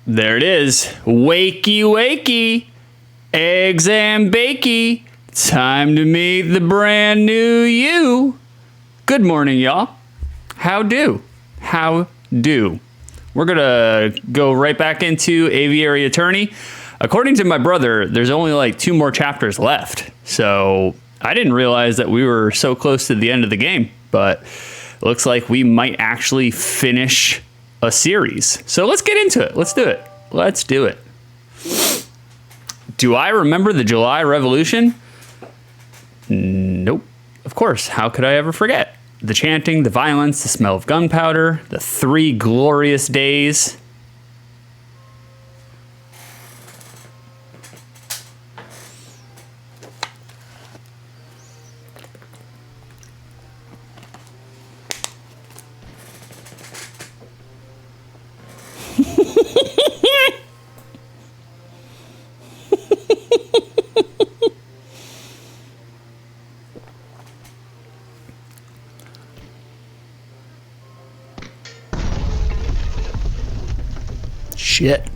There it is. Wakey, wakey. Eggs and bakey. Time to meet the brand new you. Good morning, y'all. How do? How do? We're going to go right back into Aviary Attorney. According to my brother, there's only like 2 more chapters left. So I didn't realize that we were so close to the end of the game, but looks like we might actually finish a series. So let's get into it. Let's do it. Let's do it. Do I remember the July Revolution? Nope. Of course. How could I ever forget? The chanting, the violence, the smell of gunpowder, the 3 glorious days. Shit.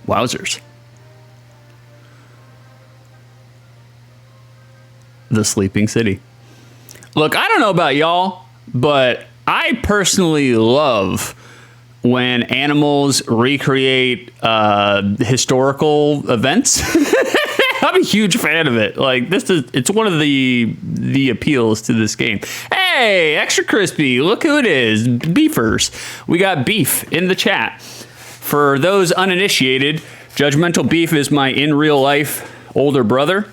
Wowzers. The Sleeping City. Look, I don't know about y'all, but I personally love when animals recreate historical events. I'm a huge fan of it. Like, it's one of the appeals to this game. Hey, extra crispy. Look who it is. Beefers. We got Beef in the chat. For those uninitiated, Judgmental Beef is my in real life older brother.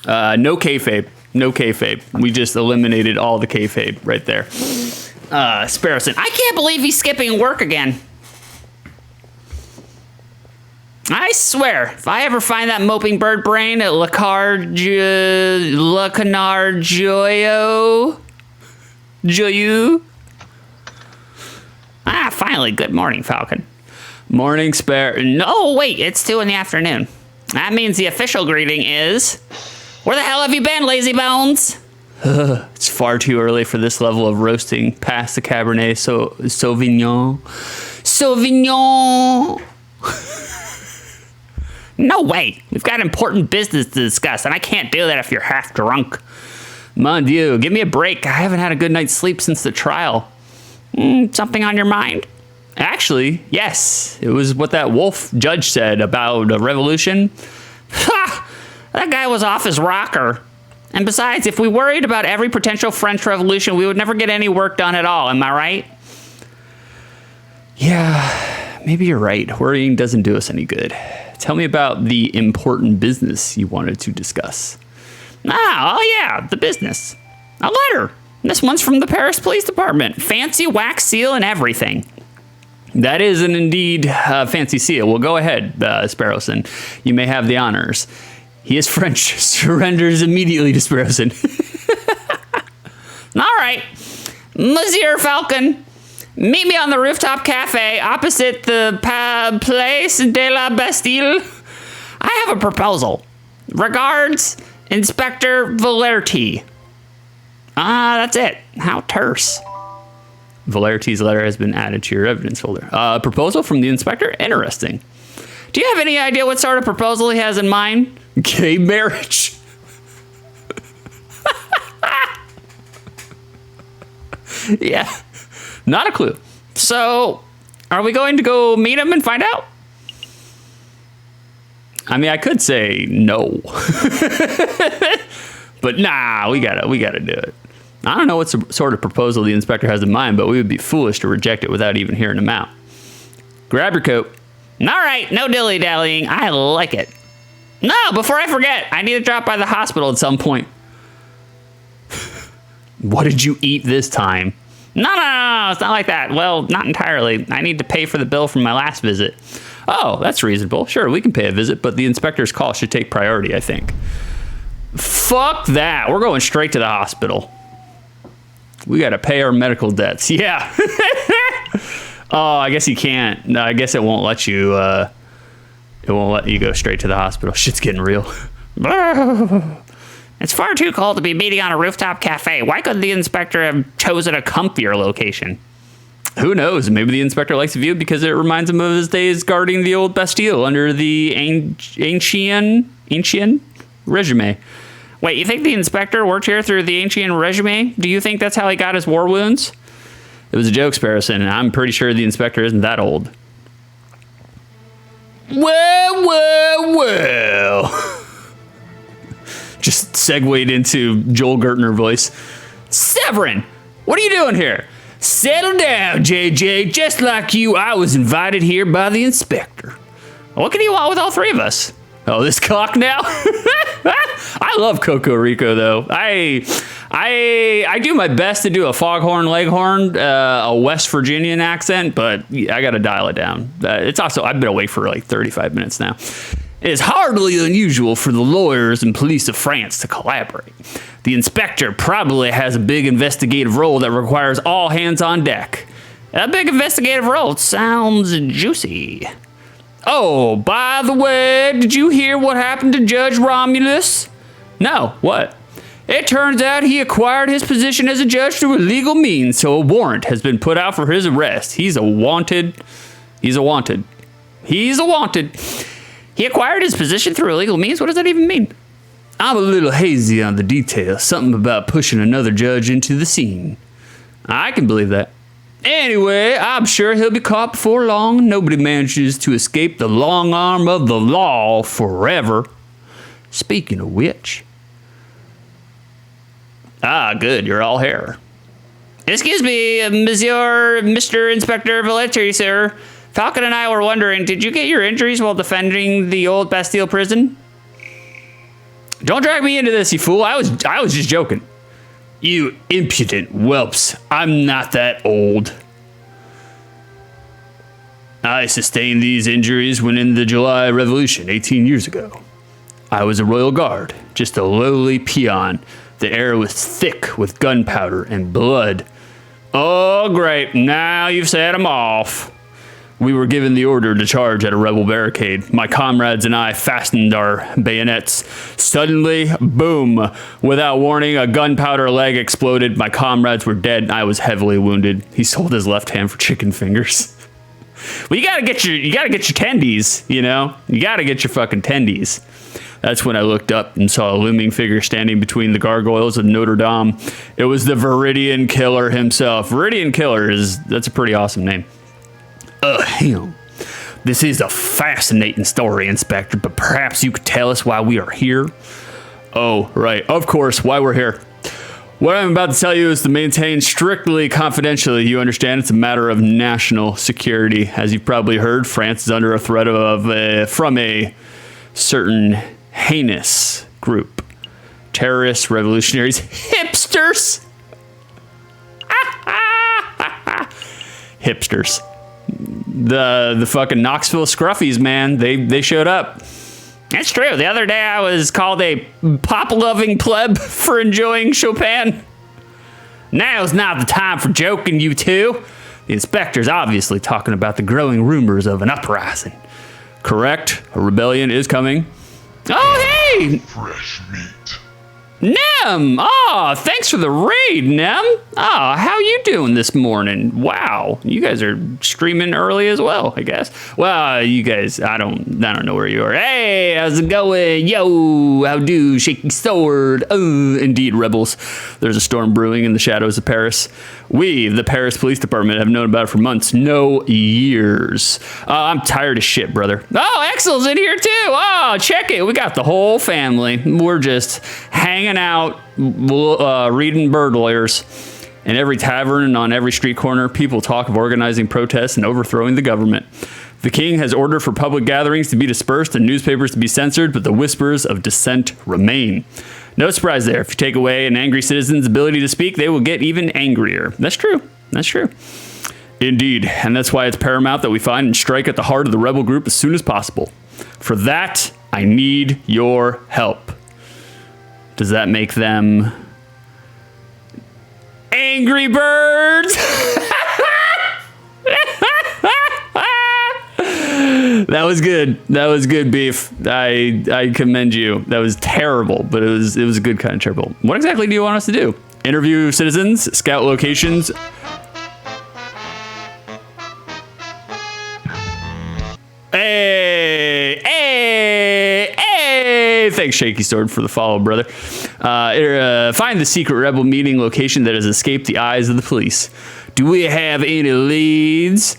No kayfabe. No kayfabe. We just eliminated all the kayfabe right there. Sparrowson. I can't believe he's skipping work again. I swear, if I ever find that moping bird brain at Le Canard Joyeux. Finally, good morning, Falcon. Morning, Spare. No, wait, it's 2 in the afternoon. That means the official greeting is, where the hell have you been, lazy bones? It's far too early for this level of roasting past the Cabernet Sauvignon. No way. We've got important business to discuss, and I can't do that if you're half drunk. Mon Dieu, give me a break. I haven't had a good night's sleep since the trial. Something on your mind? Actually, yes. It was what that wolf judge said about a revolution. Ha! That guy was off his rocker. And besides, if we worried about every potential French Revolution, we would never get any work done at all. Am I right? Yeah, maybe you're right. Worrying doesn't do us any good. Tell me about the important business you wanted to discuss. Oh yeah, the business. A letter. This one's from the Paris Police Department. Fancy wax seal and everything. That is an indeed fancy seal. Well, go ahead, Sparrowson. You may have the honors. He is French. Surrenders immediately to Sparrowson. All right. Monsieur Falcon, meet me on the rooftop cafe opposite the Place de la Bastille. I have a proposal. Regards, Inspector Valerti. That's it. How terse. Valerti's letter has been added to your evidence folder. Proposal from the inspector? Interesting. Do you have any idea what sort of proposal he has in mind? Gay marriage. Yeah, not a clue. So, are we going to go meet him and find out? I mean, I could say no. But nah, we gotta do it. I don't know what sort of proposal the inspector has in mind, but we would be foolish to reject it without even hearing him out. Grab your coat. All right, no dilly-dallying. I like it. No, before I forget, I need to drop by the hospital at some point. What did you eat this time? No, it's not like that. Well, not entirely. I need to pay for the bill from my last visit. Oh, that's reasonable. Sure, we can pay a visit, but the inspector's call should take priority, I think. Fuck that. We're going straight to the hospital. We got to pay our medical debts. Yeah. Oh, I guess you can't. No, I guess it won't let you. It won't let you go straight to the hospital. Shit's getting real. It's far too cold to be meeting on a rooftop cafe. Why couldn't the inspector have chosen a comfier location? Who knows? Maybe the inspector likes the view because it reminds him of his days guarding the old Bastille under the ancient regime. Wait, you think the inspector worked here through the ancient regime? Do you think that's how he got his war wounds? It was a joke, Sparrowson, and I'm pretty sure the inspector isn't that old. Well. Just segued into Joel Gertner voice. Severin, what are you doing here? Settle down, JJ. Just like you, I was invited here by the inspector. What can he want with all three of us? Oh, this cock now? I love Coco Rico, though. I do my best to do a foghorn leghorn, a West Virginian accent, but I got to dial it down. It's also, I've been awake for like 35 minutes now. It is hardly unusual for the lawyers and police of France to collaborate. The inspector probably has a big investigative role that requires all hands on deck. A big investigative role sounds juicy. Oh, by the way, did you hear what happened to Judge Romulus? No, what? It turns out he acquired his position as a judge through illegal means, so a warrant has been put out for his arrest. He's a wanted. He acquired his position through illegal means? What does that even mean? I'm a little hazy on the details. Something about pushing another judge into the scene. I can believe that. Anyway, I'm sure he'll be caught before long. Nobody manages to escape the long arm of the law forever. Speaking of which. Ah, good. You're all hair. Excuse me, Mr. Inspector Valletri, sir. Falcon and I were wondering, did you get your injuries while defending the old Bastille prison? Don't drag me into this, you fool. I was just joking. You impudent whelps. I'm not that old. I sustained these injuries when in the July Revolution 18 years ago. I was a royal guard, just a lowly peon. The air was thick with gunpowder and blood. Oh, great. Now you've set them off. We were given the order to charge at a rebel barricade. My comrades and I fastened our bayonets. Suddenly, boom, without warning, a gunpowder leg exploded. My comrades were dead, and I was heavily wounded. He sold his left hand for chicken fingers. Well, you gotta get your tendies, you know? You gotta get your fucking tendies. That's when I looked up and saw a looming figure standing between the gargoyles of Notre Dame. It was the Viridian Killer himself. Viridian Killer that's a pretty awesome name. Him. This is a fascinating story, Inspector, but perhaps you could tell us why we are here? Oh, right. Of course, why we're here. What I'm about to tell you is to maintain strictly confidentially. You understand it's a matter of national security. As you've probably heard, France is under a threat from a certain heinous group. Terrorists, revolutionaries, hipsters. Hipsters. The fucking Knoxville Scruffies, man, they showed up. That's true. The other day I was called a pop-loving pleb for enjoying Chopin. Now's not the time for joking, you two. The inspector's obviously talking about the growing rumors of an uprising. Correct? A rebellion is coming. Oh, hey! Fresh meat. Nem! Oh, thanks for the raid, Nem. Oh, how you doing this morning? Wow, you guys are streaming early as well, I guess. Well, you guys, I don't know where you are. Hey, how's it going? Yo, how do? Shaky sword. Oh, indeed, rebels. There's a storm brewing in the shadows of Paris. We, the Paris Police Department, have known about it for months, no years. I'm tired of shit, brother. Oh, Excel's in here too. Oh, check it. We got the whole family. We're just hanging out, reading bird lawyers. In every tavern and on every street corner, people talk of organizing protests and overthrowing the government. The king has ordered for public gatherings to be dispersed and newspapers to be censored, but the whispers of dissent remain. No surprise there. If you take away an angry citizen's ability to speak, they will get even angrier. That's true. That's true. Indeed. And that's why it's paramount that we find and strike at the heart of the rebel group as soon as possible. For that, I need your help. Does that make them Angry Birds? That was good. That was good, Beef. I commend you. That was terrible, but it was a good kind of terrible. What exactly do you want us to do? Interview citizens, scout locations. Hey! Thanks, Shaky Sword, for the follow, brother. Find the secret rebel meeting location that has escaped the eyes of the police. Do we have any leads?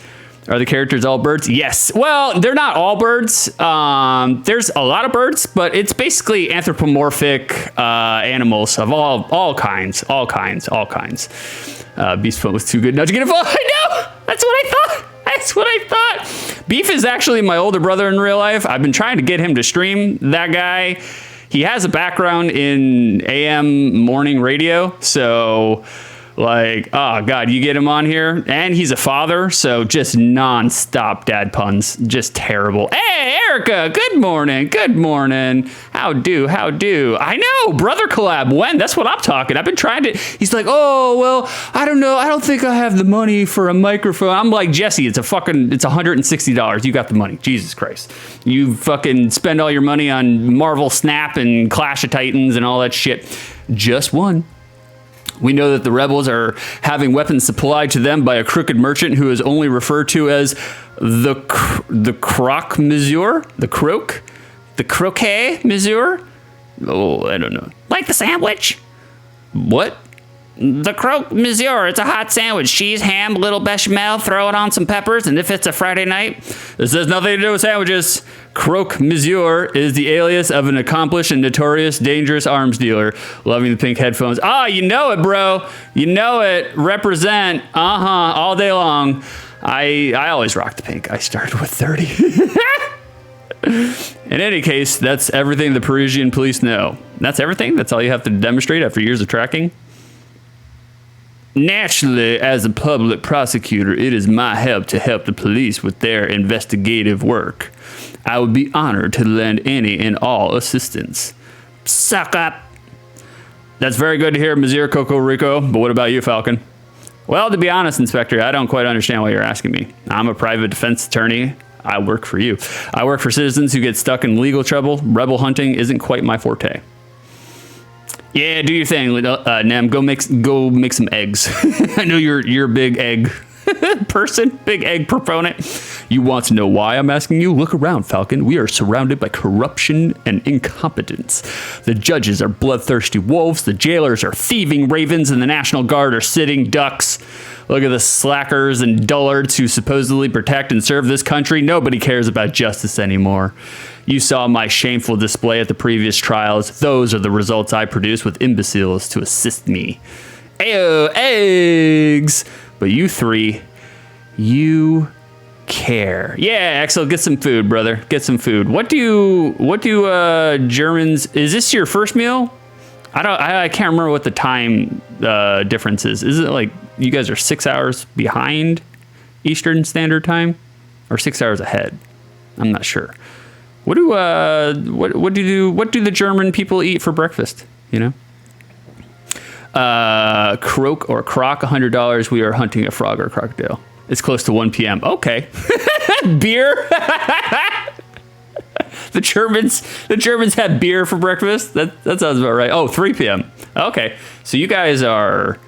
Are the characters all birds? Yes. Well, they're not all birds. There's a lot of birds, but it's basically anthropomorphic animals of all kinds. Beast Phone was too good not to get a phone. I know! That's what I thought. Beef is actually my older brother in real life. I've been trying to get him to stream. That guy, he has a background in AM morning radio, so... like, oh God, you get him on here, and he's a father, so just non-stop dad puns, just terrible. Hey, Erica, good morning. How do? I know, brother collab, when? That's what I'm talking. I've been trying to, he's like, oh, well, I don't know. I don't think I have the money for a microphone. I'm like, Jesse, it's $160. You got the money. Jesus Christ. You fucking spend all your money on Marvel Snap and Clash of Titans and all that shit. Just one. We know that the rebels are having weapons supplied to them by a crooked merchant who is only referred to as the croque monsieur, the croquet monsieur. Oh, I don't know. Like the sandwich? What? The croque monsieur. It's a hot sandwich. Cheese, ham, little bechamel. Throw it on some peppers, and if it's a Friday night, this has nothing to do with sandwiches. Croque monsieur is the alias of an accomplished and notorious dangerous arms dealer. Loving the pink headphones. Ah, you know it, bro. You know it. Represent. All day long. I always rock the pink. I started with 30. In any case, that's everything the Parisian police know. That's everything? That's all you have to demonstrate after years of tracking? Naturally, as a public prosecutor, it is my help to help the police with their investigative work. I would be honored to lend any and all assistance. Suck up. That's very good to hear, Monsieur Coco Rico, but what about you, Falcon? Well, to be honest, Inspector, I don't quite understand why you're asking me. I'm a private defense attorney. I work for you. I work for citizens who get stuck in legal trouble. Rebel hunting isn't quite my forte. Yeah, do your thing, Nem. Go make some eggs. I know you're a big egg person, big egg proponent. You want to know why I'm asking you? Look around, Falcon. We are surrounded by corruption and incompetence. The judges are bloodthirsty wolves, the jailers are thieving ravens, and the National Guard are sitting ducks. Look at the slackers and dullards who supposedly protect and serve this country. Nobody cares about justice anymore. You saw my shameful display at the previous trials. Those are the results I produce with imbeciles to assist me. Ayo, eggs! But you three, you care. Yeah, Axel, get some food, brother. Get some food. What do Germans, is this your first meal? I can't remember what the time difference is. Is it like you guys are 6 hours behind Eastern Standard Time or 6 hours ahead? I'm not sure. What do the German people eat for breakfast? You know, croak or croc, $100. We are hunting a frog or crocodile. It's close to 1 p.m. Okay, beer. The Germans have beer for breakfast. That sounds about right. Oh, 3 p.m. Okay, so you guys are.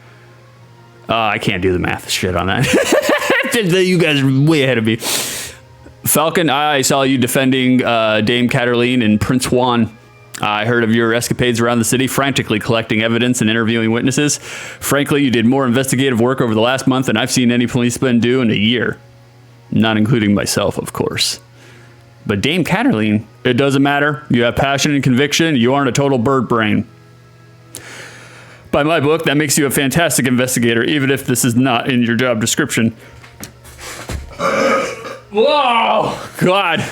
I can't do the math shit on that. You guys are way ahead of me. Falcon, I saw you defending Dame Cataline and Prince Juan. I heard of your escapades around the city, frantically collecting evidence and interviewing witnesses. Frankly, you did more investigative work over the last month than I've seen any policeman do in a year. Not including myself, of course. But Dame Cataline, it doesn't matter. You have passion and conviction. You aren't a total bird brain. By my book, that makes you a fantastic investigator, even if this is not in your job description. Whoa, God.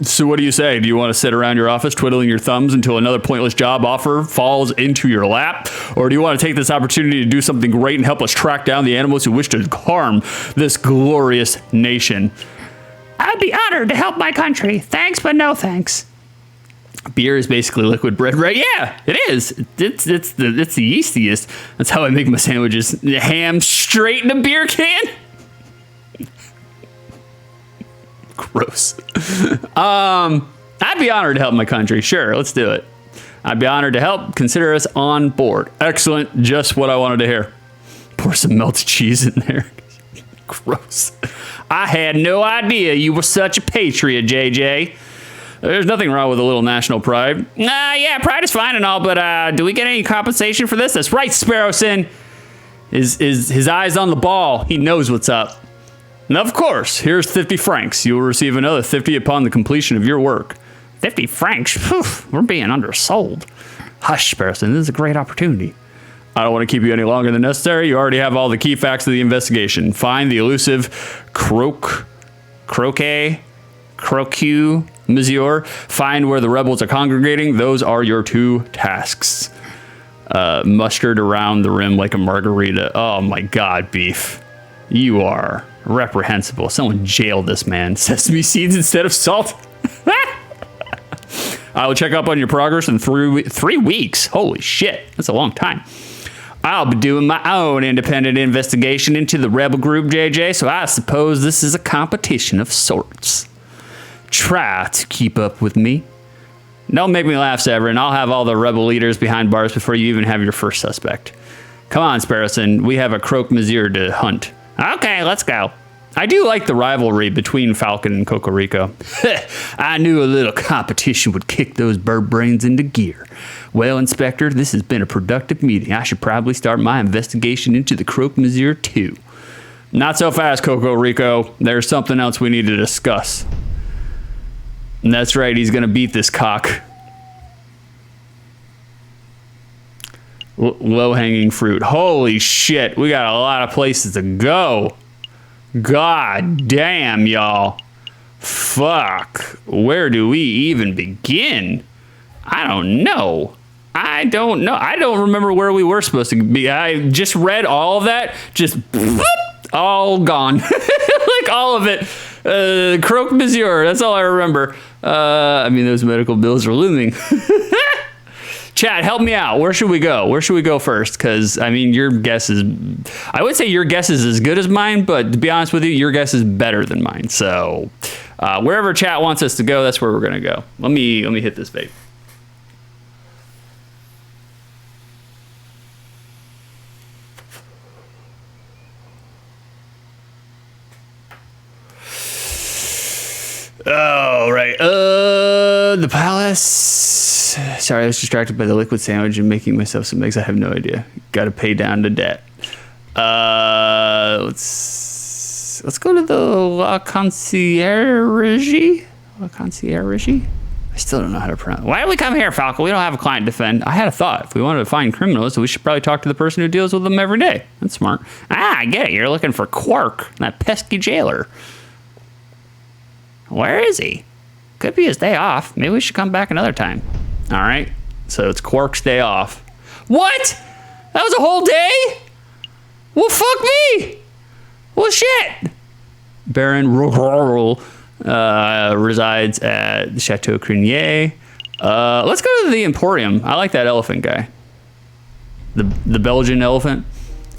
So what do you say? Do you want to sit around your office twiddling your thumbs until another pointless job offer falls into your lap? Or do you want to take this opportunity to do something great and help us track down the animals who wish to harm this glorious nation? I'd be honored to help my country. Thanks, but no thanks. Beer is basically liquid bread, right? Yeah, it is. It's the yeastiest. That's how I make my sandwiches. Ham straight in a beer can. Gross. I'd be honored to help my country. Sure, let's do it. I'd be honored to help. Consider us on board. Excellent. Just what I wanted to hear. Pour some melted cheese in there. Gross. I had no idea you were such a patriot, JJ. There's nothing wrong with a little national pride. Yeah, pride is fine and all, but do we get any compensation for this? That's right, Sparrowson. His eyes on the ball. He knows what's up. And of course, here's 50 francs. You will receive another 50 upon the completion of your work. 50 francs? Phew, we're being undersold. Hush, Sparrowson. This is a great opportunity. I don't want to keep you any longer than necessary. You already have all the key facts of the investigation. Find the elusive croque, monsieur. Find where the rebels are congregating. Those are your 2 tasks. Mustard around the rim like a margarita. Oh my God, Beef. You are reprehensible. Someone jailed this man. Sesame seeds instead of salt. I will check up on your progress in 3 weeks. Holy shit. That's a long time. I'll be doing my own independent investigation into the rebel group, JJ, so I suppose this is a competition of sorts. Try to keep up with me. Don't make me laugh, Severin. I'll have all the rebel leaders behind bars before you even have your first suspect. Come on, Sparrowson. We have a croque monsieur to hunt. Okay, let's go. I do like the rivalry between Falcon and Cocorico. I knew a little competition would kick those bird brains into gear. Well, Inspector, this has been a productive meeting. I should probably start my investigation into the croque monsieur too. Not so fast, Cocorico. There's something else we need to discuss. And that's right, he's gonna beat this cock. Low-hanging fruit. Holy shit, we got a lot of places to go. God damn, y'all. Fuck. Where do we even begin? I don't know. I don't remember where we were supposed to be. I just read all of that. Just all gone. Like all of it. Croque monsieur. That's all I remember. I mean, those medical bills are looming. Chad, help me out. Where should we go? Where should we go first? Because, I mean, your guess is... I would say your guess is as good as mine, but to be honest with you, your guess is better than mine. So, wherever chat wants us to go, that's where we're going to go. Let me hit this vape. Oh, right. The palace. Sorry, I was distracted by the liquid sandwich and making myself some eggs. I have no idea. Got to pay down the debt. Let's go to the La Conciergerie. La Conciergerie? I still don't know how to pronounce it. Why did we come here, Falco? We don't have a client to defend. I had a thought. If we wanted to find criminals, we should probably talk to the person who deals with them every day. That's smart. I get it. You're looking for Quark, that pesky jailer. Where is he? Could be his day off. Maybe we should come back another time. All right. So it's Quark's day off. What? That was a whole day? Well, fuck me. Well, shit. Baron Rorrl resides at the Chateau Crinier. Let's go to the Emporium. I like that elephant guy. The Belgian elephant.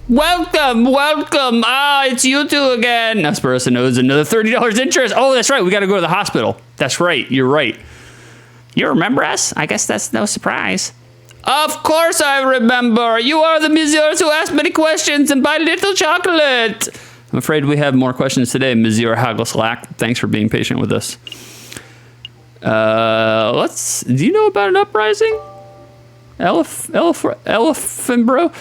Welcome. It's you two again. Now Sparrowson owes another $30 interest. Oh, that's right. We got to go to the hospital. That's right. You're right. You remember us? I guess that's no surprise. Of course I remember. You are the messieurs who ask many questions and buy little chocolate. I'm afraid we have more questions today, Monsieur Hagelslack. Thanks for being patient with us. Do you know about an uprising? Elephant bro?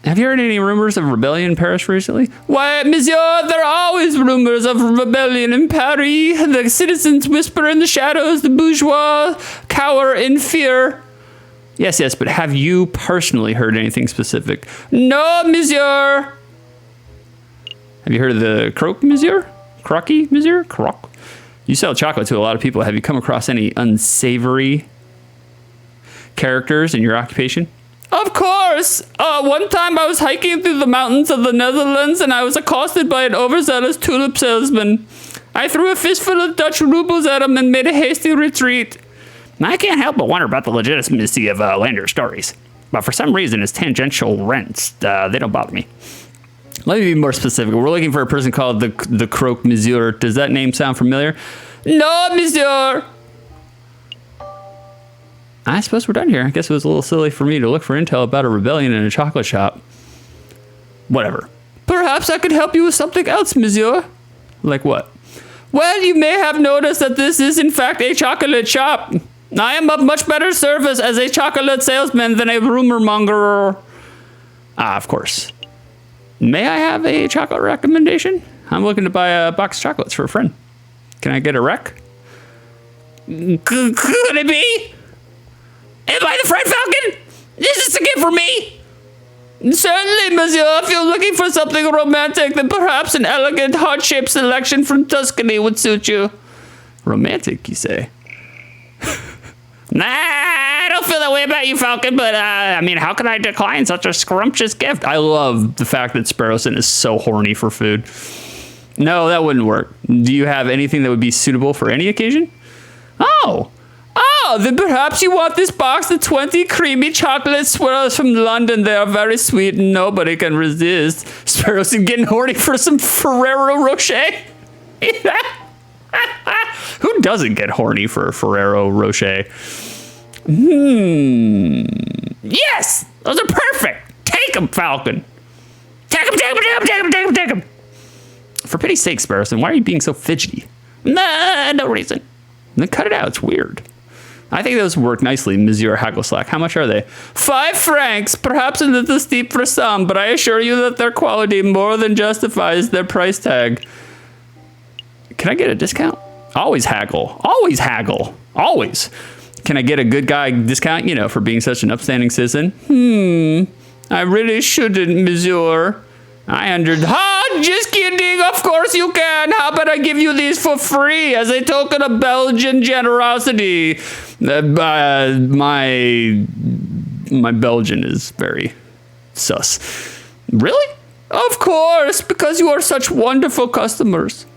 Have you heard any rumors of rebellion in Paris recently? Why, monsieur, there are always rumors of rebellion in Paris. The citizens whisper in the shadows, the bourgeois cower in fear. Yes, but have you personally heard anything specific? No, monsieur. Have you heard of the croque monsieur? Crocky monsieur? Croque? You sell chocolate to a lot of people. Have you come across any unsavory characters in your occupation? Of course! One time I was hiking through the mountains of the Netherlands and I was accosted by an overzealous tulip salesman. I threw a fistful of Dutch rubles at him and made a hasty retreat. I can't help but wonder about the legitimacy of Lander's stories. But for some reason, his tangential rents, they don't bother me. Let me be more specific. We're looking for a person called the Croque Monsieur. Does that name sound familiar? No, monsieur! I suppose we're done here. I guess it was a little silly for me to look for intel about a rebellion in a chocolate shop. Whatever. Perhaps I could help you with something else, monsieur. Like what? Well, you may have noticed that this is in fact a chocolate shop. I am of much better service as a chocolate salesman than a rumor monger. Ah, of course. May I have a chocolate recommendation? I'm looking to buy a box of chocolates for a friend. Can I get a rec? Could it be? Am I the Fried Falcon? Is this a gift for me? Certainly, monsieur. If you're looking for something romantic, then perhaps an elegant, heart-shaped selection from Tuscany would suit you. Romantic, you say? Nah, I don't feel that way about you, Falcon, but, I mean, how can I decline such a scrumptious gift? I love the fact that Sparrowson is so horny for food. No, that wouldn't work. Do you have anything that would be suitable for any occasion? Oh, then perhaps you want this box of 20 creamy chocolate swirls from London. They are very sweet and nobody can resist. Sparrowson getting horny for some Ferrero Rocher? Who doesn't get horny for Ferrero Rocher? Yes, those are perfect. Take them, Falcon. Take them. For pity's sake, Sparrowson, why are you being so fidgety? Nah, no reason. Then cut it out. It's weird. I think those work nicely, Monsieur Haggleslack. How much are they? 5 francs. Perhaps a little steep for some, but I assure you that their quality more than justifies their price tag. Can I get a discount? Always haggle. Always haggle. Always. Can I get a good guy discount, you know, for being such an upstanding citizen? I really shouldn't, Monsieur. Just kidding. Of course you can. How about I give you these for free as a token of Belgian generosity? My Belgian is very sus. Really? Of course, because you are such wonderful customers.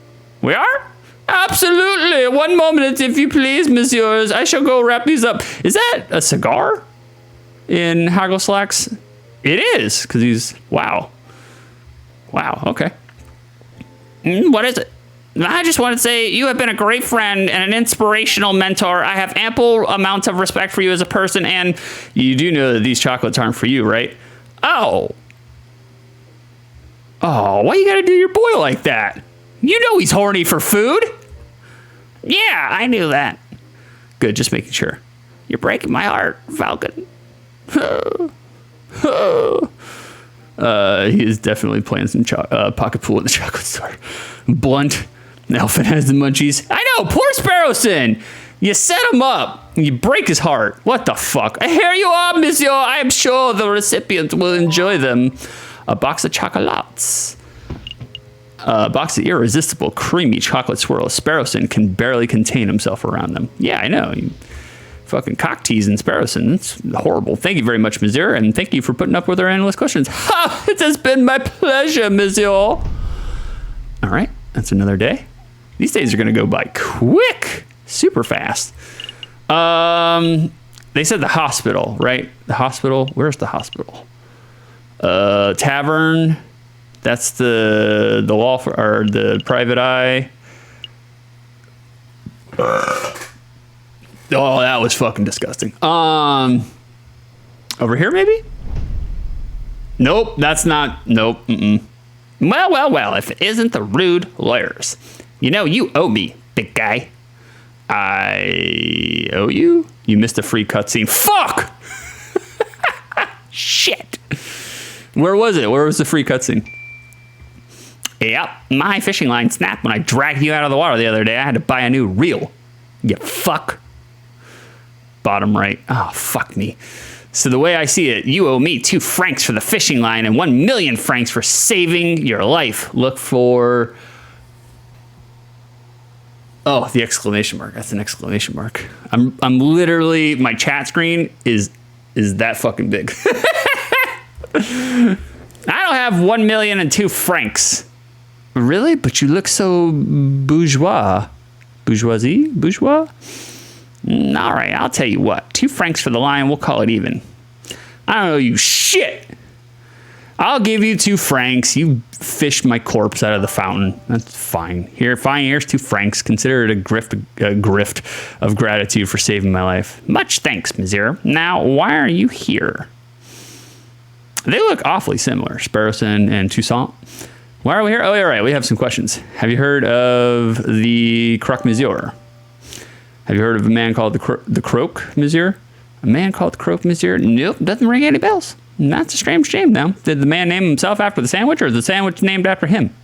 We are? Absolutely. One moment, if you please, messieurs. I shall go wrap these up. Is that a cigar in Haggleslack's? It is, because he's, wow. Wow, okay. What is it? I just want to say you have been a great friend and an inspirational mentor. I have ample amounts of respect for you as a person, and you do know that these chocolates aren't for you, right? Oh, why you gotta do your boy like that? You know he's horny for food. Yeah, I knew that. Good, just making sure. You're breaking my heart, Falcon. He is definitely playing some pocket pool in the chocolate store. Blunt. Elfin has the munchies. I know, poor Sparrowson. You set him up. You break his heart. What the fuck? Here you are, monsieur. I am sure the recipient will enjoy them. A box of chocolates. A box of irresistible, creamy chocolate swirls. Sparrowson can barely contain himself around them. Yeah, I know. Fucking cock teasing Sparrowson. That's horrible. Thank you very much, monsieur, and thank you for putting up with our endless questions. Ha! It has been my pleasure, monsieur. All right, that's another day. These days are going to go by quick, super fast. They said the hospital, right? The hospital. Where's the hospital? Tavern. That's the law for, or the private eye. Oh, that was fucking disgusting. Over here, maybe? Nope, that's not. Nope. Well, if it isn't the rude lawyers. You know, you owe me, big guy. I owe you? You missed a free cutscene. Fuck! Shit. Where was it? Where was the free cutscene? Yep, my fishing line snapped when I dragged you out of the water the other day. I had to buy a new reel. You fuck. Bottom right. Oh, fuck me. So the way I see it, you owe me 2 francs for the fishing line and 1 million francs for saving your life. Look for... Oh, the exclamation mark. That's an exclamation mark. I'm literally... My chat screen is that fucking big. I don't have 1 million and 2 francs. Really? But you look so bourgeois. Bourgeoisie? Bourgeois? All right, I'll tell you what. 2 francs for the line. We'll call it even. I don't know you shit. I'll give you 2 francs. You fished my corpse out of the fountain. That's fine. Here's 2 francs. Consider it a grift of gratitude for saving my life. Much thanks, monsieur. Now, why are you here? They look awfully similar, Sparrowson and Toussaint. Why are we here? Oh, yeah, right. We have some questions. Have you heard of the croque monsieur? Have you heard of a man called the croque monsieur? A man called the croque monsieur? Nope, doesn't ring any bells. That's a strange name, though. Did the man name himself after the sandwich, or is the sandwich named after him?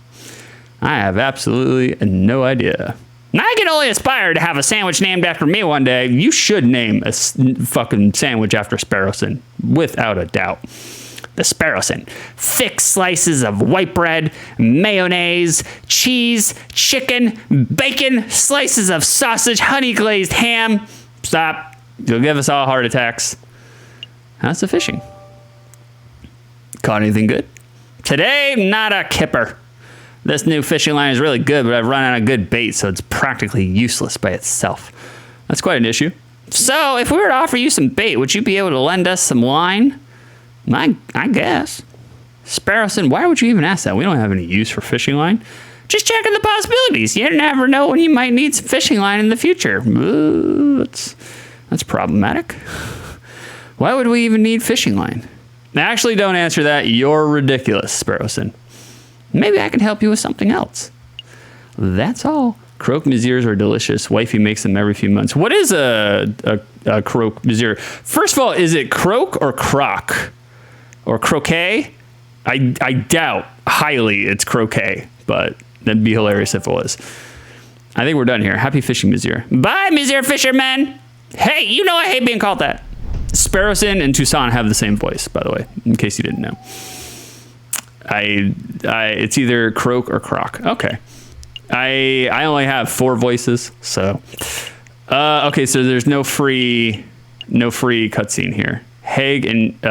I have absolutely no idea. I can only aspire to have a sandwich named after me one day. You should name a fucking sandwich after Sparrowson, without a doubt. The Sparrowson. Thick slices of white bread, mayonnaise, cheese, chicken, bacon, slices of sausage, honey glazed ham. Stop. You'll give us all heart attacks. How's the fishing? Caught anything good? Today, not a kipper. This new fishing line is really good, but I've run out of good bait, so it's practically useless by itself. That's quite an issue. So, if we were to offer you some bait, would you be able to lend us some line? I guess. Sparrowson, why would you even ask that? We don't have any use for fishing line. Just checking the possibilities. You never know when you might need some fishing line in the future. Ooh, that's problematic. Why would we even need fishing line? Actually, don't answer that. You're ridiculous, Sparrowson. Maybe I can help you with something else. That's all. Croque monsieurs are delicious. Wifey makes them every few months. What is a croque monsieur? First of all, is it croque or croc? Or croquet? I doubt highly it's croquet, but that'd be hilarious if it was. I think we're done here. Happy fishing, monsieur. Bye, monsieur fisherman. Hey, you know I hate being called that. Sparrowson and Tucson have the same voice, by the way, in case you didn't know. It's either croak or croc. Okay. I only have 4 voices, so. Okay, so there's no free cutscene here. Egg and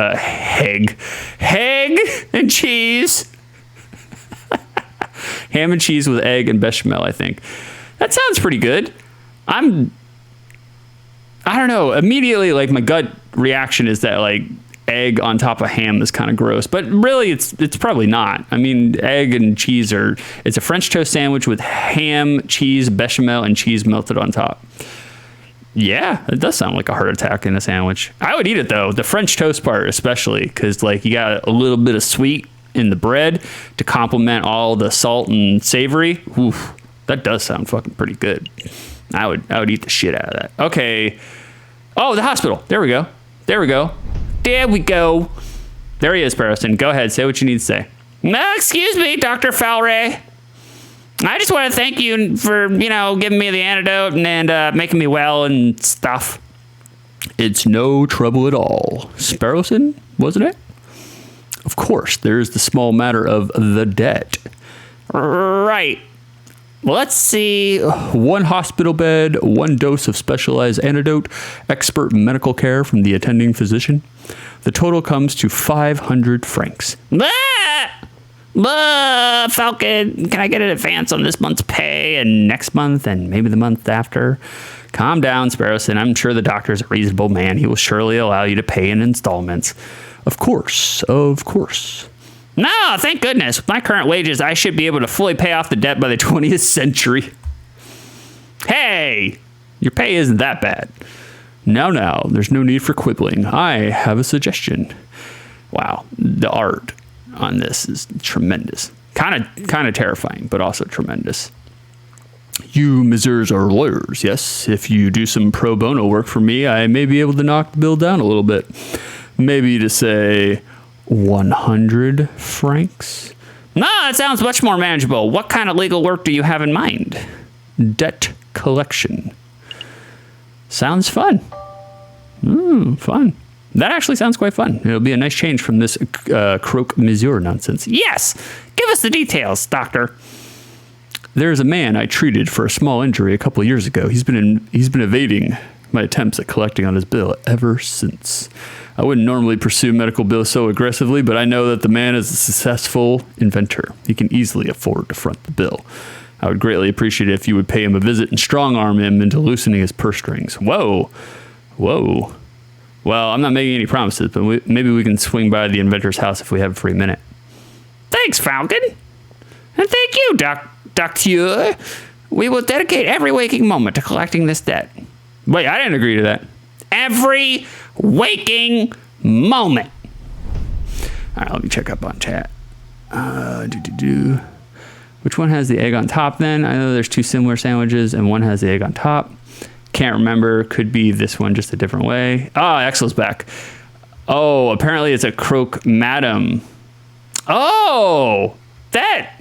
cheese. Ham and cheese with egg and bechamel, I think. That sounds pretty good. I don't know. Immediately, like, my gut reaction is that, like, egg on top of ham is kind of gross, but really it's probably not. I mean, egg and cheese it's a French toast sandwich with ham, cheese, bechamel, and cheese melted on top. Yeah, it does sound like a heart attack in a sandwich. I would eat it though, the French toast part especially, because like you got a little bit of sweet in the bread to complement all the salt and savory. Oof, that does sound fucking pretty good. I would eat the shit out of that. Okay. Oh, the hospital. There we go. There we go. There we go. There he is, Sparrowson. Go ahead. Say what you need to say. No, excuse me, Dr. Falray. I just want to thank you for, giving me the antidote and making me well and stuff. It's no trouble at all. Sparrowson, wasn't it? Of course, there's the small matter of the debt. Right. Well, let's see. 1 hospital bed, 1 dose of specialized antidote, expert medical care from the attending physician. The total comes to 500 francs. Falcon, can I get an advance on this month's pay and next month and maybe the month after? Calm down, Sparrowson. I'm sure the doctor's a reasonable man. He will surely allow you to pay in installments. Of course, of course. No, thank goodness. With my current wages, I should be able to fully pay off the debt by the 20th century. Hey, your pay isn't that bad. Now, there's no need for quibbling. I have a suggestion. Wow, the art on this is tremendous. Kind of terrifying, but also tremendous. You messieurs are lawyers, yes? If you do some pro bono work for me, I may be able to knock the bill down a little bit. Maybe to say 100 francs? No, that sounds much more manageable. What kind of legal work do you have in mind? Debt collection. Sounds fun. Fun. That actually sounds quite fun. It'll be a nice change from this croque monsieur nonsense. Yes! Give us the details, doctor. There's a man I treated for a small injury a couple of years ago. He's been evading my attempts at collecting on his bill ever since. I wouldn't normally pursue medical bills so aggressively, but I know that the man is a successful inventor. He can easily afford to front the bill. I would greatly appreciate it if you would pay him a visit and strong-arm him into loosening his purse strings. Whoa. Well, I'm not making any promises, but maybe we can swing by the inventor's house if we have a free minute. Thanks, Falcon. And thank you, Docteur. We will dedicate every waking moment to collecting this debt. Wait, I didn't agree to that. Every waking moment. All right, let me check up on chat. Which one has the egg on top then? I know there's two similar sandwiches and one has the egg on top. Can't remember. Could be this one just a different way. Oh, Axel's back. Oh, apparently it's a croque madame. Oh, that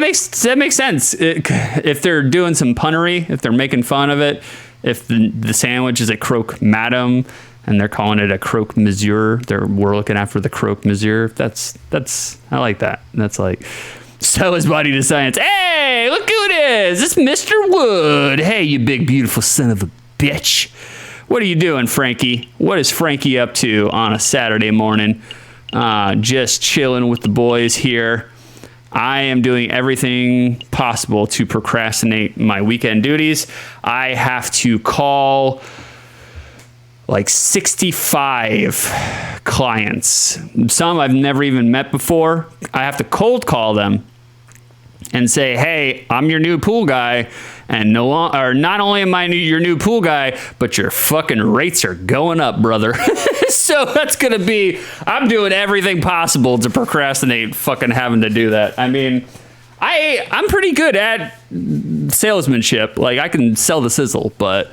makes sense. If they're doing some punnery, if they're making fun of it, if the sandwich is a croque madame and they're calling it a croque monsieur, we're looking after the croque monsieur. That's I like that. That's like sell his body to science. Hey, look who it is! It's Mr. Wood. Hey, you big beautiful son of a bitch. What are you doing, Frankie? What is Frankie up to on a Saturday morning? Just chilling with the boys here. I am doing everything possible to procrastinate my weekend duties. I have to call like 65 clients. Some I've never even met before. I have to cold call them and say, hey, I'm your new pool guy. And not only am I your new pool guy, but your fucking rates are going up, brother. So that's going to be, I'm doing everything possible to procrastinate fucking having to do that. I mean, I'm pretty good at salesmanship. Like, I can sell the sizzle, but,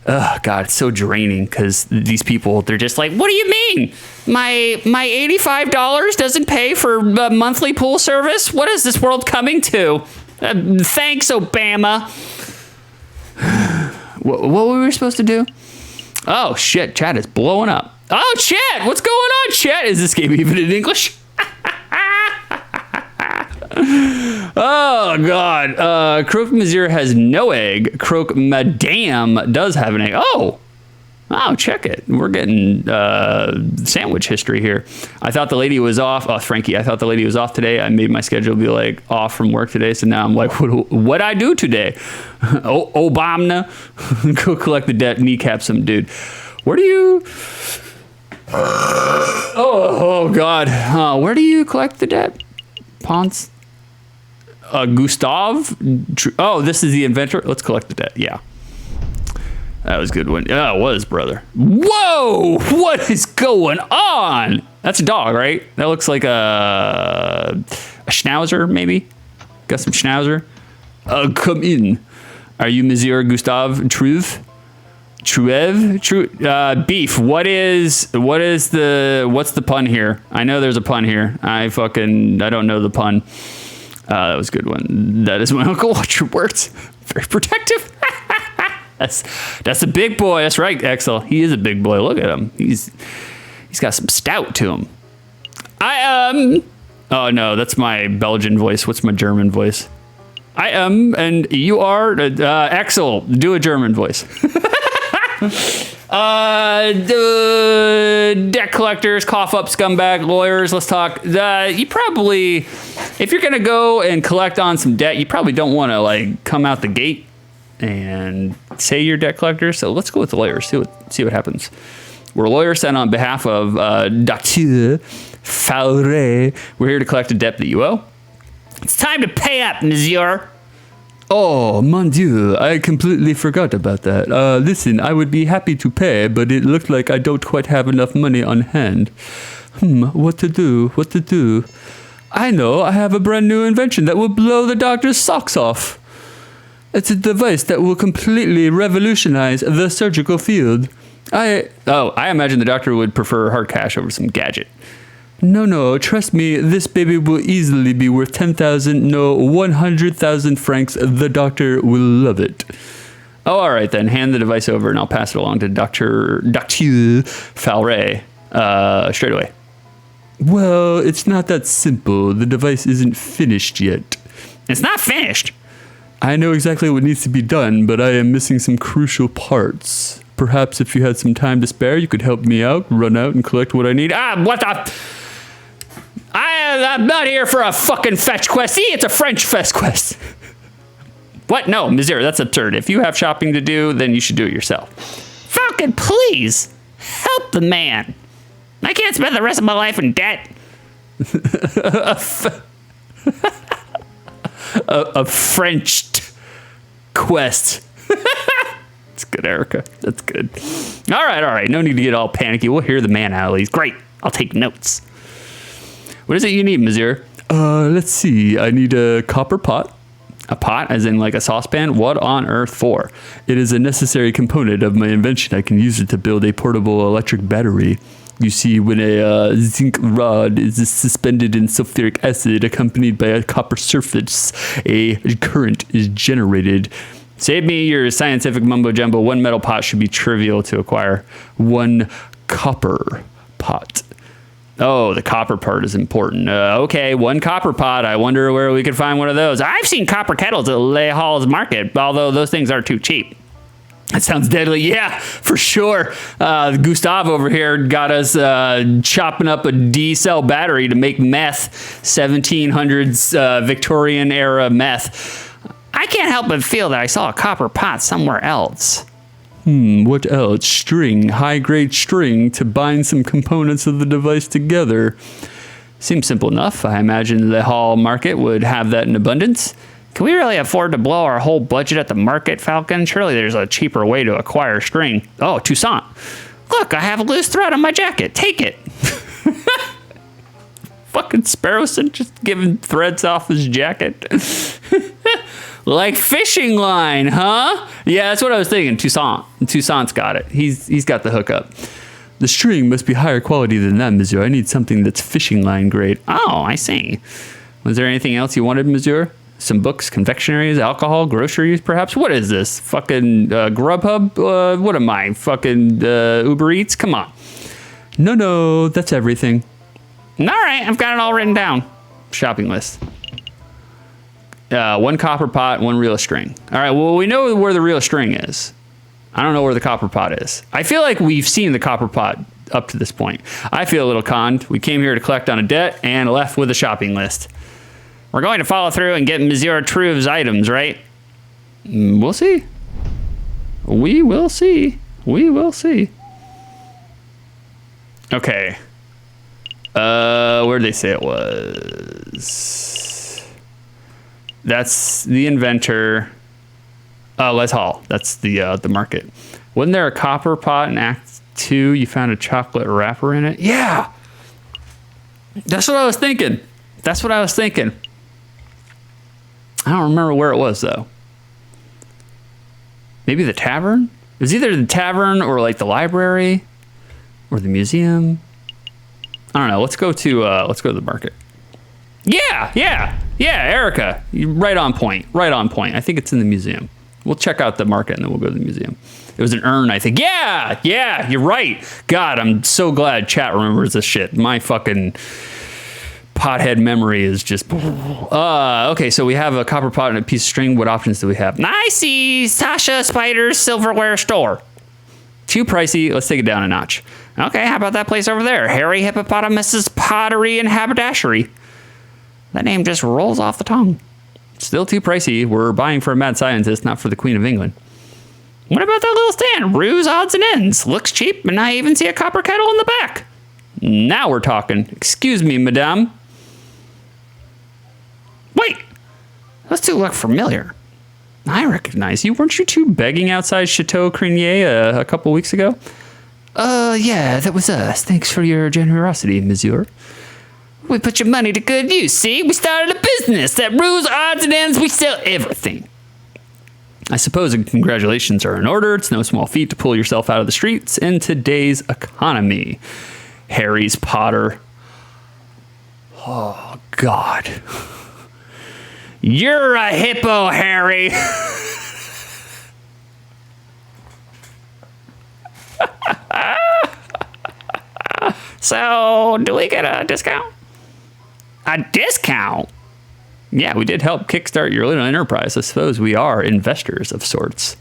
God, it's so draining because these people, they're just like, what do you mean? My $85 doesn't pay for monthly pool service? What is this world coming to? Thanks, Obama. What were we supposed to do? Oh, shit. Chat is blowing up. Oh, chat. What's going on, chat? Is this game even in English? Oh, God. Croque Monsieur has no egg. Croque Madame does have an egg. Oh, check it. We're getting sandwich history here. I thought the lady was off. Oh, Frankie, I thought the lady was off today. I made my schedule be like off from work today. So now I'm like, what'd I do today? Obama, go collect the debt, kneecap some dude. Where do you... Oh God. Where do you collect the debt? Ponce? Gustav? Oh, this is the inventor. Let's collect the debt. Yeah. That was a good one. Yeah, it was, brother. Whoa! What is going on? That's a dog, right? That looks like a schnauzer, maybe? Got some schnauzer? Come in. Are you Monsieur Gustave Truve? Beef. What's the pun here? I know there's a pun here. I don't know the pun. That was a good one. That is my uncle. Watch your words. Very protective. That's a big boy. That's right, Axel. He is a big boy. Look at him. He's got some stout to him. Oh no, that's my Belgian voice. What's my German voice? I am, and you are. Axel, do a German voice. Debt collectors, cough up scumbag, lawyers. Let's talk. You probably, if you're gonna go and collect on some debt, you probably don't want to like come out the gate and say you're debt collector. So let's go with the lawyers. See what happens. We're lawyers sent on behalf of Dr. Faure. We're here to collect a debt that you owe. It's time to pay up, monsieur. Oh, mon Dieu, I completely forgot about that. Listen, I would be happy to pay, but it looked like I don't quite have enough money on hand. What to do? I know, I have a brand new invention that will blow the doctor's socks off. It's a device that will completely revolutionize the surgical field. I imagine the doctor would prefer hard cash over some gadget. No, trust me, this baby will easily be worth 10,000, no, 100,000 francs. The doctor will love it. Oh, all right then, hand the device over and I'll pass it along to Dr. Faure straight away. Well, it's not that simple. The device isn't finished yet. It's not finished? I know exactly what needs to be done, but I am missing some crucial parts. Perhaps if you had some time to spare, you could help me out, run out and collect what I need. What the... I'm not here for a fucking fetch quest. See, it's a French fetch quest. What? No, Missouri, that's absurd. If you have shopping to do, then you should do it yourself. Fucking please, help the man. I can't spend the rest of my life in debt. a French quest. That's good, Erica. That's good. All right. No need to get all panicky. We'll hear the man out. He's great. I'll take notes. What is it you need, Monsieur? Let's see. I need a copper pot. A pot, as in like a saucepan? What on earth for? It is a necessary component of my invention. I can use it to build a portable electric battery. You see, when a zinc rod is suspended in sulfuric acid accompanied by a copper surface, a current is generated. Save me your scientific mumbo jumbo. One metal pot should be trivial to acquire. One copper pot. Oh, the copper part is important. Okay, one copper pot. I wonder where we could find one of those. I've seen copper kettles at Lay Hall's Market, although those things are too cheap. That sounds deadly. Yeah, for sure. Gustav over here got us chopping up a D-cell battery to make meth, 1700s Victorian era meth. I can't help but feel that I saw a copper pot somewhere else. What else? String, high-grade string to bind some components of the device together. Seems simple enough. I imagine the Hall Market would have that in abundance. Can we really afford to blow our whole budget at the market, Falcon? Surely there's a cheaper way to acquire string. Oh, Toussaint. Look, I have a loose thread on my jacket. Take it. Fucking Sparrowson just giving threads off his jacket. Like fishing line, huh? Yeah, that's what I was thinking. Toussaint's got it. He's got the hookup. The string must be higher quality than that, monsieur. I need something that's fishing line grade. Oh, I see. Was there anything else you wanted, monsieur? Some books, confectionaries, alcohol, groceries, perhaps? What is this? Fucking Grubhub? What am I? Fucking Uber Eats? Come on. No, that's everything. All right, I've got it all written down. Shopping list. One copper pot, one reel of string. All right, well, we know where the reel of string is. I don't know where the copper pot is. I feel like we've seen the copper pot up to this point. I feel a little conned. We came here to collect on a debt and left with a shopping list. We're going to follow through and get Monsieur Trouve's items, right? We'll see. We will see. We will see. Okay. Where'd they say it was? That's the inventor. Les Hall. That's the market. Wasn't there a copper pot in Act 2? You found a chocolate wrapper in it? Yeah. That's what I was thinking. I don't remember where it was, though. Maybe the tavern? It was either the tavern or like the library or the museum. I don't know. Let's go to the market. Yeah, Erica. Right on point. I think it's in the museum. We'll check out the market and then we'll go to the museum. It was an urn, I think. Yeah, you're right. God, I'm so glad chat remembers this shit. My fucking pothead memory is just... Okay, so we have a copper pot and a piece of string. What options do we have? I see Sasha Spider's Silverware Store. Too pricey. Let's take it down a notch. Okay, how about that place over there? Harry Hippopotamus's Pottery and Haberdashery. That name just rolls off the tongue. Still too pricey. We're buying for a mad scientist, not for the Queen of England. What about that little stand? Rue's Odds and Ends. Looks cheap, and I even see a copper kettle in the back. Now we're talking. Excuse me, madame. Wait. Those two look familiar. I recognize you. Weren't you two begging outside Chateau Crinier a couple weeks ago? Yeah, that was us. Thanks for your generosity, monsieur. We put your money to good use, see? We started a business. At Rue's Odds and Ends, we sell everything. I suppose congratulations are in order. It's no small feat to pull yourself out of the streets in today's economy. Harry's Potter. Oh, God. You're a hippo, Harry. So, do we get a discount? A discount? Yeah, we did help kickstart your little enterprise. I suppose we are investors of sorts.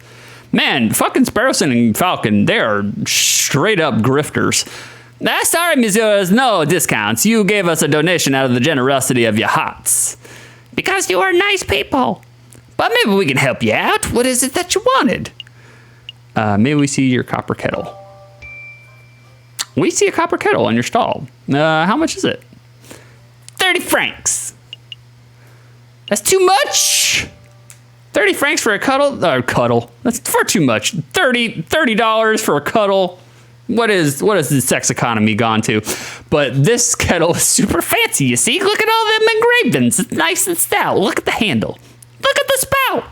Man, fucking Sparrowson and Falcon, they are straight up grifters. Sorry, messieurs, no discounts. You gave us a donation out of the generosity of your hearts. Because you are nice people. But maybe we can help you out. What is it that you wanted? Maybe we see your copper kettle. We see a copper kettle on your stall. How much is it? 30 francs. That's too much. 30 francs for a cuddle? Cuddle. That's far too much. $30 for a cuddle. What is the sex economy gone to? But this kettle is super fancy, you see? Look at all them engravings. It's nice and stout. Look at the handle. Look at the spout.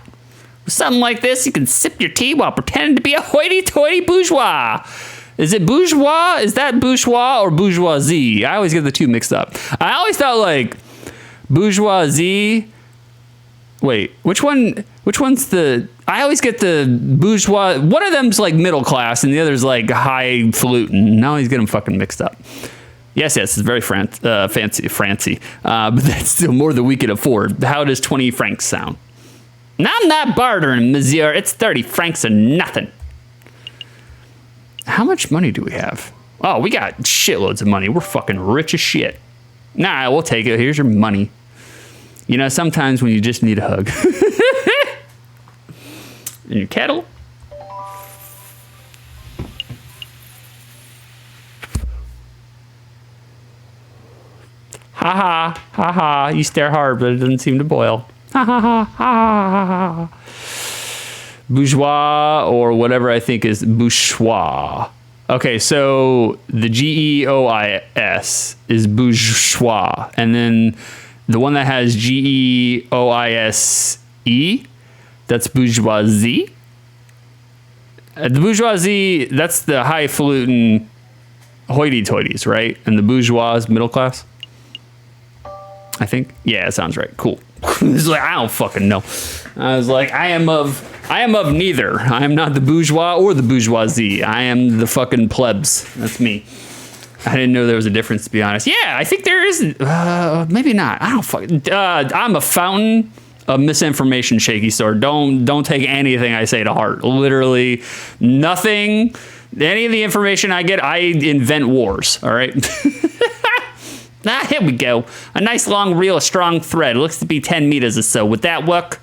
With something like this, you can sip your tea while pretending to be a hoity-toity bourgeois. Is it bourgeois? Is that bourgeois or bourgeoisie? I always get the two mixed up. I always thought like bourgeoisie. Wait, which one's the... I always get the bourgeois. One of them's like middle class and the other's like highfalutin. I always get them fucking mixed up. Yes, it's very fancy. But that's still more than we can afford. How does 20 francs sound? I'm not bartering, monsieur. It's 30 francs or nothing. How much money do we have? Oh, we got shitloads of money. We're fucking rich as shit. Nah, we'll take it. Here's your money. You know, sometimes when you just need a hug. In your kettle. Ha ha, ha ha. You stare hard, but it doesn't seem to boil. Ha ha ha, ha ha ha. Bourgeois, or whatever I think is bourgeois. Okay, so the G-E-O-I-S is bourgeois. And then the one that has G-E-O-I-S-E, that's bourgeoisie. The bourgeoisie, that's the highfalutin hoity-toities, right? And the bourgeois is middle class, I think. Yeah, it sounds right. Cool. It's like, I don't fucking know. I was like, I am of neither. I am not the bourgeois or the bourgeoisie. I am the fucking plebs. That's me. I didn't know there was a difference, to be honest. Yeah, I think there is. Maybe not. I don't fucking. I'm a fountain of misinformation, Shaky Sword. Don't take anything I say to heart. Literally nothing. Any of the information I get, I invent wars. All right. Here we go. A nice long reel of strong thread. Looks to be 10 meters or so. Would that work?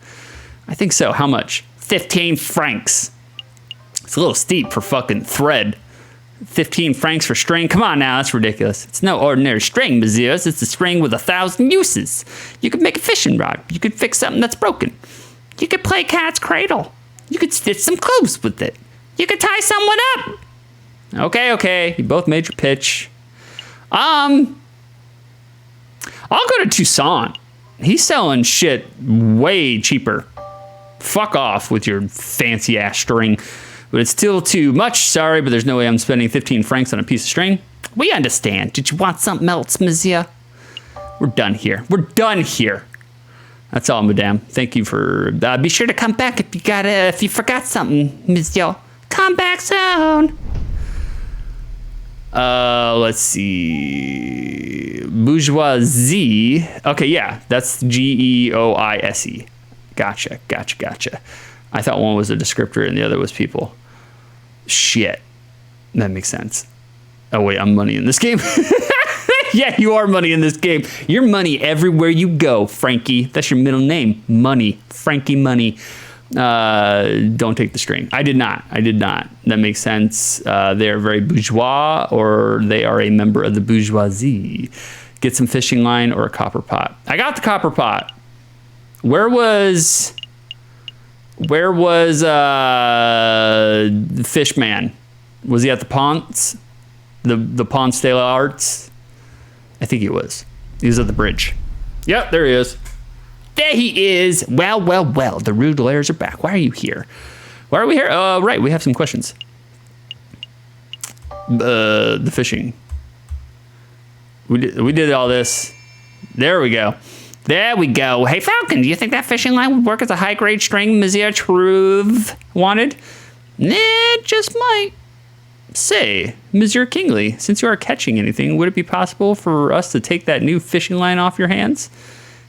I think so. How much? 15 francs. It's a little steep for fucking thread. 15 francs for string? Come on now, that's ridiculous. It's no ordinary string, messieurs. It's a string with 1,000 uses. You could make a fishing rod. You could fix something that's broken. You could play cat's cradle. You could stitch some clothes with it. You could tie someone up. Okay. You both made your pitch. I'll go to Tucson. He's selling shit way cheaper. Fuck off with your fancy ass string. But it's still too much. Sorry, but there's no way I'm spending 15 francs on a piece of string. We understand. Did you want something else, monsieur? We're done here. That's all, madame. Thank you for... be sure to come back if you forgot something, monsieur. Come back soon. Let's see. Bourgeoisie. Okay, yeah. That's G-E-O-I-S-E. Gotcha. I thought one was a descriptor and the other was people. Shit. That makes sense. Oh, wait, I'm money in this game. Yeah, you are money in this game. You're money everywhere you go, Frankie. That's your middle name. Money. Frankie Money. Don't take the string. I did not. That makes sense. They're very bourgeois, or they are a member of the bourgeoisie. Get some fishing line or a copper pot. I got the copper pot. Where was the fish man? Was he at the Ponce? The Ponce de la Arts? I think he was. He was at the bridge. Yep, there he is. There he is. Well. The rude layers are back. Why are you here? Why are we here? Right, we have some questions. The fishing. We did all this. There we go. Hey, Falcon, do you think that fishing line would work as a high-grade string Monsieur Truve wanted? It just might. Say, Monsieur Kingley, since you are catching anything, would it be possible for us to take that new fishing line off your hands?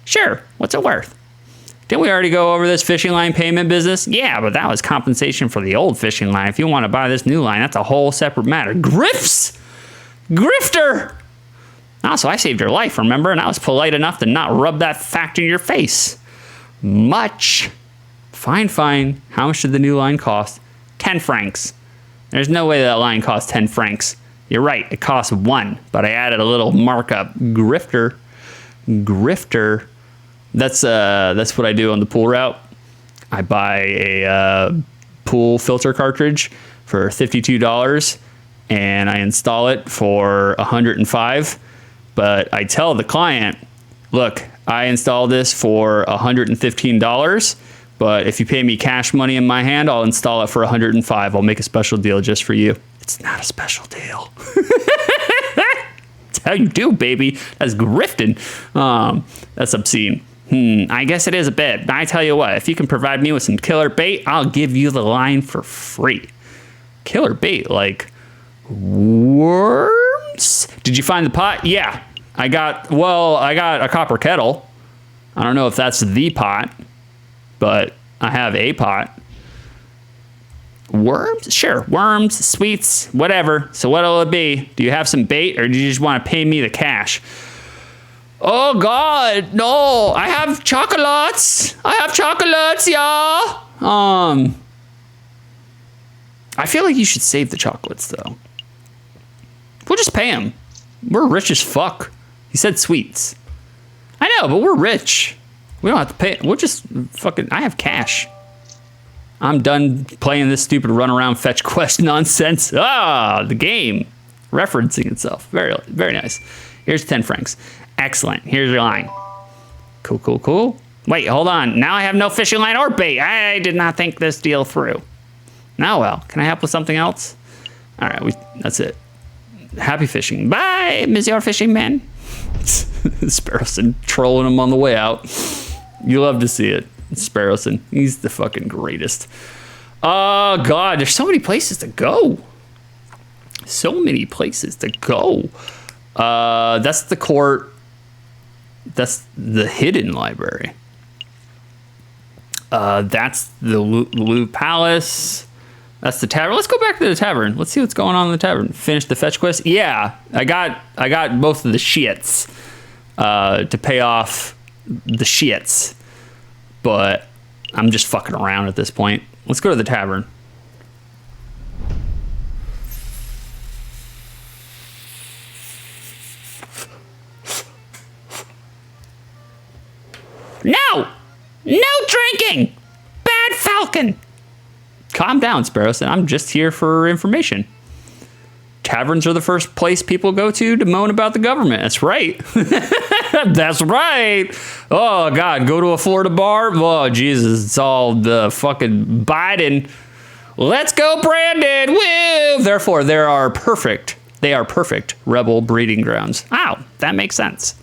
Sure. What's it worth? Didn't we already go over this fishing line payment business? Yeah, but that was compensation for the old fishing line. If you want to buy this new line, that's a whole separate matter. Grifter! Also, I saved your life, remember? And I was polite enough to not rub that fact in your face. Much. Fine. How much did the new line cost? 10 francs. There's no way that line cost 10 francs. You're right, it costs 1, but I added a little markup. Grifter. That's what I do on the pool route. I buy a pool filter cartridge for $52, and I install it for 105. But I tell the client, look, I installed this for $115, but if you pay me cash money in my hand, I'll install it for 105. I'll make a special deal just for you. It's not a special deal. That's how you do, baby. That's grifting. That's obscene. I guess it is a bit. I tell you what, if you can provide me with some killer bait, I'll give you the line for free. Killer bait, like worms? Did you find the pot? Yeah. I got a copper kettle. I don't know if that's the pot, but I have a pot. Worms? Sure. Worms, sweets, whatever. So what'll it be? Do you have some bait, or do you just want to pay me the cash? Oh, God, no. I have chocolates. Y'all. I feel like you should save the chocolates, though. We'll just pay him. We're rich as fuck. He said sweets. I know, but we're rich. We don't have to pay. We'll just fucking... I have cash. I'm done playing this stupid run around fetch quest nonsense. The game. Referencing itself. Very, very nice. Here's 10 francs. Excellent. Here's your line. Cool. Wait, hold on. Now I have no fishing line or bait. I did not think this deal through. Now, well, can I help with something else? All right, that's it. Happy fishing. Bye, Monsieur Fishing Man. Sparrowson trolling him on the way out. You love to see it. Sparrowson. He's the fucking greatest. Oh, God. There's so many places to go. That's the court. That's the hidden library. That's the Louvre Palace. That's the tavern. Let's go back to the tavern. Let's see what's going on in the tavern. Finish the fetch quest. Yeah, I got both of the shits to pay off the shits, but I'm just fucking around at this point. Let's go to the tavern. No drinking. Bad falcon. Calm down, Sparrowson. I'm just here for information. Taverns are the first place people go to moan about the government. That's right. That's right. Oh, God. Go to a Florida bar? Oh, Jesus. It's all the fucking Biden. Let's go, Brandon. Woo! Therefore, they are perfect rebel breeding grounds. Oh, that makes sense.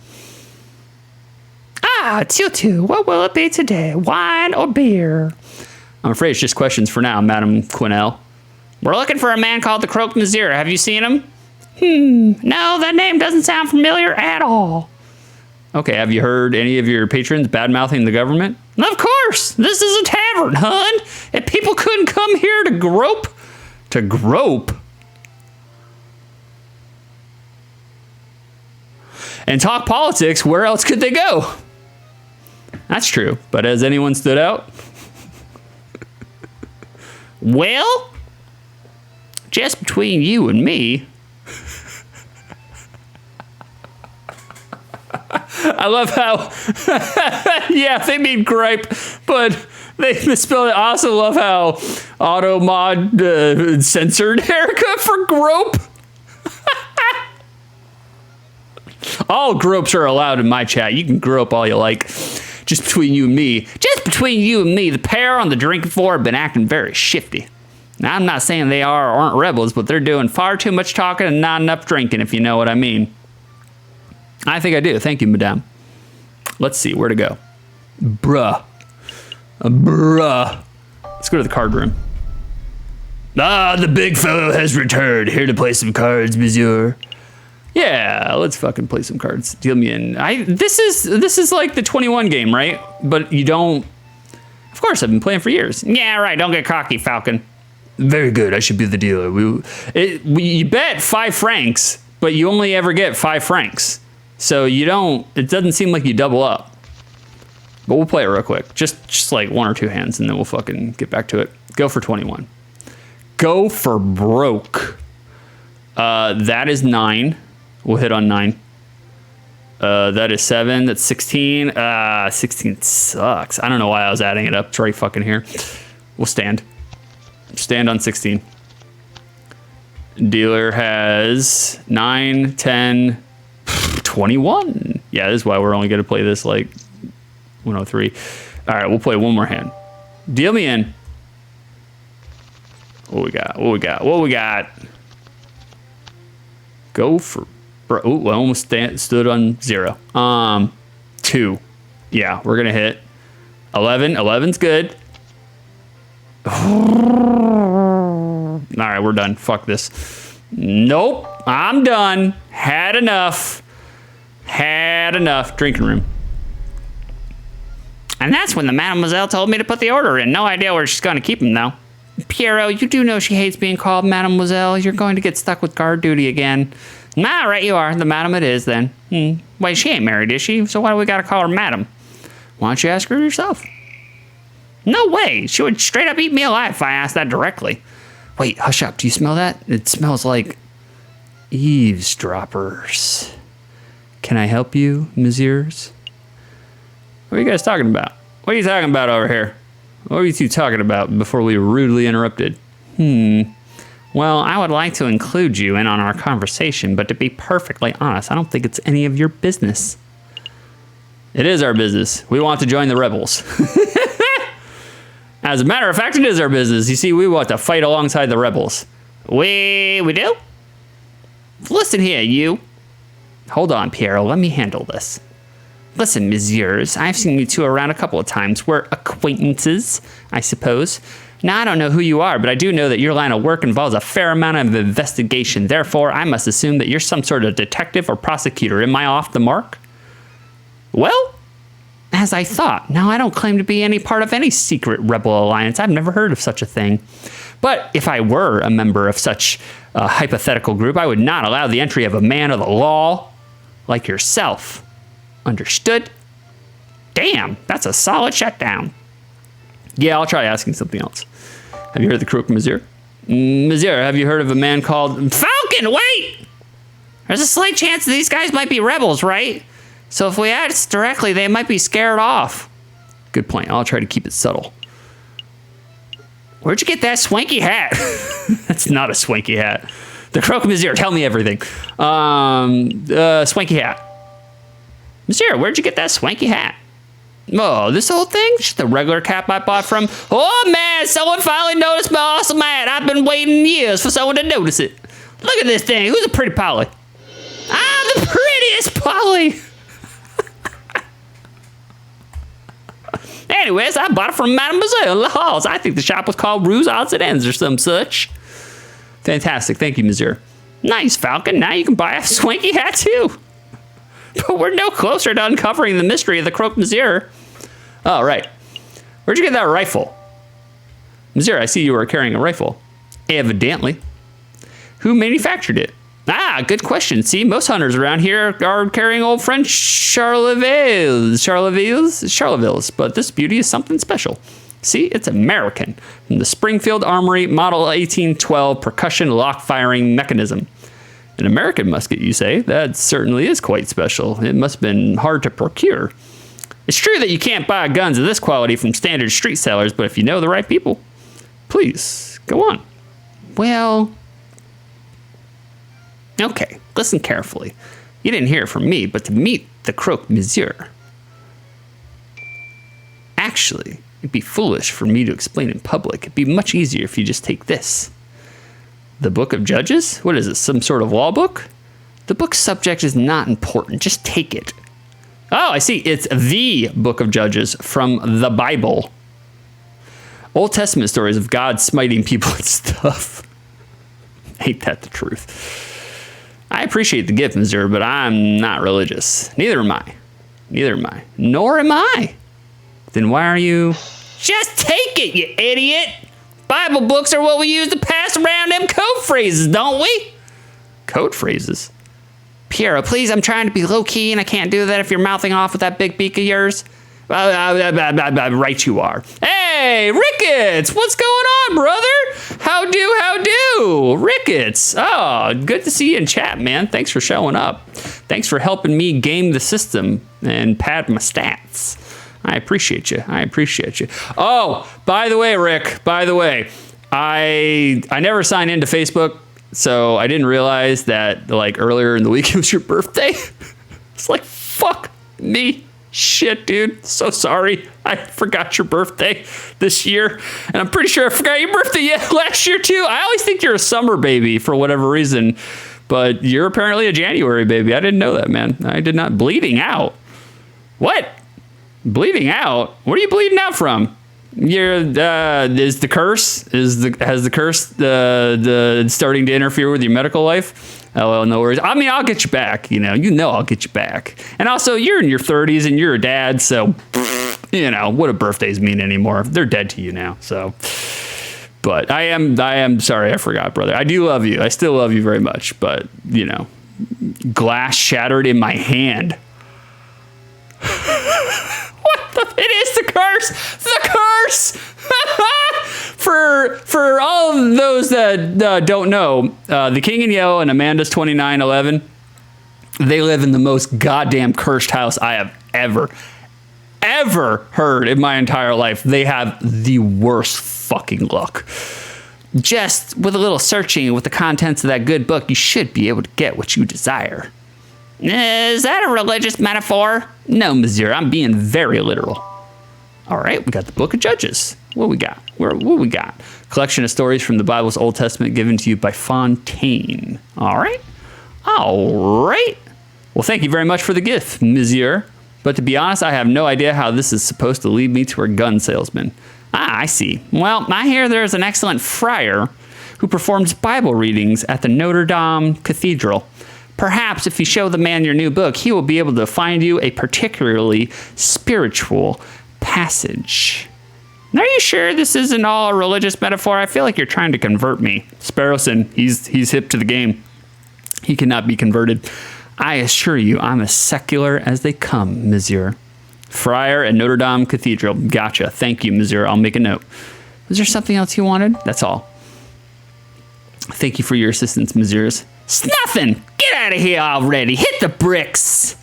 Tutu, what will it be today? Wine or beer? I'm afraid it's just questions for now, Madam Quinnell. We're looking for a man called the Croaked Nazir. Have you seen him? No, that name doesn't sound familiar at all. Okay, have you heard any of your patrons bad-mouthing the government? Of course! This is a tavern, hun! If people couldn't come here to grope... and talk politics, where else could they go? That's true, but has anyone stood out? Well, just between you and me. I love how, yeah, they mean gripe, but they misspelled it. I also love how Automod censored Erica for grope. All gropes are allowed in my chat. You can grope all you like. Just between you and me. Just between you and me, the pair on the drinking floor have been acting very shifty. Now, I'm not saying they are or aren't rebels, but they're doing far too much talking and not enough drinking, if you know what I mean. I think I do. Thank you, madame. Let's see. Where to go? Bruh. Let's go to the card room. The big fellow has returned. Here to play some cards, monsieur. Yeah, let's fucking play some cards. Deal me in. This is like the 21 game, right? But you don't... Of course, I've been playing for years. Yeah, right. Don't get cocky, Falcon. Very good. I should be the dealer. You bet 5 francs, but you only ever get 5 francs. So you don't... It doesn't seem like you double up. But we'll play it real quick. Just like 1 or 2 hands, and then we'll fucking get back to it. Go for 21. Go for broke. That is 9. We'll hit on 9. That is 7. That's 16. 16 sucks. I don't know why I was adding it up. It's right fucking here. We'll stand. Stand on 16. Dealer has 9, 10, 21. Yeah, this is why we're only going to play this like 103. All right, we'll play one more hand. Deal me in. What we got? What we got? What we got? Go for... Oh, I almost stood on 0. 2. Yeah, we're going to hit. 11. 11's good. All right, we're done. Fuck this. Nope. I'm done. Had enough. Had enough. Drinking room. And that's when the mademoiselle told me to put the order in. No idea where she's going to keep him, though. Piero, you do know she hates being called mademoiselle. You're going to get stuck with guard duty again. Nah, right you are. The madam it is, then. Wait, she ain't married, is she? So why do we got to call her madam? Why don't you ask her yourself? No way. She would straight up eat me alive if I asked that directly. Wait, hush up. Do you smell that? It smells like eavesdroppers. Can I help you, messieurs? What are you guys talking about? What are you talking about over here? What were you two talking about before we were rudely interrupted? Well, I would like to include you in on our conversation, but to be perfectly honest, I don't think it's any of your business. It is our business. We want to join the rebels. As a matter of fact, it is our business. You see, we want to fight alongside the rebels. We do? Listen here, you. Hold on, Piero. Let me handle this. Listen, messieurs, I've seen you two around a couple of times. We're acquaintances, I suppose. Now, I don't know who you are, but I do know that your line of work involves a fair amount of investigation. Therefore, I must assume that you're some sort of detective or prosecutor. Am I off the mark? Well, as I thought. Now, I don't claim to be any part of any secret rebel alliance. I've never heard of such a thing. But if I were a member of such a hypothetical group, I would not allow the entry of a man of the law like yourself. Understood? Damn, that's a solid shutdown. Yeah, I'll try asking something else. Have you heard the crook, Monsieur? Monsieur, have you heard of a man called... Falcon, wait! There's a slight chance that these guys might be rebels, right? So if we ask directly, they might be scared off. Good point. I'll try to keep it subtle. Where'd you get that swanky hat? That's not a swanky hat. The crook, Monsieur, tell me everything. Swanky hat. Monsieur, where'd you get that swanky hat? Oh, this whole thing? Just the regular cap I bought from... Oh, man, someone finally noticed my awesome hat. I've been waiting years for someone to notice it. Look at this thing. Who's a pretty Polly? I'm the prettiest Polly. Anyways, I bought it from Mademoiselle in the halls. I think the shop was called Ruse Odds and Ends or some such. Fantastic. Thank you, Monsieur. Nice, Falcon. Now you can buy a swanky hat, too. But we're no closer to uncovering the mystery of the croque monsieur. Oh, right. Where'd you get that rifle? Monsieur, I see you were carrying a rifle. Evidently. Who manufactured it? Ah, good question. See, most hunters around here are carrying old French Charlevilles, but this beauty is something special. See, it's American. From the Springfield Armory Model 1812 percussion lock-firing mechanism. An American musket, you say? That certainly is quite special. It must have been hard to procure. It's true that you can't buy guns of this quality from standard street sellers, but if you know the right people, please, go on. Well, okay, listen carefully. You didn't hear it from me, but to meet the croque monsieur. Actually, it'd be foolish for me to explain in public. It'd be much easier if you just take this. The Book of Judges? What is it, some sort of law book? The book's subject is not important. Just take it. Oh, I see. It's the Book of Judges from the Bible. Old Testament stories of God smiting people and stuff. Ain't that the truth? I appreciate the gift, Monsieur, but I'm not religious. Neither am I. Neither am I. Nor am I. Then why are you... Just take it, you idiot! Bible books are what we use to pass around them code phrases, don't we? Code phrases? Piero, please, I'm trying to be low-key, and I can't do that if you're mouthing off with that big beak of yours. Right you are. Hey, Ricketts! What's going on, brother? How do? Ricketts! Oh, good to see you in chat, man. Thanks for showing up. Thanks for helping me game the system and pad my stats. I appreciate you. Oh, by the way, Rick, I never sign into Facebook. So I didn't realize that like earlier in the week it was your birthday. It's like, fuck me. Shit, dude. So sorry. I forgot your birthday this year. And I'm pretty sure I forgot your birthday last year too. I always think you're a summer baby for whatever reason. But you're apparently a January baby. I didn't know that, man. I did not. Bleeding out. What? Bleeding out? What are you bleeding out from? You're has the curse starting to interfere with your medical life? Oh, well, no worries. I mean, I'll get you back. I'll get you back. And also, you're in your 30s and you're a dad, so what do birthdays mean anymore? They're dead to you now. So, but I am sorry I forgot, brother. I do love you. I still love you very much. But glass shattered in my hand. It is the curse. The curse. For all of those that don't know, the King in Yellow and Amanda's 2911, they live in the most goddamn cursed house I have ever heard in my entire life. They have the worst fucking luck. Just with a little searching with the contents of that good book, you should be able to get what you desire. Is that a religious metaphor? No, Monsieur, I'm being very literal. All right, we got the Book of Judges. What we got? What we got? Collection of stories from the Bible's Old Testament given to you by Fontaine. All right. Well, thank you very much for the gift, Monsieur. But to be honest, I have no idea how this is supposed to lead me to a gun salesman. I see. Well, I hear there's an excellent friar who performs Bible readings at the Notre Dame Cathedral. Perhaps if you show the man your new book, he will be able to find you a particularly spiritual passage. Are you sure this isn't all a religious metaphor? I feel like you're trying to convert me. Sparrowson, he's hip to the game. He cannot be converted. I assure you, I'm as secular as they come, Monsieur. Friar at Notre Dame Cathedral. Gotcha. Thank you, Monsieur. I'll make a note. Was there something else you wanted? That's all. Thank you for your assistance, Messieurs. It's nothing. Get out of here already. Hit the bricks.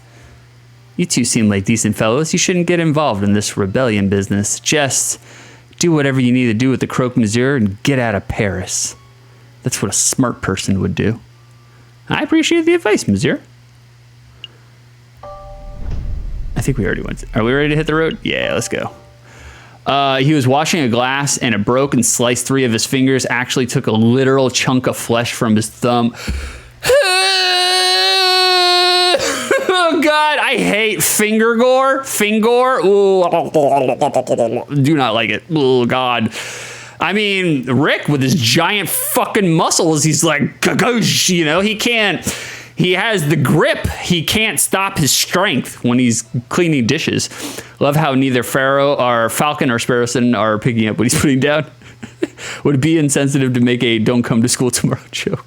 You two seem like decent fellows. You shouldn't get involved in this rebellion business. Just do whatever you need to do with the Croque Monsieur and get out of Paris. That's what a smart person would do. I appreciate the advice, Monsieur. I think we already went. Are we ready to hit the road? Yeah, let's go. He was washing a glass and it broke and sliced 3 of his fingers. Actually took a literal chunk of flesh from his thumb. Oh God, I hate finger gore. Ooh, do not like it. Oh God. I mean, Rick with his giant fucking muscles, he's like, he can't. He has the grip. He can't stop his strength when he's cleaning dishes. Love how neither Falcon or Sparrowson are picking up what he's putting down. Would it be insensitive to make a "Don't come to school tomorrow" joke?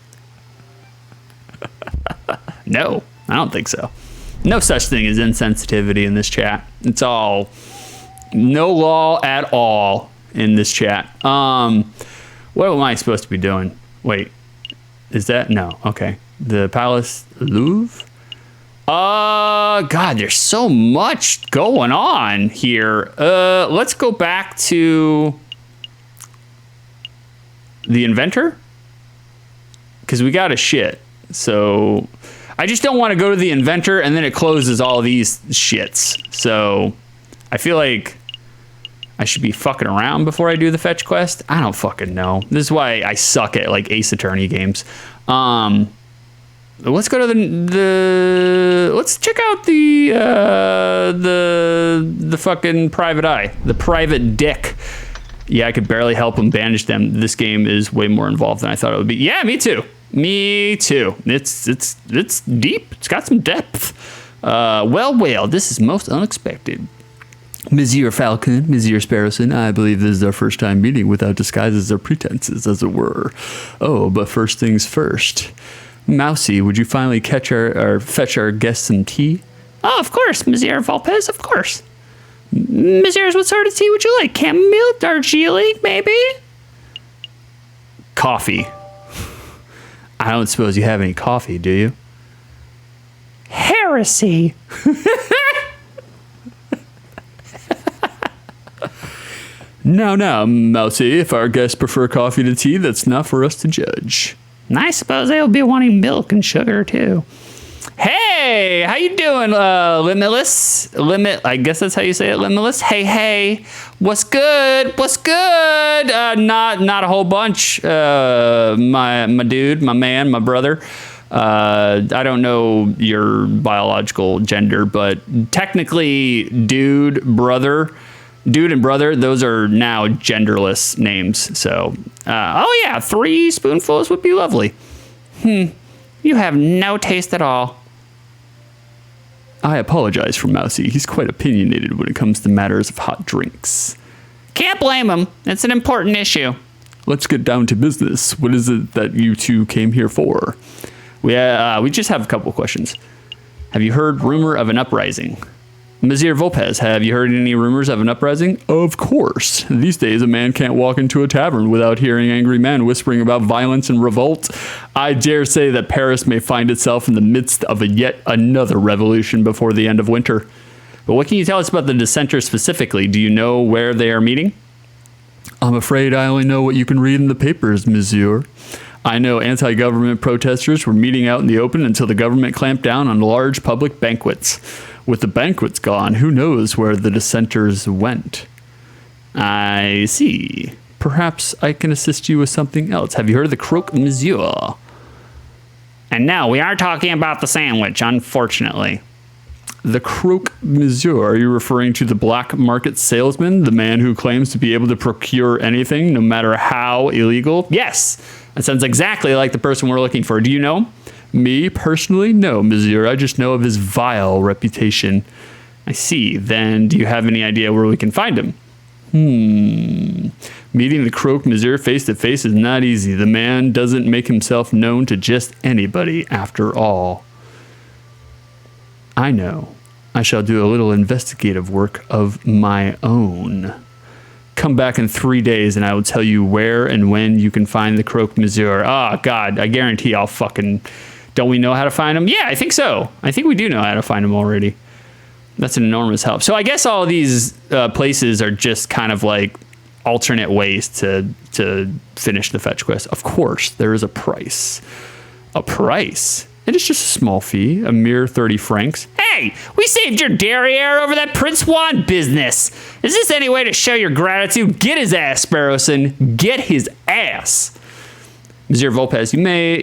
No, I don't think so. No such thing as insensitivity in this chat. It's all no law at all in this chat. What am I supposed to be doing? Wait, is that no? Okay. The Palace Louvre? God, there's so much going on here. Let's go back to the inventor. Because we got a shit. So I just don't want to go to the inventor and then it closes all these shits. So I feel like I should be fucking around before I do the fetch quest. I don't fucking know. This is why I suck at like Ace Attorney games. Let's go to let's check out the fucking private eye, the private dick. Yeah, I could barely help him bandage them. This game is way more involved than I thought it would be. Yeah, me too. It's deep. It's got some depth. Well, this is most unexpected. Monsieur Falcon, Monsieur Sparrowson, I believe this is our first time meeting without disguises or pretenses, as it were. Oh, but first things first. Mousy, would you finally fetch our guest some tea? Oh, of course, Monsieur Valpez, of course. Messieurs, what sort of tea would you like? Chamomile, Darjeeling, maybe? Coffee. I don't suppose you have any coffee, do you? Heresy. No, Mousy, if our guests prefer coffee to tea, that's not for us to judge. And I suppose they'll be wanting milk and sugar too. Hey, how you doing, Limitless? I guess that's how you say it, Limitless. Hey, what's good? What's good? Not a whole bunch. My dude, my man, my brother. I don't know your biological gender, but technically, dude and brother, those are now genderless names. So, oh yeah, 3 spoonfuls would be lovely. You have no taste at all. I apologize for Mousy. He's quite opinionated when it comes to matters of hot drinks. Can't blame him. It's an important issue. Let's get down to business. What is it that you two came here for? We just have a couple questions. Have you heard rumor of an uprising? Monsieur Volpez, have you heard any rumors of an uprising? Of course. These days, a man can't walk into a tavern without hearing angry men whispering about violence and revolt. I dare say that Paris may find itself in the midst of yet another revolution before the end of winter. But what can you tell us about the dissenters specifically? Do you know where they are meeting? I'm afraid I only know what you can read in the papers, monsieur. I know anti-government protesters were meeting out in the open until the government clamped down on large public banquets. With the banquets gone, who knows where the dissenters went? I see. Perhaps I can assist you with something else. Have you heard of the croque monsieur? And no, we are talking about the sandwich, unfortunately. The croque monsieur, are you referring to the black market salesman, the man who claims to be able to procure anything, no matter how illegal? Yes, that sounds exactly like the person we're looking for. Do you know? Me, personally? No, monsieur. I just know of his vile reputation. I see. Then, do you have any idea where we can find him? Meeting the croque monsieur face to face is not easy. The man doesn't make himself known to just anybody, after all. I know. I shall do a little investigative work of my own. Come back in 3 days and I will tell you where and when you can find the croque monsieur. Oh, God, I guarantee I'll fucking... Don't we know how to find him? Yeah, I think so. I think we do know how to find him already. That's an enormous help. So I guess all these places are just kind of like alternate ways to finish the fetch quest. Of course, there is a price. A price? It is just a small fee, a mere 30 francs. Hey, we saved your derriere over that Prince Juan business. Is this any way to show your gratitude? Get his ass, Sparrowson. Get his ass. Monsieur Volpez,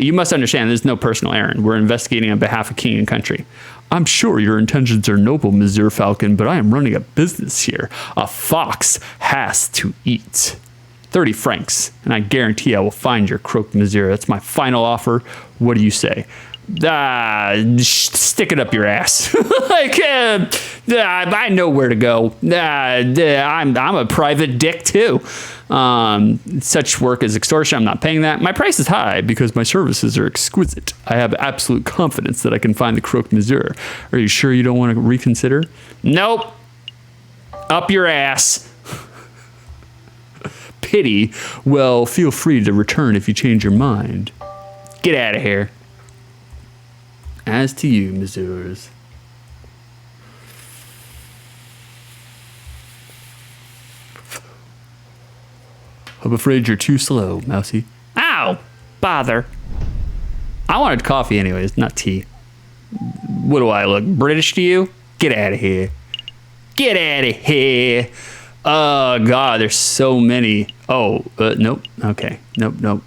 you must understand there's no personal errand. We're investigating on behalf of king and country. I'm sure your intentions are noble, Monsieur Falcon, but I am running a business here. A fox has to eat. 30 francs, and I guarantee I will find your croque monsieur. That's my final offer. What do you say? Stick it up your ass. I know where to go. I'm a private dick too. Such work as extortion, I'm not paying that. My price is high because my services are exquisite. I have absolute confidence that I can find the croque monsieur. Are you sure you don't want to reconsider? Nope. Up your ass. Pity. Well, feel free to return if you change your mind. Get out of here. As to you, messieurs. I'm afraid you're too slow, Mousy. Ow! Bother. I wanted coffee anyways, not tea. What do I look, British to you? Get out of here. Get out of here. Oh, God, there's so many. Oh, nope. Okay. Nope.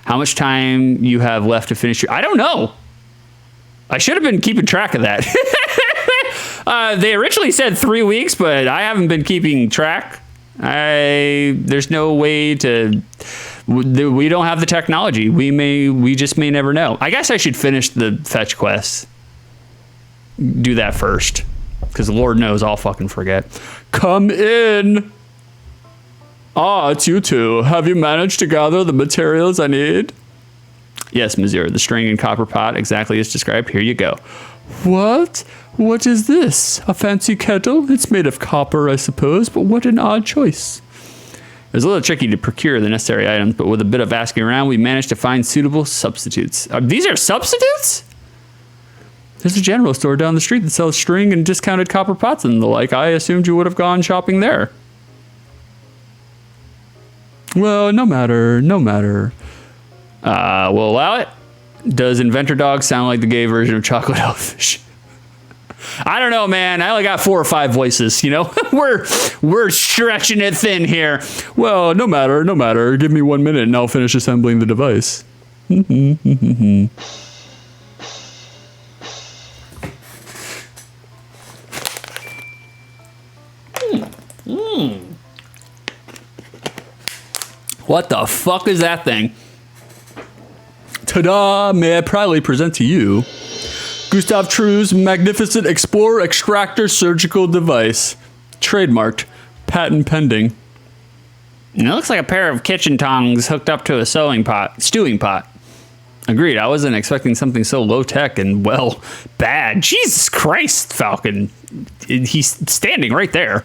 How much time you have left to finish your... I don't know. I should have been keeping track of that. They originally said 3 weeks, but I haven't been keeping track. There's no way to... We don't have the technology. We just may never know. I guess I should finish the fetch quest. Do that first. Because Lord knows I'll fucking forget. Come in. Ah, it's you two. Have you managed to gather the materials I need? Yes, monsieur. The string and copper pot, exactly as described. Here you go. What? What is this? A fancy kettle? It's made of copper, I suppose, but what an odd choice. It was a little tricky to procure the necessary items, but with a bit of asking around, we managed to find suitable substitutes. These are substitutes? There's a general store down the street that sells string and discounted copper pots and the like. I assumed you would have gone shopping there. Well, no matter. We'll allow it. Does Inventor Dog sound like the gay version of Chocolate Hellfish? I don't know, man. I only got 4 or 5 voices, you know? We're stretching it thin here. Well, no matter. Give me 1 minute and I'll finish assembling the device. What the fuck is that thing? Ta-da! May I proudly present to you Gustav True's magnificent Explorer Extractor Surgical Device. Trademarked. Patent pending. And it looks like a pair of kitchen tongs hooked up to a stewing pot. Agreed. I wasn't expecting something so low-tech and, well, bad. Jesus Christ, Falcon. He's standing right there.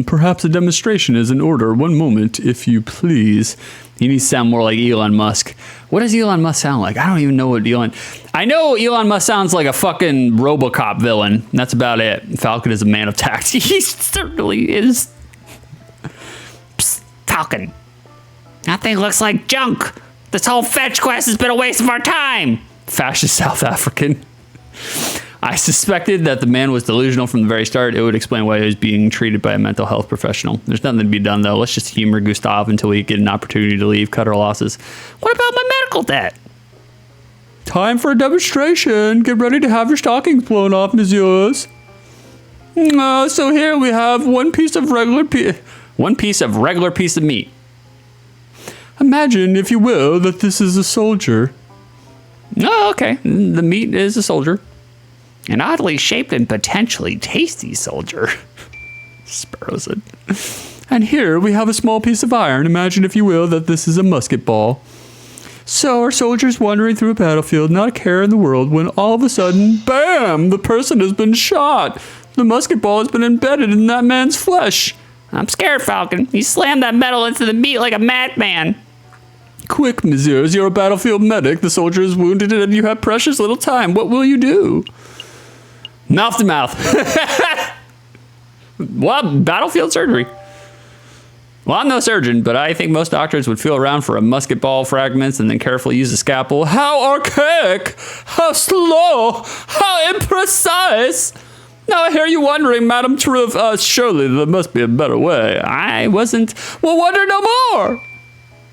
Perhaps a demonstration is in order. 1 moment, if you please. He needs to sound more like Elon Musk. What does Elon Musk sound like? I don't even know what I know Elon Musk sounds like a fucking RoboCop villain. That's about it. Falcon is a man of tact. He certainly is. Psst, Falcon. That thing looks like junk. This whole fetch quest has been a waste of our time. Fascist South African. I suspected that the man was delusional from the very start. It would explain why he was being treated by a mental health professional. There's nothing to be done, though. Let's just humor Gustav until we get an opportunity to leave, cut our losses. What about my medical debt? Time for a demonstration. Get ready to have your stockings blown off, messieurs. So here we have one piece of regular piece of meat. Imagine, if you will, that this is a soldier. Oh, okay. The meat is a soldier. An oddly shaped and potentially tasty soldier. Sparrow said. And here we have a small piece of iron. Imagine, if you will, that this is a musket ball. So our soldier's wandering through a battlefield, not a care in the world, when all of a sudden, bam! The person has been shot. The musket ball has been embedded in that man's flesh. I'm scared, Falcon. He slammed that metal into the meat like a madman. Quick, messieurs, you're a battlefield medic. The soldier is wounded and you have precious little time. What will you do? Mouth to mouth. Well, battlefield surgery. Well, I'm no surgeon, but I think most doctors would feel around for a musket ball fragments and then carefully use a scalpel. How archaic! How slow! How imprecise! Now I hear you wondering, Madam Truth, surely there must be a better way. I wasn't. Well, wonder no more!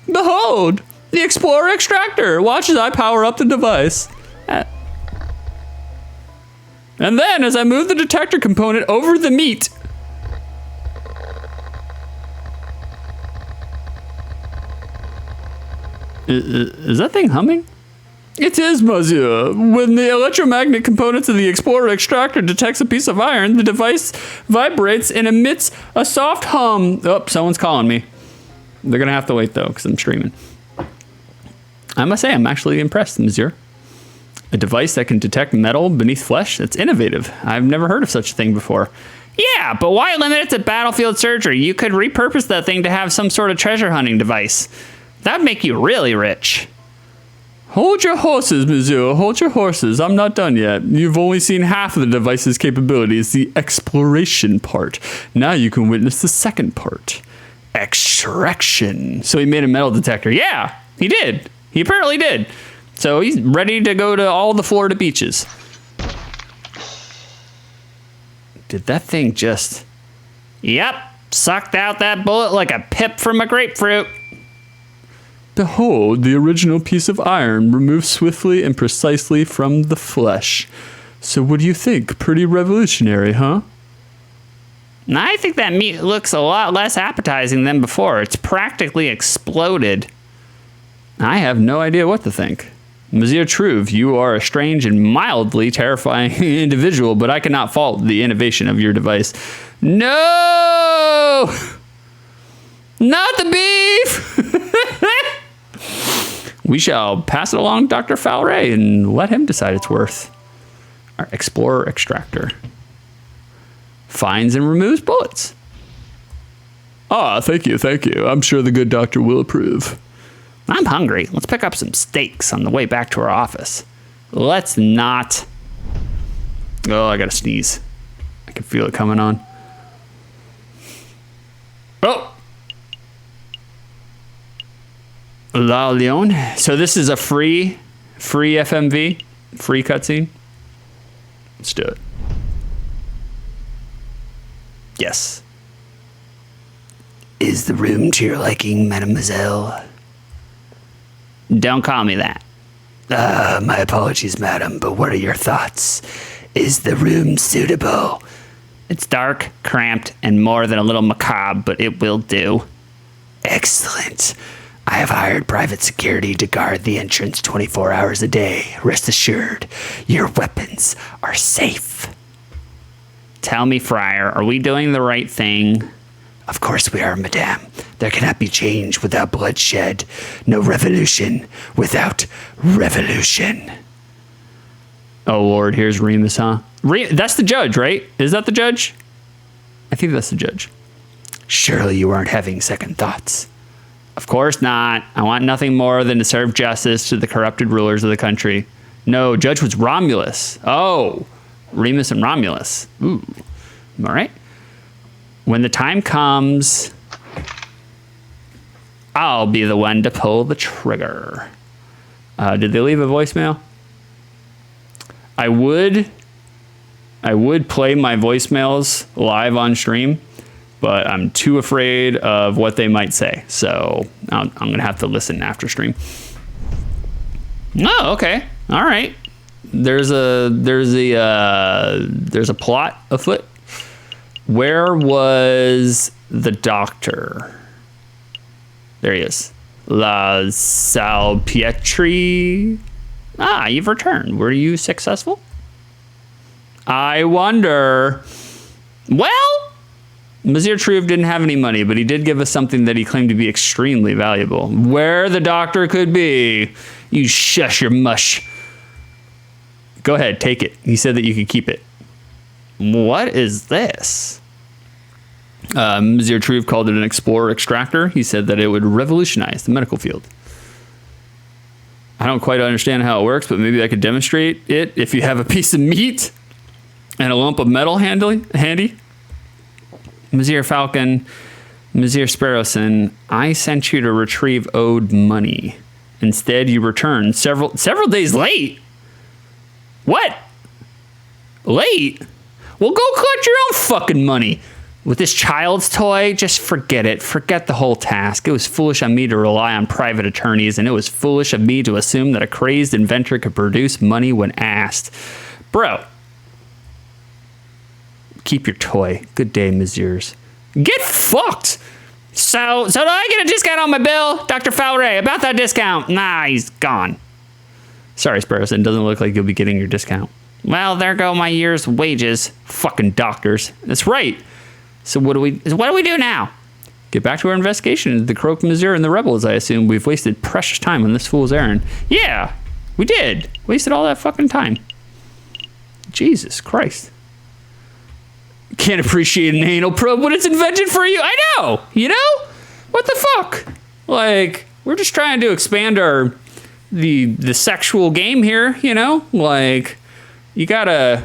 Behold, the Explorer Extractor. Watch as I power up the device. And then, as I move the detector component over the meat, is that thing humming? It is, monsieur. When the electromagnet components of the Explorer Extractor detects a piece of iron, the device vibrates and emits a soft hum. Oh, someone's calling me. They're gonna have to wait though, because I'm streaming. I must say, I'm actually impressed, monsieur. A device that can detect metal beneath flesh? That's innovative. I've never heard of such a thing before. Yeah, but why limit it to battlefield surgery? You could repurpose that thing to have some sort of treasure hunting device. That'd make you really rich. Hold your horses, monsieur. Hold your horses. I'm not done yet. You've only seen half of the device's capabilities, the exploration part. Now you can witness the second part. Extraction. So he made a metal detector. Yeah, he did. He apparently did. So he's ready to go to all the Florida beaches. Did that thing just... Yep, sucked out that bullet like a pip from a grapefruit. Behold, the original piece of iron removed swiftly and precisely from the flesh. So what do you think? Pretty revolutionary, huh? I think that meat looks a lot less appetizing than before. It's practically exploded. I have no idea what to think. Monsieur Truve, you are a strange and mildly terrifying individual, but I cannot fault the innovation of your device. No! Not the beef! We shall pass it along to Dr. Falray and let him decide its worth. Our Explorer Extractor. Finds and removes bullets. Ah, thank you, thank you. I'm sure the good doctor will approve. I'm hungry. Let's pick up some steaks on the way back to our office. Let's not. Oh, I gotta sneeze. I can feel it coming on. Oh! La Leon. So this is a free FMV, free cutscene. Let's do it. Yes. Is the room to your liking, mademoiselle? Don't call me that. My apologies, madam, but what are your thoughts? Is the room suitable? It's dark, cramped, and more than a little macabre, but it will do. Excellent. I have hired private security to guard the entrance 24 hours a day. Rest assured, your weapons are safe. Tell me, Friar, are we doing the right thing? Of course we are, madame. There cannot be change without bloodshed. No revolution without revolution. Oh, Lord, here's Remus, huh? That's the judge, right? Is that the judge? I think that's the judge. Surely you aren't having second thoughts. Of course not. I want nothing more than to serve justice to the corrupted rulers of the country. No, judge was Romulus. Oh, Remus and Romulus. Ooh, all right. When the time comes, I'll be the one to pull the trigger. Did they leave a voicemail? I would play my voicemails live on stream, but I'm too afraid of what they might say. So I'm going to have to listen after stream. Oh, okay. All right. There's a plot afoot. Where was the doctor? There he is. La Salpietri. Ah, you've returned. Were you successful? I wonder. Well, Monsieur Truve didn't have any money, but he did give us something that he claimed to be extremely valuable. Where the doctor could be. You shush your mush. Go ahead, take it. He said that you could keep it. What is this? Monsieur Truve called it an explorer extractor. He said that it would revolutionize the medical field. I don't quite understand how it works, but maybe I could demonstrate it if you have a piece of meat and a lump of metal handy. Monsieur Falcon, Monsieur Sparrowson, I sent you to retrieve owed money. Instead, you returned several days late. What? Late? Well, go collect your own fucking money. With this child's toy, just forget it. Forget the whole task. It was foolish of me to rely on private attorneys, and it was foolish of me to assume that a crazed inventor could produce money when asked. Bro. Keep your toy. Good day, messieurs. Get fucked! So do I get a discount on my bill? Dr. Fowray, about that discount. Nah, he's gone. Sorry, Sparrowson, doesn't look like you'll be getting your discount. Well, there go my year's wages. Fucking doctors. That's right. So what do we do now? Get back to our investigation into the Croque Monsieur and the rebels, I assume. We've wasted precious time on this fool's errand. Yeah, we did. Wasted all that fucking time. Jesus Christ. Can't appreciate an anal probe when it's invented for you. I know, you know? What the fuck? Like, we're just trying to expand the sexual game here, you know? Like, you gotta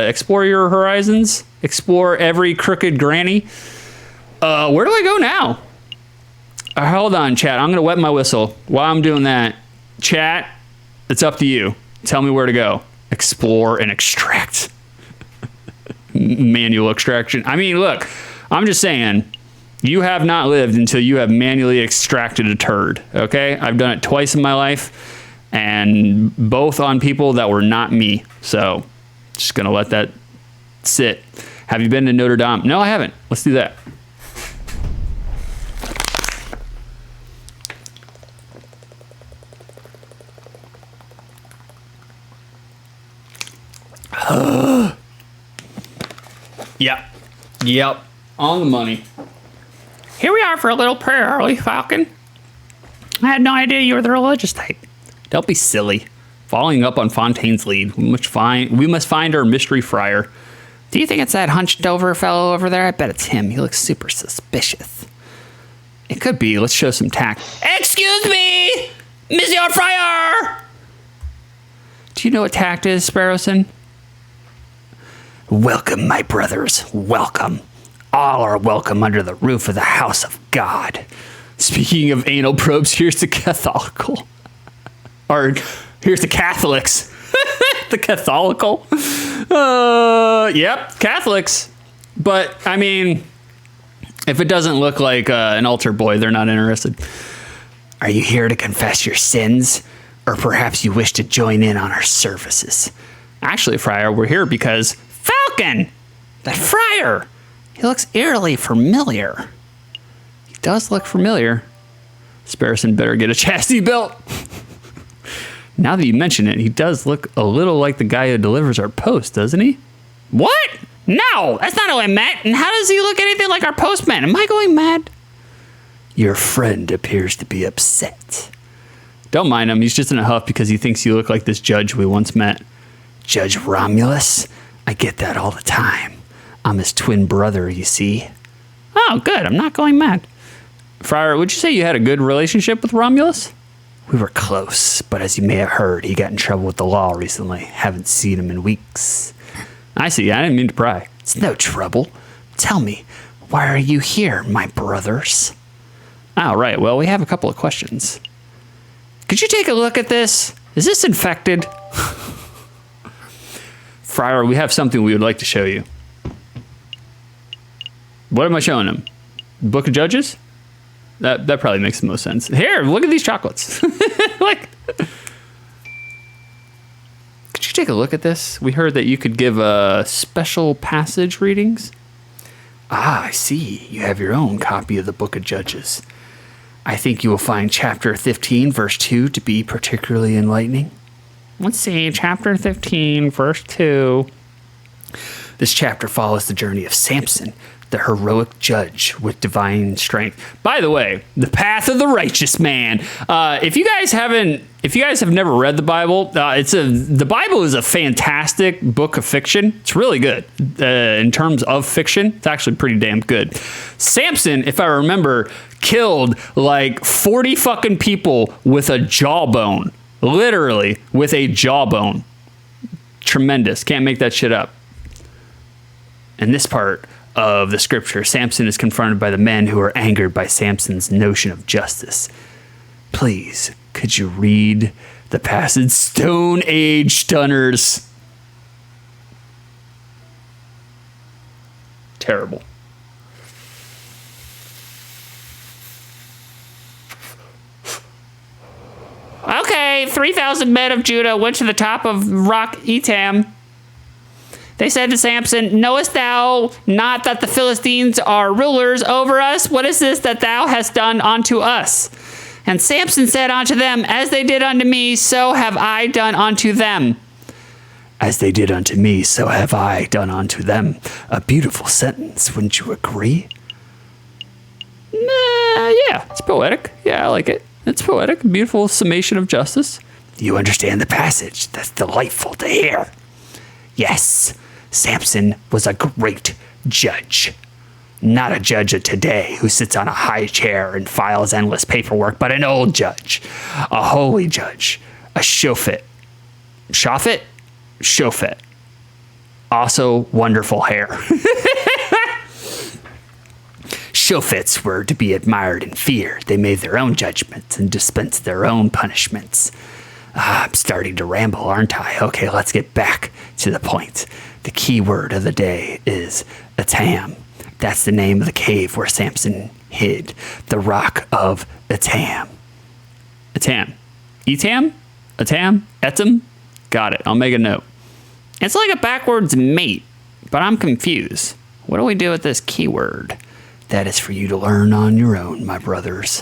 explore your horizons, explore every crooked granny. Where do I go now? Hold on, chat. I'm gonna wet my whistle while I'm doing that. Chat, it's up to you. Tell me where to go. Explore and extract. Manual extraction. I mean, look, I'm just saying, you have not lived until you have manually extracted a turd, okay? I've done it twice in my life, and both on people that were not me. So, just gonna let that sit. Have you been to Notre Dame? No, I haven't. Let's do that. Yep. On the money. Here we are for a little prayer, early Falcon. I had no idea you were the religious type. Don't be silly. Following up on Fontaine's lead, we must find our mystery friar. Do you think it's that hunched over fellow over there? I bet it's him. He looks super suspicious. It could be. Let's show some tact. Excuse me, Monsieur Friar! Do you know what tact is, Sparrowson? Welcome, my brothers. Welcome. All are welcome under the roof of the house of God. Speaking of anal probes, here's the Catholical. Or here's the Catholics. The Catholical. Yep, Catholics. But, I mean, if it doesn't look like an altar boy, they're not interested. Are you here to confess your sins? Or perhaps you wish to join in on our services? Actually, Friar, we're here because Falcon! That friar! He looks eerily familiar. He does look familiar. Sparrowson better get a chastity belt. Now that you mention it, he does look a little like the guy who delivers our post, doesn't he? What? No, that's not who I met. And how does he look anything like our postman? Am I going mad? Your friend appears to be upset. Don't mind him. He's just in a huff because he thinks you look like this judge we once met. Judge Romulus? I get that all the time. I'm his twin brother, you see. Oh, good. I'm not going mad. Friar, would you say you had a good relationship with Romulus? We were close, but as you may have heard, he got in trouble with the law recently. Haven't seen him in weeks. I see. I didn't mean to pry. It's no trouble. Tell me, why are you here, my brothers? Oh, right. Well, we have a couple of questions. Could you take a look at this? Is this infected? Friar, we have something we would like to show you. What am I showing him? Book of Judges? That probably makes the most sense. Here, look at these chocolates. Like, could you take a look at this? We heard that you could give special passage readings. Ah, I see. You have your own copy of the Book of Judges. I think you will find chapter 15, verse 2 to be particularly enlightening. Let's see, chapter 15, verse 2. This chapter follows the journey of Samson, the heroic judge with divine strength. By the way, the path of the righteous man. If you guys have never read the Bible, the Bible is a fantastic book of fiction. It's really good in terms of fiction. It's actually pretty damn good. Samson, if I remember, killed like 40 fucking people with a jawbone. Literally with a jawbone. Tremendous. Can't make that shit up. In this part of the scripture, Samson is confronted by the men who are angered by Samson's notion of justice. Please, could you read the passage? Stone Age stunners. Terrible. Okay, 3,000 men of Judah went to the top of Rock Etam. They said to Samson, knowest thou not that the Philistines are rulers over us? What is this that thou hast done unto us? And Samson said unto them, as they did unto me, so have I done unto them. As they did unto me, so have I done unto them. A beautiful sentence, wouldn't you agree? Yeah, it's poetic. Yeah, I like it. It's poetic. Beautiful summation of justice. You understand the passage. That's delightful to hear. Yes, Samson was a great judge. Not a judge of today who sits on a high chair and files endless paperwork, but an old judge, a holy judge, a shofet. Shofet? Shofet. Also wonderful hair. Shofets were to be admired and feared. They made their own judgments and dispensed their own punishments. I'm starting to ramble, aren't I? Okay, let's get back to the point. The key word of the day is Etam. That's the name of the cave where Samson hid. The rock of Etam. Etam. Etam? Etam? Etam? Got it. I'll make a note. It's like a backwards mate, but I'm confused. What do we do with this keyword? That is for you to learn on your own, my brothers.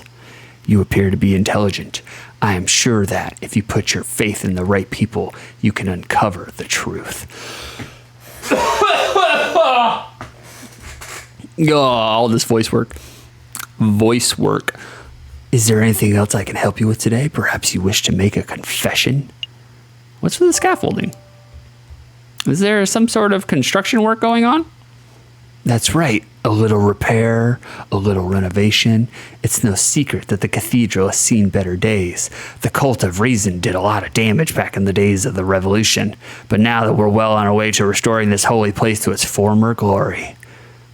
You appear to be intelligent. I am sure that if you put your faith in the right people, you can uncover the truth. Oh, all this voice work. Voice work. Is there anything else I can help you with today? Perhaps you wish to make a confession? What's with the scaffolding? Is there some sort of construction work going on? That's right. A little repair, a little renovation. It's no secret that the cathedral has seen better days. The cult of reason did a lot of damage back in the days of the revolution, but now that we're well on our way to restoring this holy place to its former glory.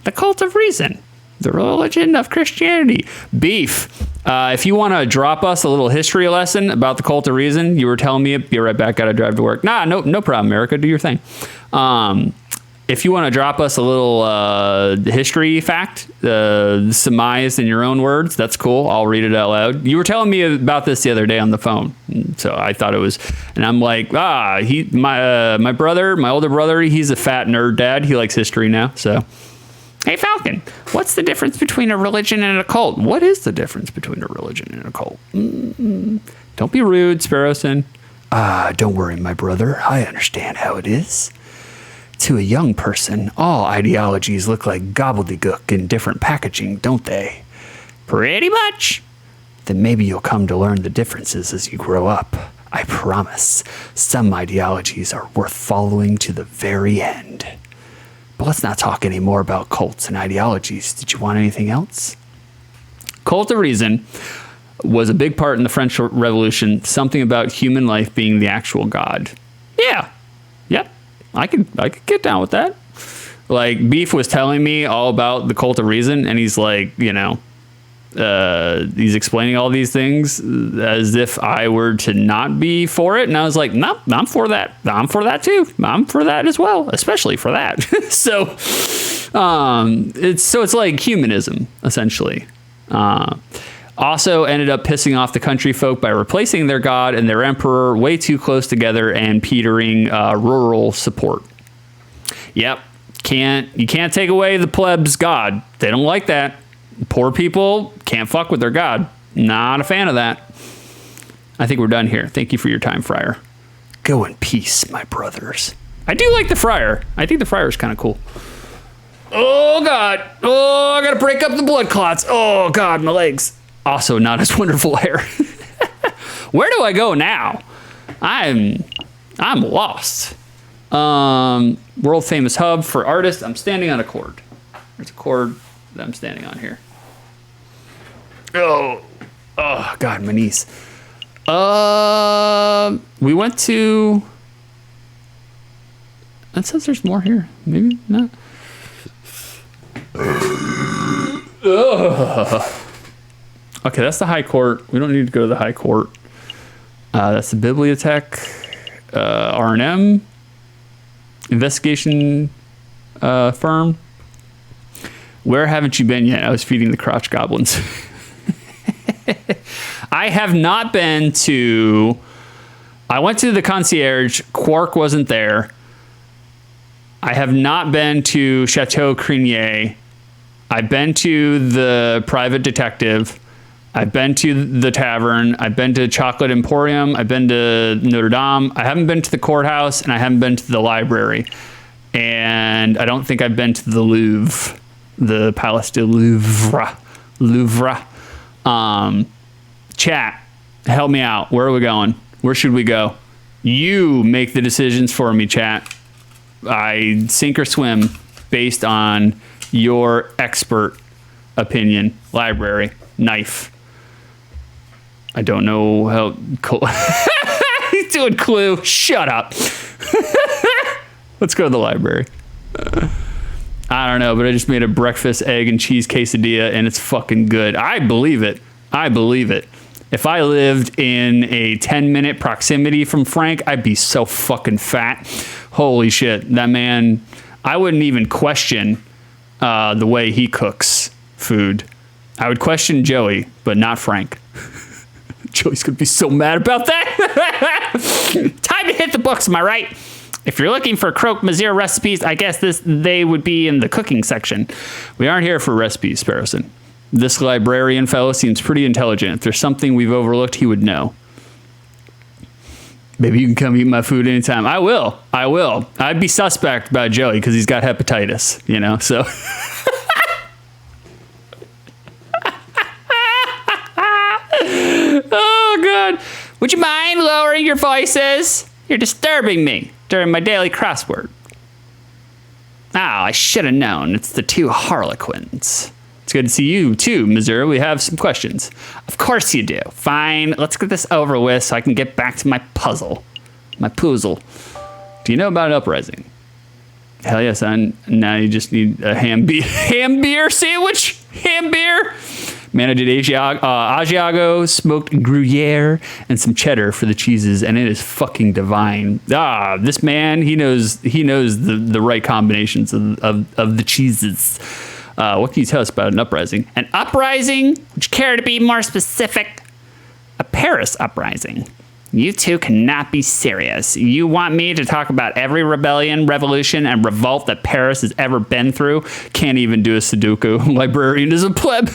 The cult of reason. The religion of Christianity. Beef. If you want to drop us a little history lesson about the Cult of Reason, you were telling me it. Be right back. Got to drive to work. Nah, no problem, Erica. Do your thing. If you want to drop us a little history fact, surmised in your own words, that's cool. I'll read it out loud. You were telling me about this the other day on the phone, so I thought it was, and I'm like, my brother, my older brother, he's a fat nerd dad. He likes history now, so. Hey, Falcon, what's the difference between a religion and a cult? What is the difference between a religion and a cult? Don't be rude, Sparrowson. Don't worry, my brother. I understand how it is. To a young person, all ideologies look like gobbledygook in different packaging, don't they? Pretty much. Then maybe you'll come to learn the differences as you grow up. I promise. Some ideologies are worth following to the very end. But let's not talk any more about cults and ideologies. Did you want anything else? Cult of Reason was a big part in the French Revolution. Something about human life being the actual God. Yeah. Yep. I could get down with that. Like, Beef was telling me all about the Cult of Reason, and he's like, he's explaining all these things as if I were to not be for it. And I was like, no, I'm for that. I'm for that too. I'm for that as well, especially for that. So it's like humanism, essentially. Also ended up pissing off the country folk by replacing their god and their emperor way too close together and petering rural support. Yep. You can't take away the plebs' god. They don't like that. Poor people can't fuck with their god. Not a fan of that. I think we're done here. Thank you for your time, Friar. Go in peace, my brothers. I do like the Friar. I think the Friar is kind of cool. Oh, God. Oh, I got to break up the blood clots. Oh, God, my legs. Also not as wonderful hair. Where do I go now? I'm lost. World famous hub for artists. I'm standing on a cord. There's a cord that I'm standing on here. Oh, God, my knees. We went to. It says there's more here. Maybe not. Okay, that's the High Court. We don't need to go to the High Court. That's the Bibliotech, R&M, investigation firm. Where haven't you been yet? I was feeding the crotch goblins. I have not been to. I went to the concierge. Quark wasn't there. I have not been to Chateau Crinier. I've been to the private detective. I've been to the tavern. I've been to Chocolate Emporium. I've been to Notre Dame. I haven't been to the courthouse, and I haven't been to the library. And I don't think I've been to the Louvre, the Palace de Louvre. Chat, help me out. Where are we going? Where should we go? You make the decisions for me, chat. I sink or swim based on your expert opinion. Library, knife. I don't know how. He's doing Clue. Shut up. Let's go to the library. I don't know, but I just made a breakfast egg and cheese quesadilla, and it's fucking good. I believe it. If I lived in a 10-minute proximity from Frank, I'd be so fucking fat. Holy shit. That man, I wouldn't even question the way he cooks food. I would question Joey, but not Frank. Joey's going to be so mad about that. Time to hit the books, am I right? If you're looking for Croque Monsieur recipes, I guess they would be in the cooking section. We aren't here for recipes, Sparrowson. This librarian fellow seems pretty intelligent. If there's something we've overlooked, he would know. Maybe you can come eat my food anytime. I will. I'd be suspect about Joey because he's got hepatitis, so. Oh, God. Would you mind lowering your voices? You're disturbing me during my daily crossword. I should have known. It's the two Harlequins. It's good to see you, too, Missouri. We have some questions. Of course you do. Fine. Let's get this over with so I can get back to my puzzle. My poozle. Do you know about an uprising? Hell yes, son. Now you just need a ham beer sandwich? Ham beer? Man, I did Asiago, smoked Gruyere, and some cheddar for the cheeses, and it is fucking divine. This man, he knows the right combinations of the cheeses. What can you tell us about an uprising? An uprising? Would you care to be more specific? A Paris uprising. You two cannot be serious. You want me to talk about every rebellion, revolution, and revolt that Paris has ever been through? Can't even do a Sudoku. Librarian is a pleb.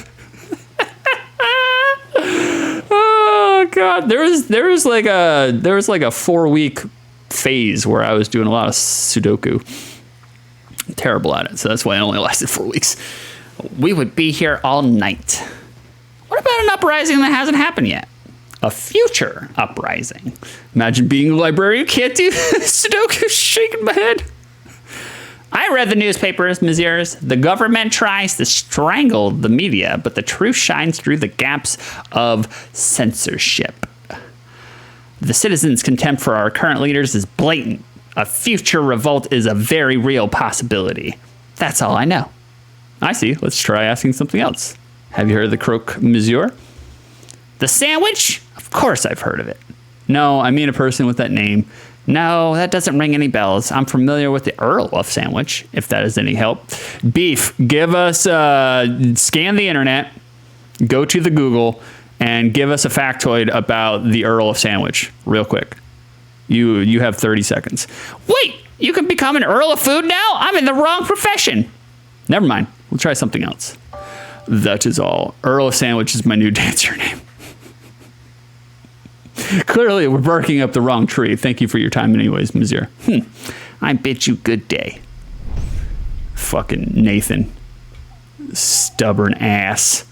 Oh God, there was like a 4-week phase where I was doing a lot of Sudoku. I'm terrible at it, so that's why it only lasted 4 weeks. We would be here all night. What about an uprising that hasn't happened yet? A future uprising. Imagine being a librarian who can't do Sudoku, shaking my head. I read the newspapers, messieurs. The government tries to strangle the media, but the truth shines through the gaps of censorship. The citizens' contempt for our current leaders is blatant. A future revolt is a very real possibility. That's all I know. I see. Let's try asking something else. Have you heard of the croque monsieur? The sandwich? Of course I've heard of it. No, I mean a person with that name. No, that doesn't ring any bells. I'm familiar with the Earl of Sandwich, if that is any help. Beef, give us, scan the internet, go to the Google, and give us a factoid about the Earl of Sandwich, real quick. You have 30 seconds. Wait, you can become an Earl of Food now? I'm in the wrong profession. Never mind, we'll try something else. That is all. Earl of Sandwich is my new dancer name. Clearly, we're barking up the wrong tree. Thank you for your time anyways, monsieur. I bid you good day. Fucking Nathan. Stubborn ass.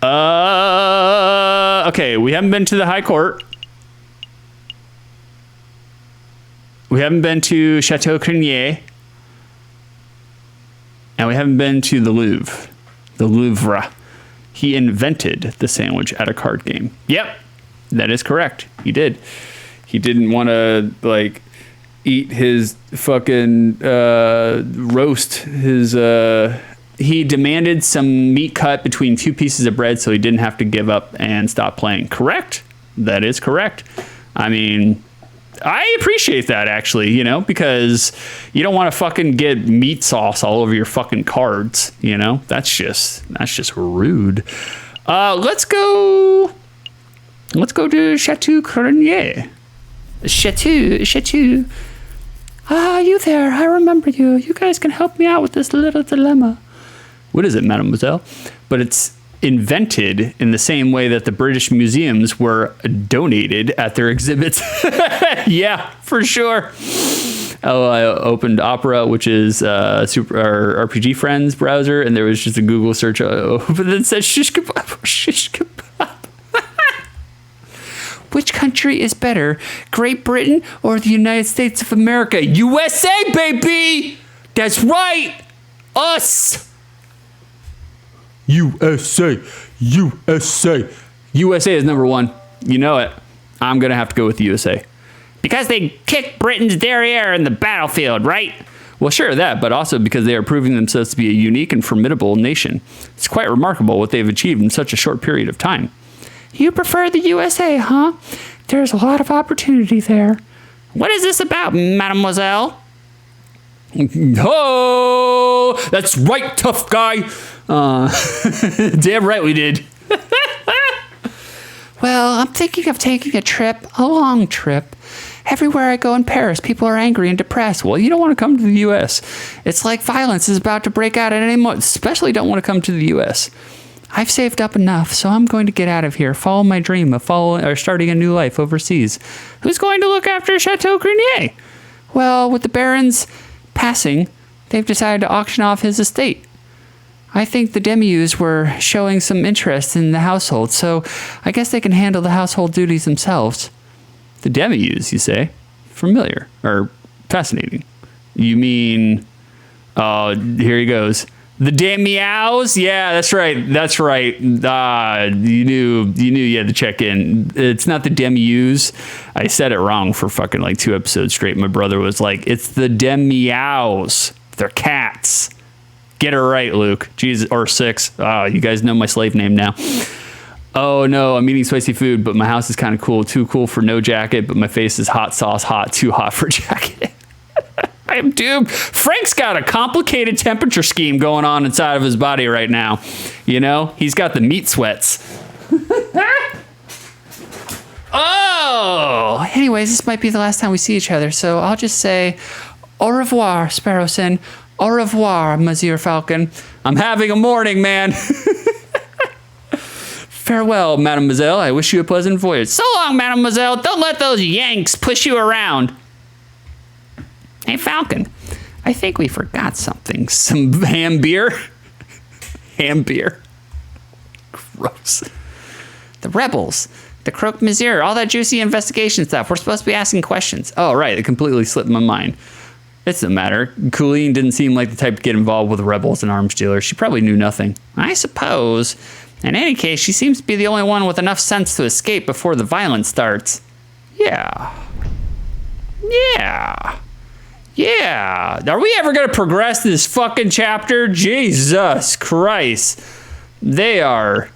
Okay, we haven't been to the High Court. We haven't been to Chateau Crenier. And we haven't been to the Louvre. The Louvre. He invented the sandwich at a card game. Yep. That is correct. He did. He didn't want to eat his fucking roast. He demanded some meat cut between 2 pieces of bread so he didn't have to give up and stop playing. Correct? That is correct. I mean, I appreciate that actually, because you don't want to fucking get meat sauce all over your fucking cards, That's just rude. Let's go to Chateau Crenier. Chateau. You there. I remember you. You guys can help me out with this little dilemma. What is it, mademoiselle? But it's invented in the same way that the British museums were donated at their exhibits. Yeah, for sure. Oh, I opened Opera, which is our RPG Friends browser, and there was just a Google search open that said shish kebab, shish kebab. Which country is better, Great Britain or the United States of America? USA, baby! That's right! Us! USA. USA. USA is number 1. You know it. I'm going to have to go with the USA. Because they kicked Britain's derriere in the battlefield, right? Well, sure, that, but also because they are proving themselves to be a unique and formidable nation. It's quite remarkable what they've achieved in such a short period of time. You prefer the USA, huh? There's a lot of opportunity there. What is this about, mademoiselle? Oh, that's right, tough guy. Damn right we did. Well, I'm thinking of taking a long trip. Everywhere I go in Paris, people are angry and depressed. Well, you don't want to come to the U.S. It's like violence is about to break out at any moment. Especially don't want to come to the U.S. I've saved up enough, so I'm going to get out of here, follow my dream of starting a new life overseas. Who's going to look after Chateau Crenier? Well, with the Baron's passing, they've decided to auction off his estate. I think the Demius were showing some interest in the household, so I guess they can handle the household duties themselves. The Demius, you say? Familiar, or fascinating. You mean, here he goes. The Demiaus? Yeah, that's right. You knew you had to check in. It's not the Demius. I said it wrong for fucking 2 episodes straight. My brother was like, it's the Demiaus. They're cats. Get her right, Luke. Jesus, or Six. Oh, you guys know my slave name now. Oh no, I'm eating spicy food, but my house is kind of cool. Too cool for no jacket, but my face is hot sauce hot. Too hot for jacket. I am doomed. Frank's got a complicated temperature scheme going on inside of his body right now. You know, he's got the meat sweats. Oh, anyways, this might be the last time we see each other, so I'll just say au revoir, Sparrowson. Au revoir, Monsieur Falcon. I'm having a morning, man. Farewell, mademoiselle. I wish you a pleasant voyage. So long, mademoiselle. Don't let those Yanks push you around. Hey, Falcon, I think we forgot something. Some ham beer? Ham beer. Gross. The rebels. The Croque Monsieur. All that juicy investigation stuff. We're supposed to be asking questions. Oh, right. It completely slipped my mind. It doesn't matter. Colleen didn't seem like the type to get involved with rebels and arms dealers. She probably knew nothing. I suppose. In any case, she seems to be the only one with enough sense to escape before the violence starts. Yeah. Yeah. Yeah. Are we ever going to progress this fucking chapter? Jesus Christ. They are...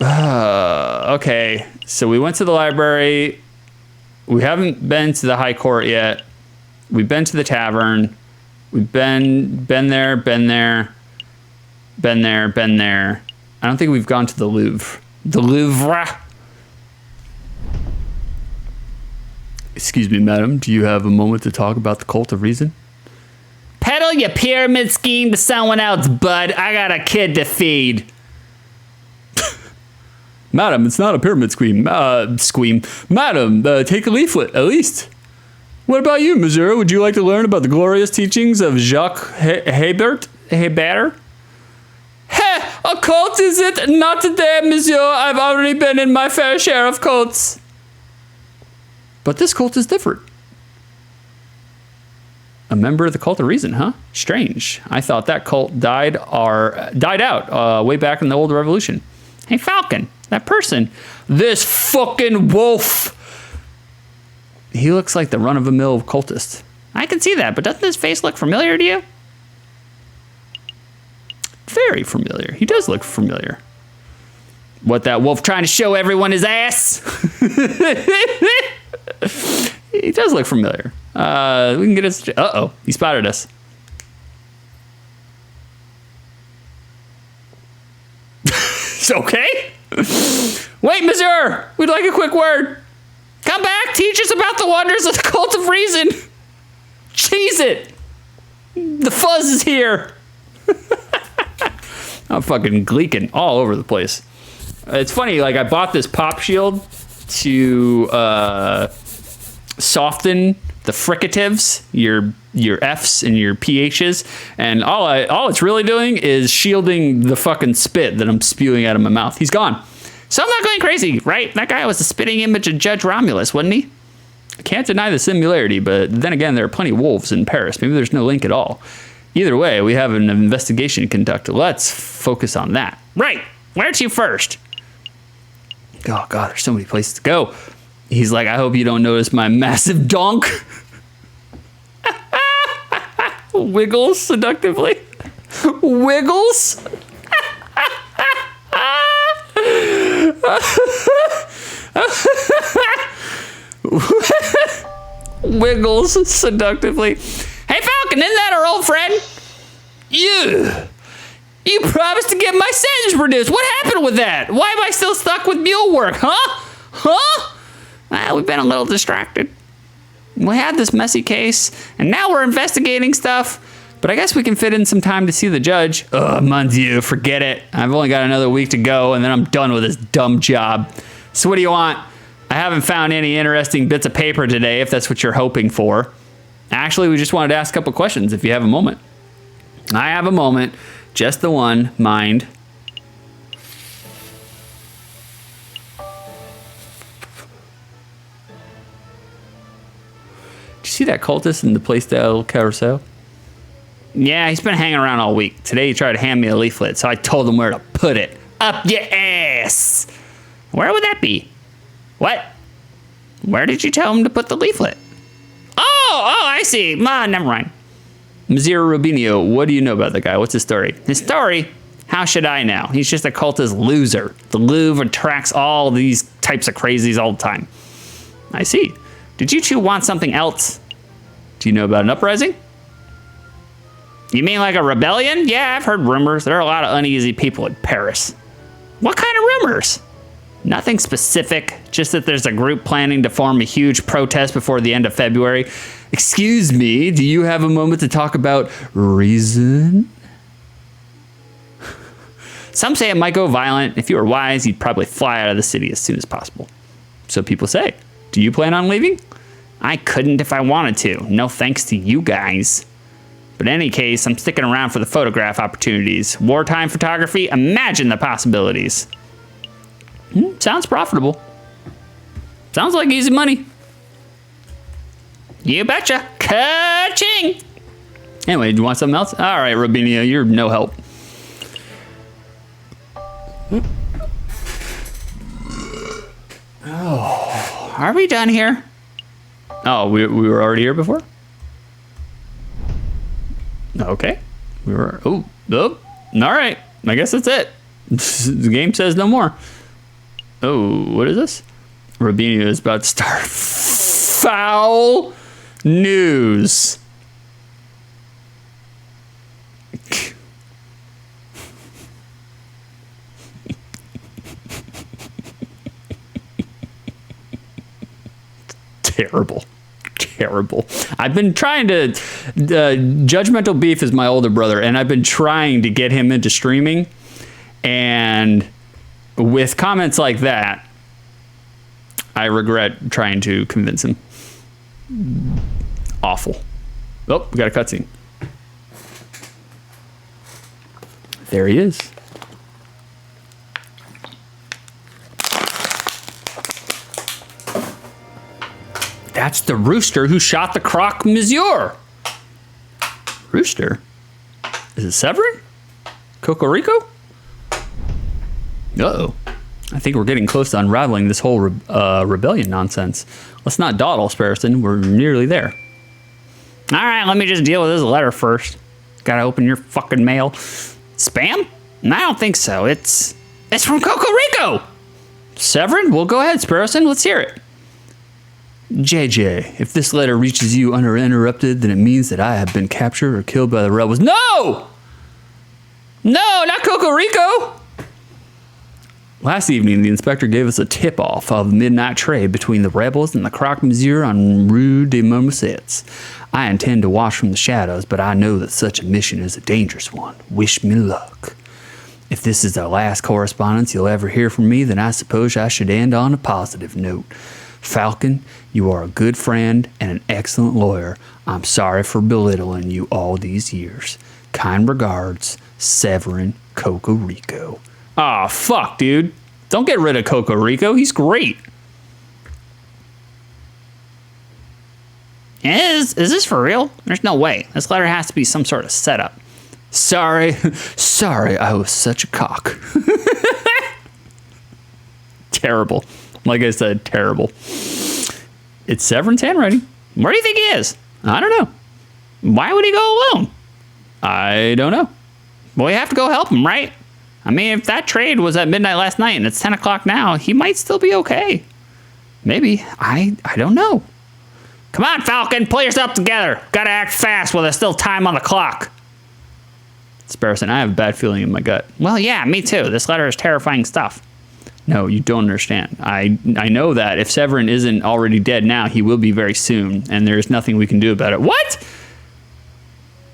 okay. So we went to the library. We haven't been to the high court yet. We've been to the tavern. We've been there. I don't think we've gone to the Louvre. The Louvre. Excuse me, madam. Do you have a moment to talk about the cult of reason? Peddle your pyramid scheme to someone else, bud. I got a kid to feed. Madam, it's not a pyramid scheme. Madam, take a leaflet, at least. What about you, Monsieur? Would you like to learn about the glorious teachings of Jacques Hebert? A cult, is it? Not today, Monsieur. I've already been in my fair share of cults. But this cult is different. A member of the cult of reason, huh? Strange. I thought that cult died out way back in the old revolution. Hey, Falcon, that person. This fucking wolf. He looks like the run-of-the-mill cultist. I can see that, but doesn't his face look familiar to you? Very familiar. He does look familiar. What, that wolf trying to show everyone his ass? He does look familiar. We can get his... Uh-oh, he spotted us. It's okay. Wait, Monsieur, we'd like a quick word. Come back, teach us about the wonders of the cult of reason. Cheese it. The fuzz is here. I'm fucking gleeking all over the place. It's funny, like I bought this pop shield to soften the fricatives, your F's and your PH's, and all it's really doing is shielding the fucking spit that I'm spewing out of my mouth. He's gone. So I'm not going crazy, right? That guy was a spitting image of Judge Romulus, wasn't he? I can't deny the similarity, but then again, there are plenty of wolves in Paris. Maybe there's no link at all. Either way, we have an investigation to conduct. Let's focus on that. Right. Where to first? Oh, God, there's so many places to go. He's like, I hope you don't notice my massive donk. Wiggles seductively. Wiggles. Wiggles seductively. Hey, Falcon, isn't that our old friend? You promised to get my sentence reduced. What happened with that? Why am I still stuck with mule work, huh? We've been a little distracted. We had this messy case, and now we're investigating stuff. But I guess we can fit in some time to see the judge. Mon Dieu, forget it. I've only got another week to go, and then I'm done with this dumb job. So what do you want? I haven't found any interesting bits of paper today, if that's what you're hoping for. Actually, we just wanted to ask a couple questions, if you have a moment. I have a moment. Just the one, mind. Did you see that cultist in the Place del Carousel? Yeah, he's been hanging around all week. Today he tried to hand me a leaflet, so I told him where to put it. Up your ass! Where would that be? What? Where did you tell him to put the leaflet? Oh, I see. Never mind. Mzira Rubinio, what do you know about the guy? What's his story? His story? How should I know? He's just a cultist loser. The Louvre attracts all these types of crazies all the time. I see. Did you two want something else? Do you know about an uprising? You mean like a rebellion? Yeah, I've heard rumors. There are a lot of uneasy people in Paris. What kind of rumors? Nothing specific, just that there's a group planning to form a huge protest before the end of February. Excuse me, do you have a moment to talk about reason? Some say it might go violent. If you were wise, you'd probably fly out of the city as soon as possible. So people say. Do you plan on leaving? I couldn't if I wanted to. No thanks to you guys. But in any case, I'm sticking around for the photograph opportunities. Wartime photography, imagine the possibilities. Sounds profitable. Sounds like easy money. You betcha. Ka-ching! Anyway, do you want something else? All right, Robinia, you're no help. Oh, are we done here? Oh, we were already here before? Okay. We were, oh, all right. I guess that's it. The game says no more. Oh, what is this? Robinia is about to start foul news. Terrible. Terrible. I've been trying to, Judgmental Beef is my older brother, and I've been trying to get him into streaming, and with comments like that, I regret trying to convince him. Awful. Oh, we got a cutscene. There he is. That's the rooster who shot the croque monsieur. Rooster? Is it Severin? Cocorico? Uh-oh. I think we're getting close to unraveling this whole rebellion nonsense. Let's not dawdle, Sparrowson. We're nearly there. All right, let me just deal with this letter first. Gotta open your fucking mail. Spam? I don't think so. It's from Cocorico. Severin? Well, go ahead, Sparrowson. Let's hear it. JJ, if this letter reaches you uninterrupted, then it means that I have been captured or killed by the rebels. No! No, not Cocorico! Last evening, the inspector gave us a tip-off of the midnight trade between the rebels and the croque monsieur on Rue des Marmousets. I intend to watch from the shadows, but I know that such a mission is a dangerous one. Wish me luck. If this is the last correspondence you'll ever hear from me, then I suppose I should end on a positive note. Falcon, you are a good friend and an excellent lawyer. I'm sorry for belittling you all these years. Kind regards, Severin Cocorico. Aw, fuck, dude. Don't get rid of Cocorico. He's great. Is this for real? There's no way. This letter has to be some sort of setup. Sorry, I was such a cock. Terrible. Like I said, terrible. It's Severin's handwriting. Where do you think he is? I don't know. Why would he go alone? I don't know. Well, we have to go help him, right? I mean, if that trade was at midnight last night and it's 10 o'clock now, he might still be okay. Maybe. I don't know. Come on, Falcon, pull yourself together. Gotta act fast while there's still time on the clock. Sparrowson, I have a bad feeling in my gut. Well, yeah, me too. This letter is terrifying stuff. No, you don't understand. I know that if Severin isn't already dead now, he will be very soon, and there's nothing we can do about it. What?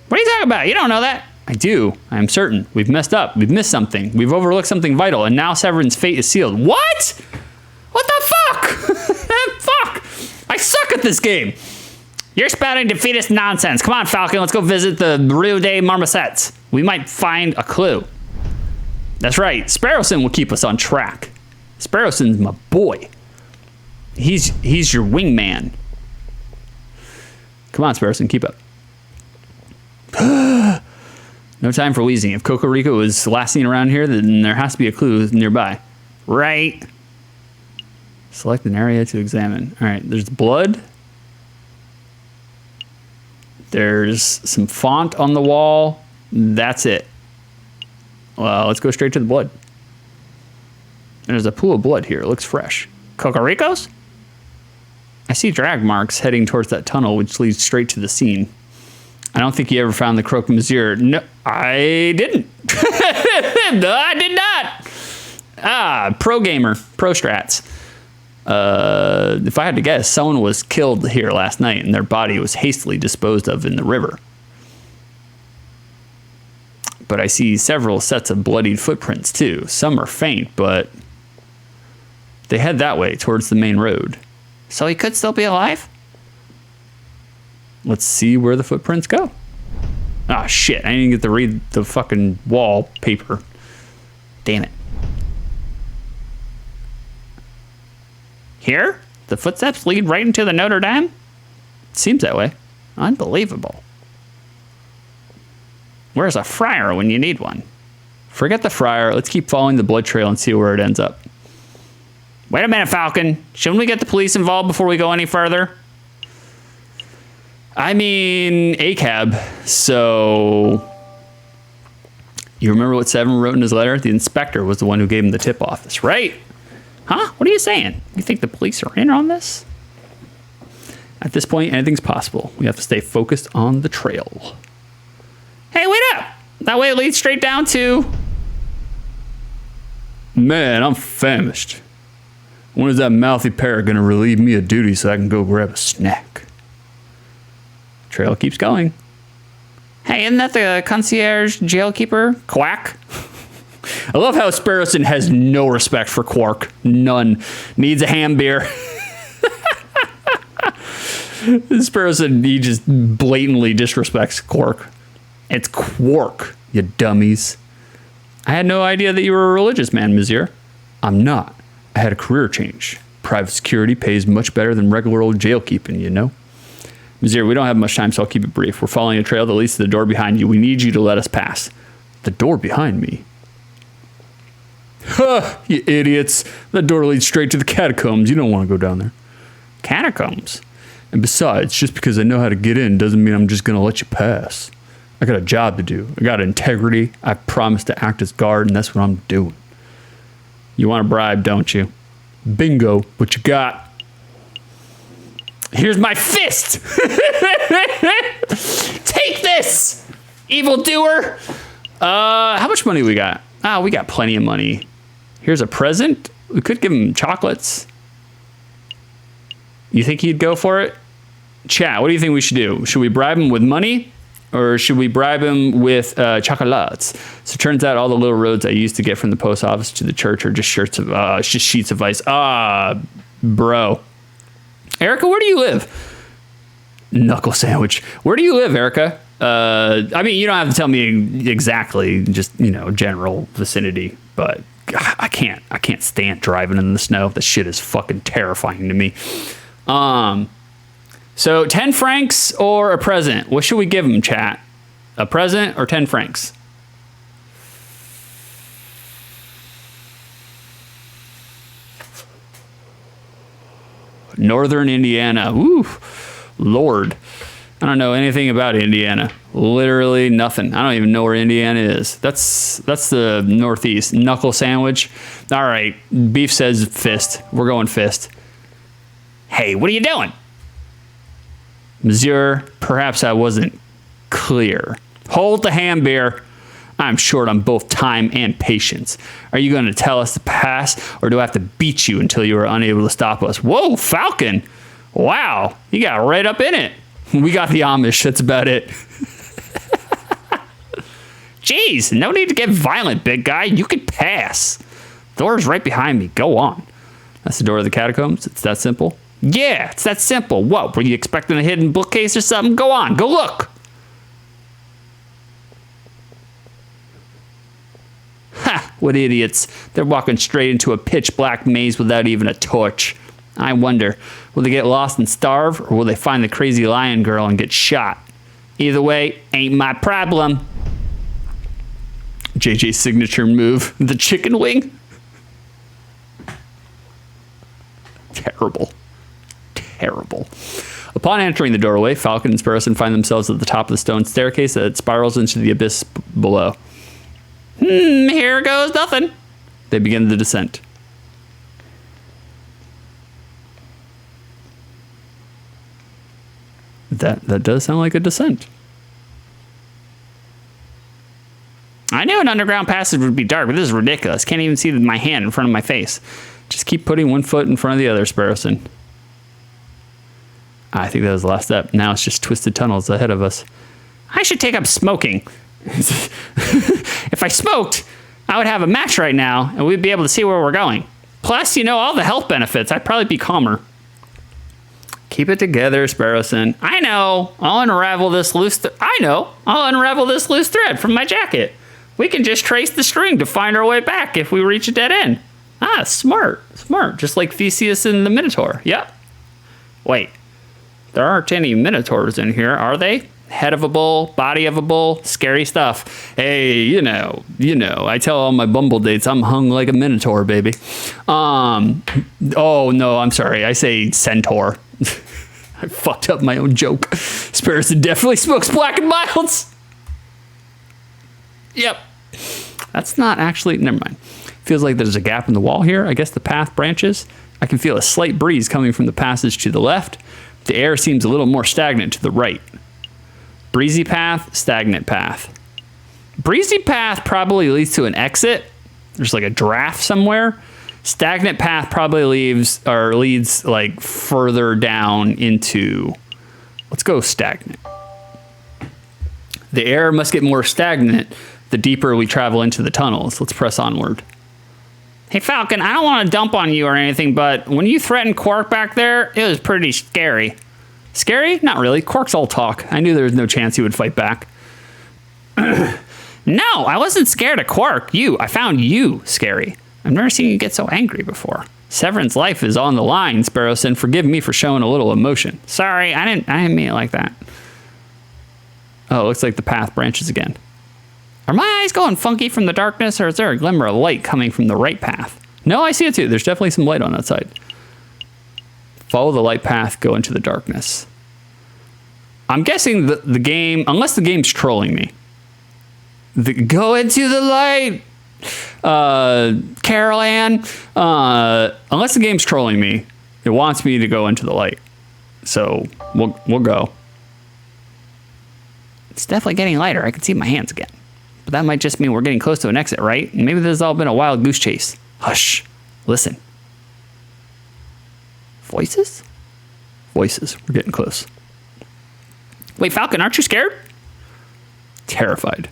What are you talking about? You don't know that. I do. I am certain. We've messed up. We've missed something. We've overlooked something vital, and now Severin's fate is sealed. What? What the fuck? Fuck. I suck at this game. You're spouting defeatist nonsense. Come on, Falcon. Let's go visit the Rue des Marmousets. We might find a clue. That's right. Sparrowson will keep us on track. Sparrowson's my boy. He's your wingman. Come on, Sparrowson, keep up. No time for wheezing. If Cocorico is last seen around here, then there has to be a clue nearby. Right. Select an area to examine. All right, there's blood. There's some font on the wall. That's it. Well, let's go straight to the blood. There's a pool of blood here. It looks fresh. Cocoricos? I see drag marks heading towards that tunnel, which leads straight to the scene. I don't think you ever found the croque monsieur. No, I didn't. No, I did not. Pro gamer, pro strats. If I had to guess, someone was killed here last night and their body was hastily disposed of in the river. But I see several sets of bloodied footprints too. Some are faint, but they head that way towards the main road. So he could still be alive? Let's see where the footprints go. Ah, shit. I didn't get to read the fucking wallpaper. Damn it. Here? The footsteps lead right into the Notre Dame? Seems that way. Unbelievable. Where's a friar when you need one? Forget the friar. Let's keep following the blood trail and see where it ends up. Wait a minute, Falcon. Shouldn't we get the police involved before we go any further? I mean, ACAB. So, you remember what Seven wrote in his letter? The inspector was the one who gave him the tip off this, right? Huh? What are you saying? You think the police are in on this? At this point, anything's possible. We have to stay focused on the trail. Hey, wait up! That way it leads straight down to... Man, I'm famished. When is that mouthy parrot gonna relieve me of duty so I can go grab a snack? Trail keeps going. Hey, isn't that the concierge jailkeeper? Quack? I love how Sparrowson has no respect for Quark. None. Needs a ham beer. Sparrowson, he just blatantly disrespects Quark. It's Quark, you dummies. I had no idea that you were a religious man, Monsieur. I'm not. I had a career change. Private security pays much better than regular old jail keeping, you know? Monsieur, we don't have much time, so I'll keep it brief. We're following a trail that leads to the door behind you. We need you to let us pass. The door behind me? Huh, you idiots. That door leads straight to the catacombs. You don't want to go down there. Catacombs? And besides, just because I know how to get in doesn't mean I'm just going to let you pass. I got a job to do. I got integrity. I promised to act as guard, and that's what I'm doing. You want a bribe, don't you? Bingo. What you got? Here's my fist! Take this, evildoer! How much money we got? We got plenty of money. Here's a present. We could give him chocolates. You think he'd go for it? Chat, what do you think we should do? Should we bribe him with money? Or should we bribe him with chocolates? So it turns out all the little roads I used to get from the post office to the church are just sheets of ice. Bro. Erica, where do you live? Knuckle sandwich. Where do you live, Erica? I mean, you don't have to tell me exactly, just, general vicinity, but I can't stand driving in the snow. That shit is fucking terrifying to me. So 10 francs or a present? What should we give him, chat? A present or 10 francs? Northern Indiana. Ooh, Lord. I don't know anything about Indiana. Literally nothing. I don't even know where Indiana is. That's the Northeast. Knuckle sandwich. All right. Beef says fist. We're going fist. Hey, what are you doing? Monsieur, perhaps I wasn't clear. Hold the ham beer. I'm short on both time and patience. Are you going to tell us to pass, or do I have to beat you until you are unable to stop us? Whoa, Falcon. Wow, you got right up in it. We got the Amish. That's about it. Jeez, no need to get violent, big guy. You can pass. The door's right behind me. Go on. That's the door of the catacombs. It's that simple. Yeah, it's that simple. What, were you expecting a hidden bookcase or something? Go on, go look. Ha, what idiots. They're walking straight into a pitch black maze without even a torch. I wonder, will they get lost and starve, or will they find the crazy lion girl and get shot? Either way, ain't my problem. JJ's signature move, the chicken wing. Terrible. Terrible. A Upon entering the doorway, Falcon and Sparrowson find themselves at the top of the stone staircase that spirals into the abyss below. Here goes nothing. They begin the descent. That does sound like a descent. I knew an underground passage would be dark, but this is ridiculous. Can't even see my hand in front of my face. Just keep putting one foot in front of the other, Sparrowson. I think that was the last step. Now it's just twisted tunnels ahead of us. I should take up smoking. If I smoked, I would have a match right now, and we'd be able to see where we're going. Plus, all the health benefits. I'd probably be calmer. Keep it together, Sparrowson. I know. I'll unravel this loose thread from my jacket. We can just trace the string to find our way back if we reach a dead end. Smart. Just like Theseus and the Minotaur. Yep. Wait. There aren't any Minotaurs in here, are they? Head of a bull, body of a bull, scary stuff. Hey, I tell all my Bumble dates I'm hung like a Minotaur, baby. Oh, no, I'm sorry. I say centaur. I fucked up my own joke. Sparrowson definitely smokes black and milds. Yep. That's not actually... Never mind. Feels like there's a gap in the wall here. I guess the path branches. I can feel a slight breeze coming from the passage to the left. The air seems a little more stagnant to the right. Breezy path, stagnant path. Breezy path probably leads to an exit. There's like a draft somewhere. Stagnant path probably leads like further down into... Let's go stagnant. The air must get more stagnant the deeper we travel into the tunnels. Let's press onward. Hey, Falcon, I don't want to dump on you or anything, but when you threatened Quark back there, it was pretty scary. Scary? Not really. Quark's all talk. I knew there was no chance he would fight back. No, I wasn't scared of Quark. I found you scary. I've never seen you get so angry before. Severin's life is on the line, Sparrowson. Forgive me for showing a little emotion. Sorry, I didn't mean it like that. Oh, it looks like the path branches again. Are my eyes going funky from the darkness, or is there a glimmer of light coming from the right path? No, I see it too. There's definitely some light on that side. Follow the light path, go into the darkness. I'm guessing the game, unless the game's trolling me. Go into the light, Carol Ann. Unless the game's trolling me, it wants me to go into the light. So we'll go. It's definitely getting lighter. I can see my hands again. But that might just mean we're getting close to an exit, right? Maybe this has all been a wild goose chase. Hush. Listen. Voices? Voices. We're getting close. Wait, Falcon, aren't you scared? Terrified.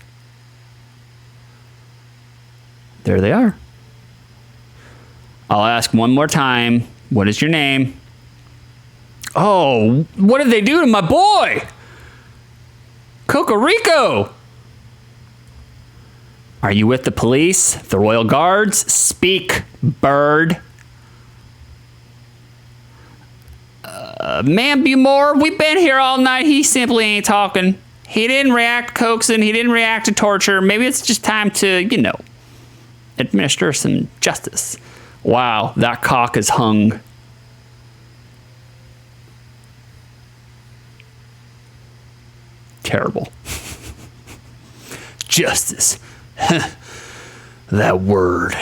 There they are. I'll ask one more time. What is your name? Oh, what did they do to my boy? Cocorico! Are you with the police? The royal guards? Speak, bird. Man, Bumore, we've been here all night. He simply ain't talking. He didn't react to coaxing. He didn't react to torture. Maybe it's just time to, administer some justice. Wow, that cock is hung. Terrible. Justice. That word.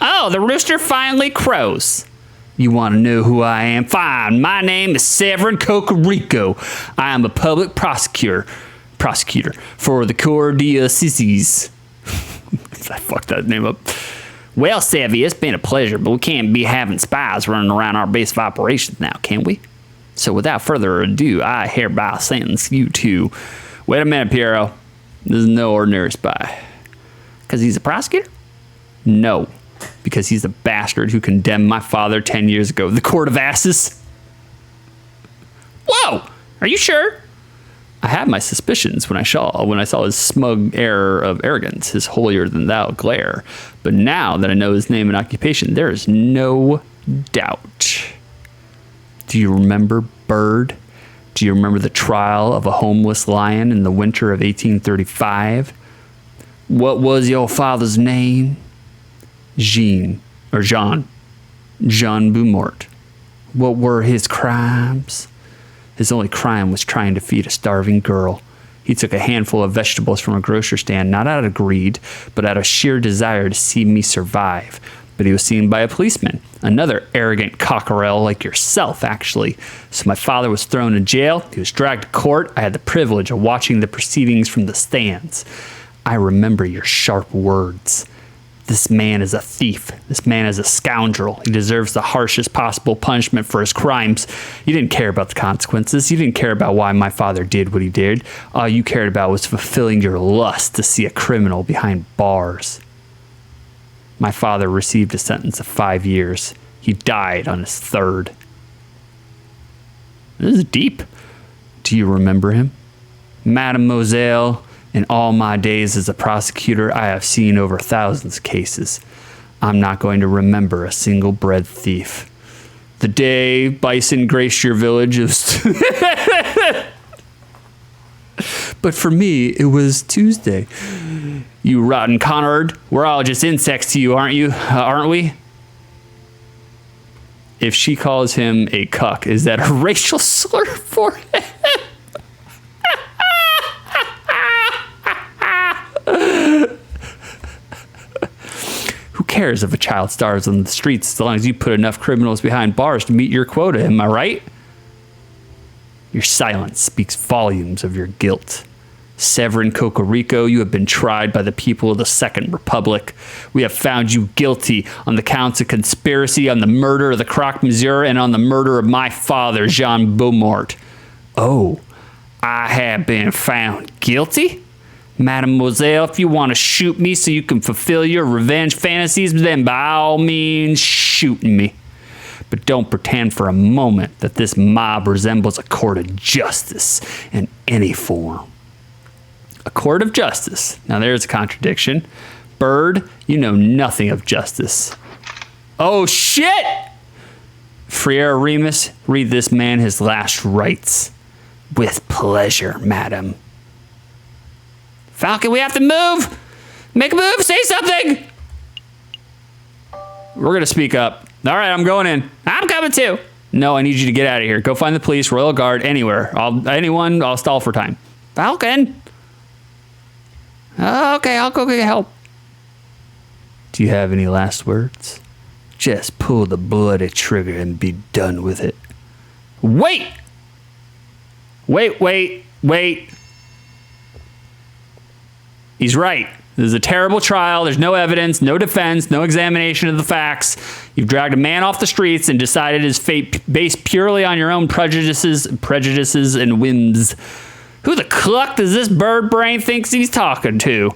Oh, the rooster finally crows. You want to know who I am? Fine. My name is Severin Cocorico. I am a public prosecutor for the Corps d'Assises. I fucked that name up. Well, Savvy, it's been a pleasure, but we can't be having spies running around our base of operations now, can we? So without further ado, I hereby sentence you to... Wait a minute, Piero. This is no ordinary spy. Because he's a prosecutor? No. Because he's the bastard who condemned my father 10 years ago. The Court of Asses. Whoa! Are you sure? I had my suspicions when I saw his smug air of arrogance, his holier-than-thou glare. But now that I know his name and occupation, there is no doubt. Do you remember Bird? Do you remember the trial of a homeless lion in the winter of 1835? What was your father's name? Jean Beaumont. What were his crimes? His only crime was trying to feed a starving girl. He took a handful of vegetables from a grocery stand, not out of greed, but out of sheer desire to see me survive. But he was seen by a policeman, another arrogant cockerel like yourself, actually. So my father was thrown in jail. He was dragged to court. I had the privilege of watching the proceedings from the stands. I remember your sharp words. This man is a thief. This man is a scoundrel. He deserves the harshest possible punishment for his crimes. You didn't care about the consequences. You didn't care about why my father did what he did. All you cared about was fulfilling your lust to see a criminal behind bars. My father received a sentence of 5 years. He died on his third. This is deep. Do you remember him? Mademoiselle, in all my days as a prosecutor, I have seen over thousands of cases. I'm not going to remember a single bread thief. The day bison graced your village is... But for me, it was Tuesday. You rotten Conrad, we're all just insects to you, aren't we? If she calls him a cuck, is that a racial slur for him? Who cares if a child starves on the streets as long as you put enough criminals behind bars to meet your quota, am I right? Your silence speaks volumes of your guilt. Severin Cocorico, you have been tried by the people of the Second Republic. We have found you guilty on the counts of conspiracy, on the murder of the Croque Monsieur, and on the murder of my father, Jean Beaumont. Oh, I have been found guilty? Mademoiselle, if you want to shoot me so you can fulfill your revenge fantasies, then by all means, shoot me. But don't pretend for a moment that this mob resembles a court of justice in any form. A court of justice. Now there's a contradiction. Bird, you know nothing of justice. Oh shit! Friar Remus, read this man his last rites. With pleasure, madam. Falcon, we have to move! Make a move, say something! We're gonna speak up. All right, I'm going in. I'm coming too. No, I need you to get out of here. Go find the police, Royal Guard, anywhere. I'll stall for time. Falcon! Okay, I'll go get help. Do you have any last words? Just pull the bloody trigger and be done with it. Wait! Wait. He's right. This is a terrible trial. There's no evidence, no defense, no examination of the facts. You've dragged a man off the streets and decided his fate based purely on your own prejudices and whims. Who the cluck does this bird brain thinks he's talking to?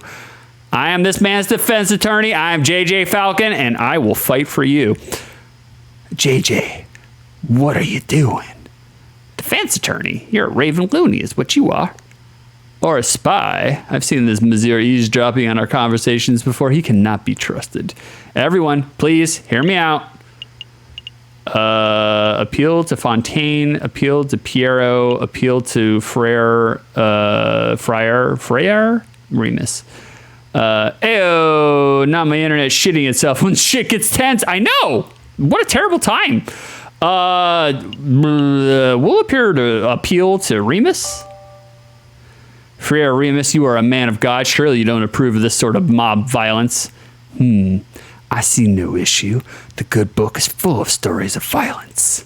I am this man's defense attorney. I am JJ Falcon, and I will fight for you. JJ, what are you doing? Defense attorney? You're a Raven Looney is what you are. Or a spy. I've seen this Missouri eavesdropping on our conversations before. He cannot be trusted. Everyone, please hear me out. Appeal to Fontaine, appeal to Piero, appeal to Friar Remus. Ayo, not my internet shitting itself when shit gets tense. I know. What a terrible time. We'll appear to appeal to Remus. Friar Remus, you are a man of God. Surely you don't approve of this sort of mob violence. I see no issue. The good book is full of stories of violence.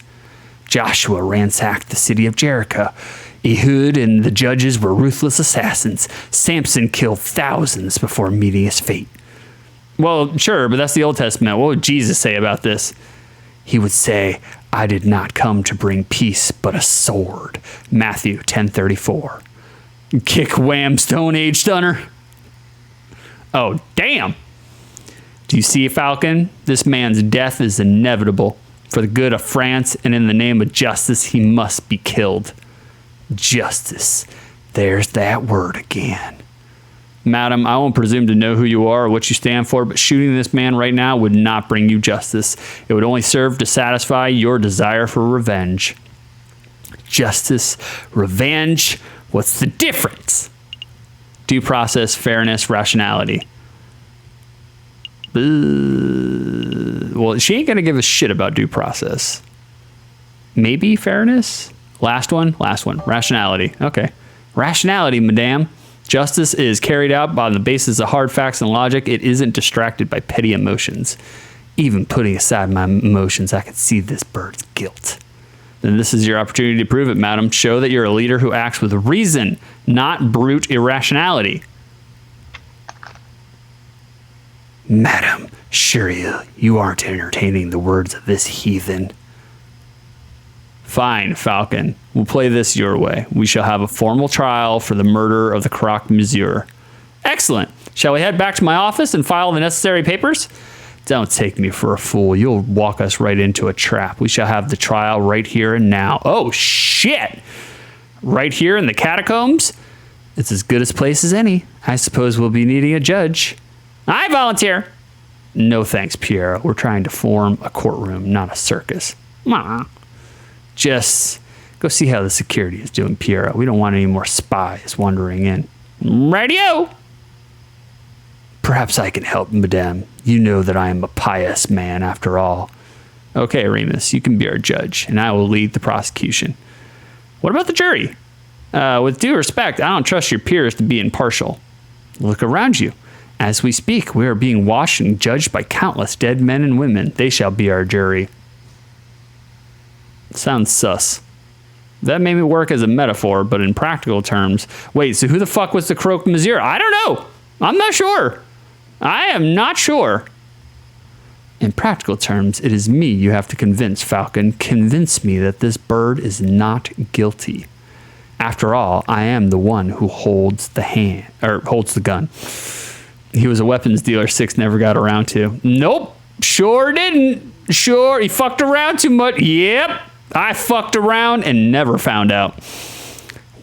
Joshua ransacked the city of Jericho. Ehud and the judges were ruthless assassins. Samson killed thousands before meeting his fate. Well, sure, but that's the Old Testament. What would Jesus say about this? He would say, I did not come to bring peace, but a sword. Matthew 10:34. Kick wham Stone Age stunner. Oh, damn. Do you see, Falcon? This man's death is inevitable. For the good of France and in the name of justice, he must be killed. Justice. There's that word again. Madam, I won't presume to know who you are or what you stand for, but shooting this man right now would not bring you justice. It would only serve to satisfy your desire for revenge. Justice, revenge, what's the difference? Due process, fairness, rationality. Well, she ain't gonna give a shit about due process. Maybe fairness? Last one. Rationality. Okay. Rationality, madame. Justice is carried out by the basis of hard facts and logic. It isn't distracted by petty emotions. Even putting aside my emotions, I can see this bird's guilt. Then this is your opportunity to prove it, madam. Show that you're a leader who acts with reason, not brute irrationality. Madam, surely you aren't entertaining the words of this heathen. Fine, Falcon. We'll play this your way. We shall have a formal trial for the murder of the croque monsieur. Excellent. Shall we head back to my office and file the necessary papers? Don't take me for a fool. You'll walk us right into a trap. We shall have the trial right here and now. Oh, shit! Right here in the catacombs? It's as good a place as any. I suppose we'll be needing a judge. I volunteer. No thanks, Pierre. We're trying to form a courtroom, not a circus. Just go see how the security is doing, Pierre. We don't want any more spies wandering in. Radio! Perhaps I can help, madame. You know that I am a pious man after all. Okay, Remus, you can be our judge, and I will lead the prosecution. What about the jury? With due respect, I don't trust your peers to be impartial. Look around you. As we speak, we are being watched and judged by countless dead men and women. They shall be our jury. Sounds sus. That made me work as a metaphor, but in practical terms... Wait, so who the fuck was the croque monsieur? I don't know. I'm not sure. I am not sure. In practical terms, it is me you have to convince, Falcon. Convince me that this bird is not guilty. After all, I am the one who holds the gun. He was a weapons dealer Six never got around to. Nope, sure didn't. Sure, he fucked around too much. Yep, I fucked around and never found out.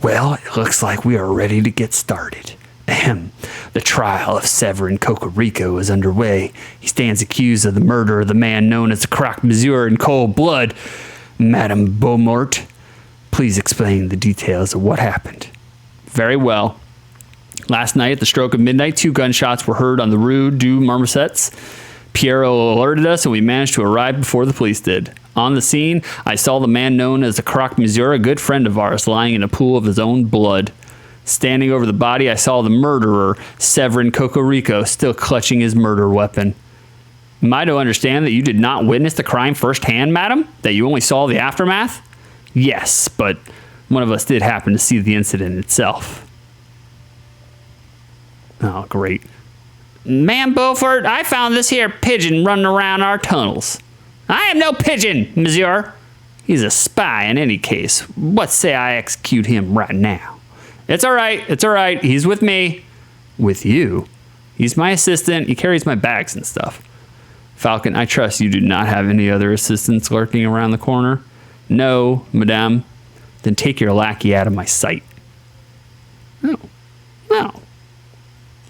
Well, it looks like we are ready to get started. Ahem. The trial of Severin Cocorico is underway. He stands accused of the murder of the man known as the croque monsieur in cold blood. Madame Beaumont, please explain the details of what happened. Very well. Last night at the stroke of midnight, 2 gunshots were heard on the Rue du Marmoset. Pierrot alerted us, and we managed to arrive before the police did. On the scene, I saw the man known as the croque monsieur, a good friend of ours, lying in a pool of his own blood. Standing over the body, I saw the murderer, Severin Cocorico, still clutching his murder weapon. Am I to understand that you did not witness the crime firsthand, madam? That you only saw the aftermath? Yes, but one of us did happen to see the incident itself. Oh, great. Ma'am Beaufort, I found this here pigeon running around our tunnels. I am no pigeon, monsieur. He's a spy in any case. What say I execute him right now? It's all right. It's all right. He's with me. With you? He's my assistant. He carries my bags and stuff. Falcon, I trust you do not have any other assistants lurking around the corner. No, madame. Then take your lackey out of my sight. No. No.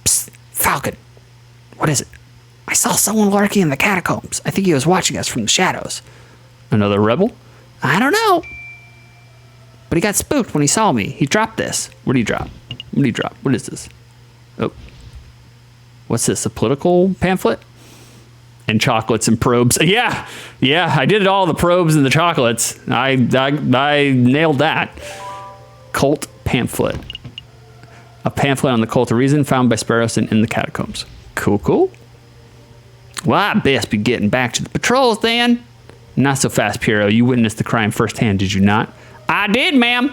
Psst, Falcon. What is it? I saw someone lurking in the catacombs. I think he was watching us from the shadows. Another rebel? I don't know. But he got spooked when he saw me. He dropped this. What did he drop? What did he drop? What is this? Oh. What's this? A political pamphlet? And chocolates and probes. Yeah, I did all the probes and the chocolates. I nailed that. Cult pamphlet. A pamphlet on the cult of reason found by Sparrowson in the catacombs. Cool. Well, I best be getting back to the patrols then. Not so fast, Pierrot. You witnessed the crime firsthand, did you not? I did, ma'am.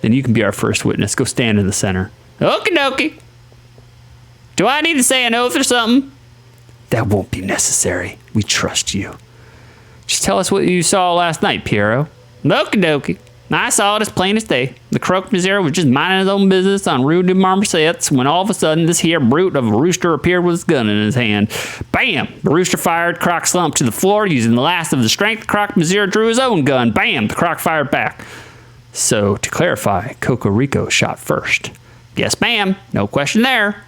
Then you can be our first witness. Go stand in the center. Okie dokie. Do I need to say an oath or something? That won't be necessary. We trust you. Just tell us what you saw last night, Pierrot. Okie dokie. I saw it as plain as day. The croque monsieur was just minding his own business on Rue de Marmoset when all of a sudden this here brute of a rooster appeared with his gun in his hand. Bam! The rooster fired, Croc slumped to the floor. Using the last of the strength, croque monsieur drew his own gun. Bam! The croc fired back. So, to clarify, Cocorico shot first. Yes, ma'am. No question there.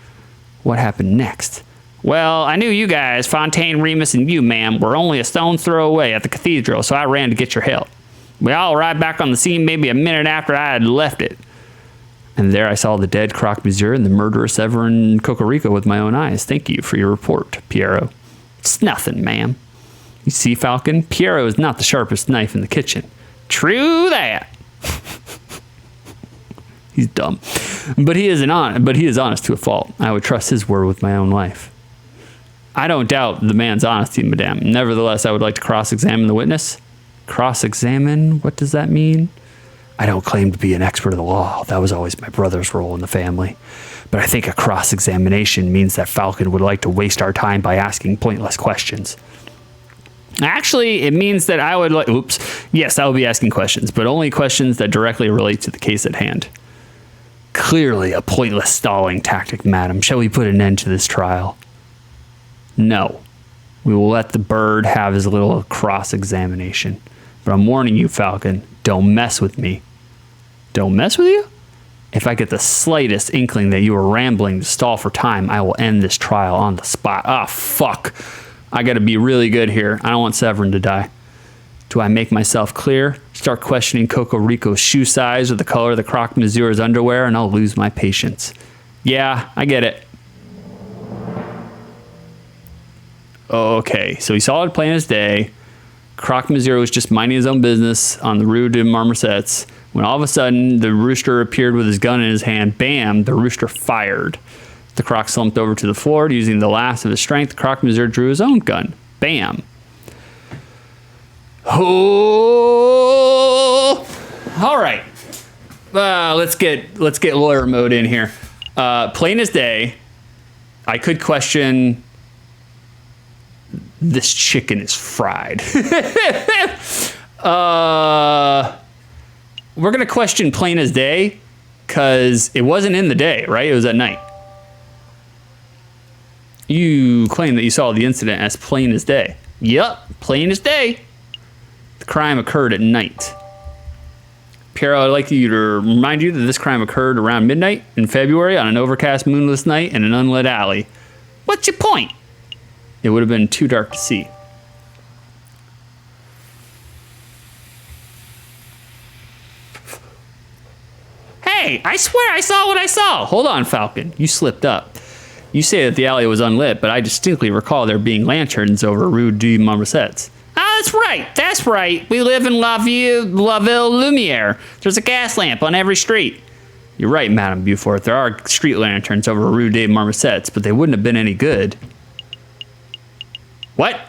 What happened next? Well, I knew you guys, Fontaine, Remus, and you, ma'am, were only a stone's throw away at the cathedral, so I ran to get your help. We all arrived back on the scene maybe a minute after I had left it. And there I saw the dead croque monsieur and the murderer Severin Cocorico with my own eyes. Thank you for your report, Pierrot. It's nothing, ma'am. You see, Falcon, Pierrot is not the sharpest knife in the kitchen. True that. He's dumb. But he is honest to a fault. I would trust his word with my own life. I don't doubt the man's honesty, madame. Nevertheless, I would like to cross-examine the witness. Cross-examine? What does that mean? I don't claim to be an expert of the law. That was always my brother's role in the family. But I think a cross-examination means that Falcon would like to waste our time by asking pointless questions. Actually, it means that I would like... Oops. Yes, I will be asking questions, but only questions that directly relate to the case at hand. Clearly a pointless stalling tactic, madam. Shall we put an end to this trial? No. We will let the bird have his little cross-examination. But I'm warning you, Falcon, don't mess with me. Don't mess with you? If I get the slightest inkling that you are rambling to stall for time, I will end this trial on the spot. Ah, fuck. I gotta be really good here. I don't want Severin to die. Do I make myself clear? Start questioning Coco Rico's shoe size or the color of the Croque Monsieur's underwear, and I'll lose my patience. Yeah, I get it. Okay, so he saw it plain as day. Croque Monsieur was just minding his own business on the Rue de Marmosets when all of a sudden the rooster appeared with his gun in his hand. Bam, the rooster fired. The Croc slumped over to the floor. Using the last of his strength, Croque Monsieur drew his own gun. Bam. Oh! All right. Let's get lawyer mode in here. Plain as day, I could question... This chicken is fried. We're going to question plain as day because it wasn't in the day, right? It was at night. You claim that you saw the incident as plain as day. Yep, plain as day. The crime occurred at night. Piero, I'd like you to remind you that this crime occurred around midnight in February on an overcast, moonless night in an unlit alley. What's your point? It would have been too dark to see. Hey, I swear I saw what I saw. Hold on, Falcon. You slipped up. You say that the alley was unlit, but I distinctly recall there being lanterns over Rue de Marmosets. Ah, that's right. That's right. We live in La Ville Lumiere. There's a gas lamp on every street. You're right, Madame Beaufort. There are street lanterns over Rue de Marmosets, but they wouldn't have been any good. What?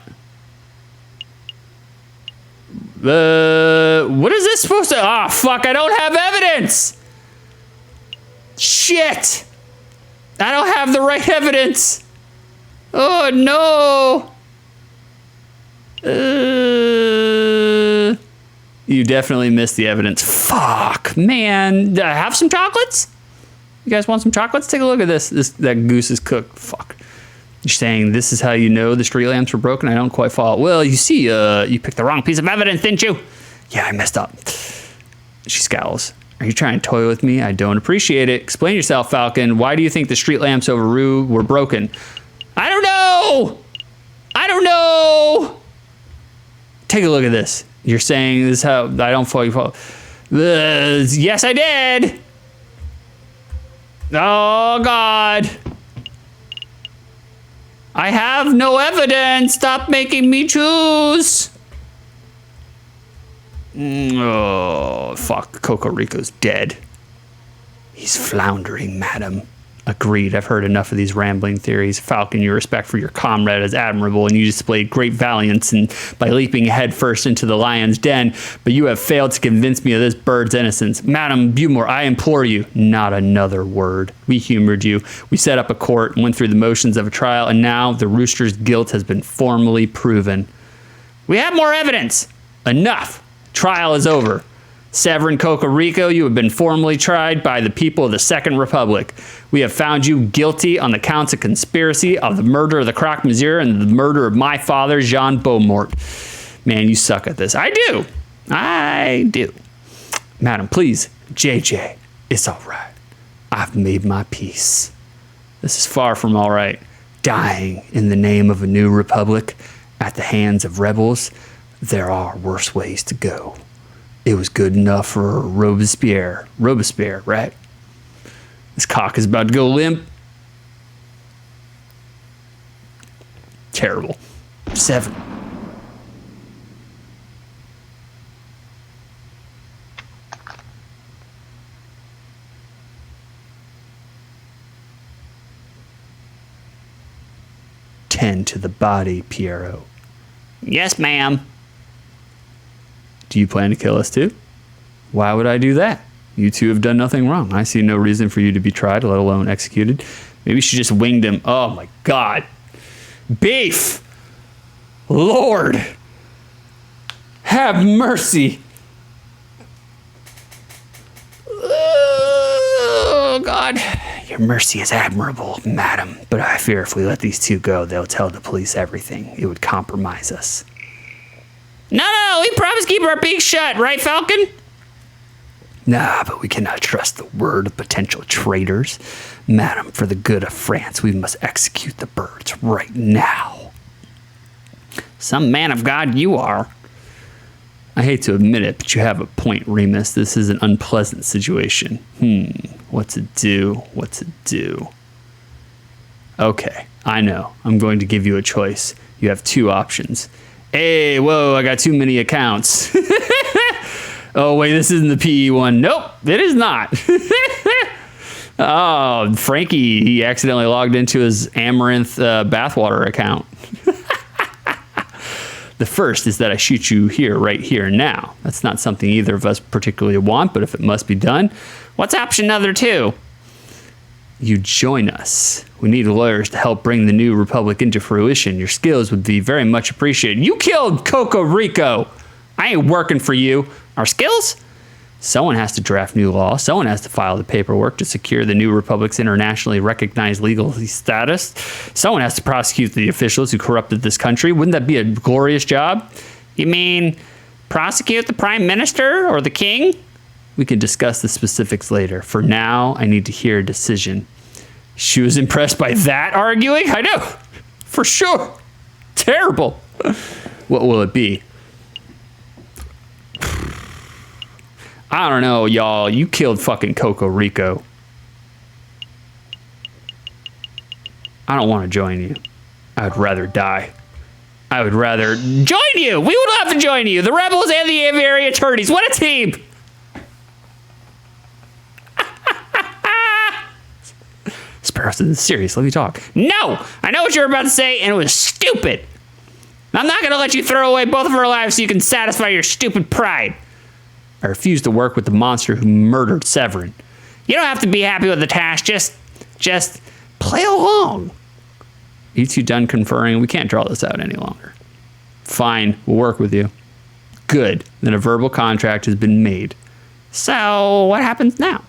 What is this supposed to... Ah, fuck, I don't have evidence! Shit! I don't have the right evidence! Oh, no! You definitely missed the evidence. Fuck, man. Have some chocolates? You guys want some chocolates? Take a look at this. That goose is cooked. Fuck. You're saying this is how you know the street lamps were broken? I don't quite follow. Well, you see, you picked the wrong piece of evidence, didn't you? Yeah, I messed up. She scowls. Are you trying to toy with me? I don't appreciate it. Explain yourself, Falcon. Why do you think the street lamps over Rue were broken? I don't know! I don't know! Take a look at this. You're saying this is how I don't follow. Yes, I did! Oh, God. I have no evidence. Stop making me choose. Oh, fuck. Coco Rico's dead. He's floundering, madam. Agreed. I've heard enough of these rambling theories. Falcon, your respect for your comrade is admirable, and you displayed great valiance by leaping head first into the lion's den, but you have failed to convince me of this bird's innocence. Madam Beaumont, I implore you, not another word. We humored you. We set up a court and went through the motions of a trial, and now the rooster's guilt has been formally proven. We have more evidence. Enough. Trial is over. Severin Coco Rico, you have been formally tried by the people of the Second Republic. We have found you guilty on the counts of conspiracy of the murder of the Croque Monsieur and the murder of my father, Jean Beaumont. Man, you suck at this. I do. I do. Madam, please, JJ, it's all right. I've made my peace. This is far from all right. Dying in the name of a new republic at the hands of rebels, there are worse ways to go. It was good enough for Robespierre. Robespierre, right? This cock is about to go limp. Terrible. 7. tend to the body, Piero. Yes, ma'am. Do you plan to kill us too? Why would I do that? You two have done nothing wrong. I see no reason for you to be tried, let alone executed. Maybe she just winged him. Oh my God. Beef! Lord! Have mercy! Oh God. Your mercy is admirable, madam, but I fear if we let these two go, they'll tell the police everything. It would compromise us. No, we promised to keep our beaks shut, right, Falcon? Nah, but we cannot trust the word of potential traitors. Madam, for the good of France, we must execute the birds right now. Some man of God you are. I hate to admit it, but you have a point, Remus. This is an unpleasant situation. What to do? Okay, I know. I'm going to give you a choice. You have two options. Hey, whoa, I got too many accounts. Oh, wait, this isn't the PE one. Nope, it is not. Oh, Frankie, he accidentally logged into his Amaranth bathwater account. The first is that I shoot you here, right here, now. That's not something either of us particularly want, but if it must be done, what's option number 2? You join us. We need lawyers to help bring the new republic into fruition. Your skills would be very much appreciated. You killed Coco Rico. I ain't working for you. Our skills? Someone has to draft new law. Someone has to file the paperwork to secure the new republic's internationally recognized legal status. Someone has to prosecute the officials who corrupted this country. Wouldn't that be a glorious job? You mean prosecute the prime minister or the king? We can discuss the specifics later. For now, I need to hear a decision. She was impressed by that arguing? I know. For sure. Terrible. What will it be? I don't know, y'all. You killed fucking Coco Rico. I don't want to join you. I would rather die. I would rather join you. We would love to join you. The rebels and the aviary attorneys. What a team. Sparrow said, serious, let me talk. No, I know what you're about to say, and it was stupid. I'm not going to let you throw away both of our lives so you can satisfy your stupid pride. I refuse to work with the monster who murdered Severin. You don't have to be happy with the task. Just play along. You two done conferring? We can't draw this out any longer. Fine, we'll work with you. Good, then a verbal contract has been made. So, what happens now?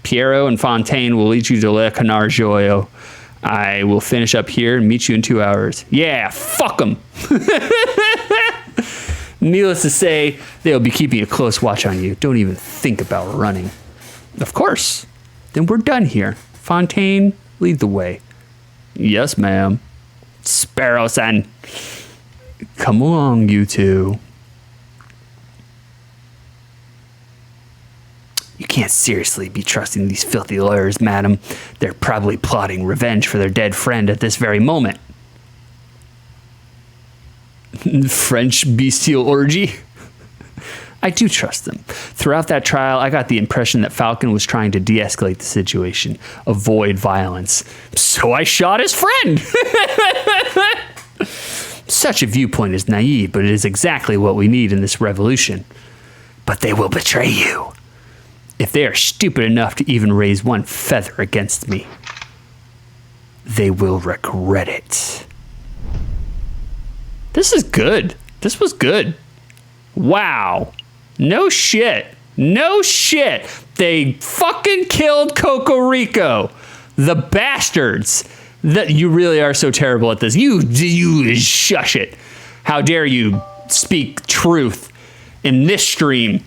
Piero and Fontaine will lead you to Le Canard Joyo. I will finish up here and meet you in 2 hours. Yeah, fuck them. Needless to say, they'll be keeping a close watch on you. Don't even think about running. Of course. Then we're done here. Fontaine, lead the way. Yes, ma'am. Sparrow-san. Come along, you two. You can't seriously be trusting these filthy lawyers, madam. They're probably plotting revenge for their dead friend at this very moment. French bestial orgy? I do trust them. Throughout that trial, I got the impression that Falcon was trying to de-escalate the situation, avoid violence. So I shot his friend! Such a viewpoint is naive, but it is exactly what we need in this revolution. But they will betray you. If they are stupid enough to even raise one feather against me, they will regret it. This is good. This was good. Wow. No shit. No shit. They fucking killed Coco Rico. The bastards. That you really are so terrible at this. You shush it. How dare you speak truth in this stream,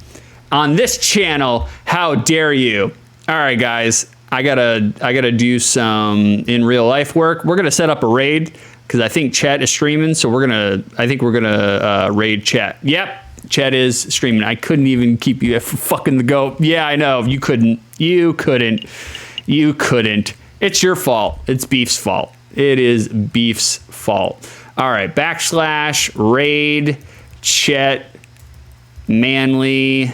on this channel? How dare you? All right, guys. I gotta do some in real life work. We're gonna set up a raid because I think Chet is streaming. So I think we're gonna raid Chet. Yep, Chet is streaming. I couldn't even keep you from fucking the goat. Yeah, I know. You couldn't. It's your fault. It's Beef's fault. It is Beef's fault. All right, / raid Chet Manley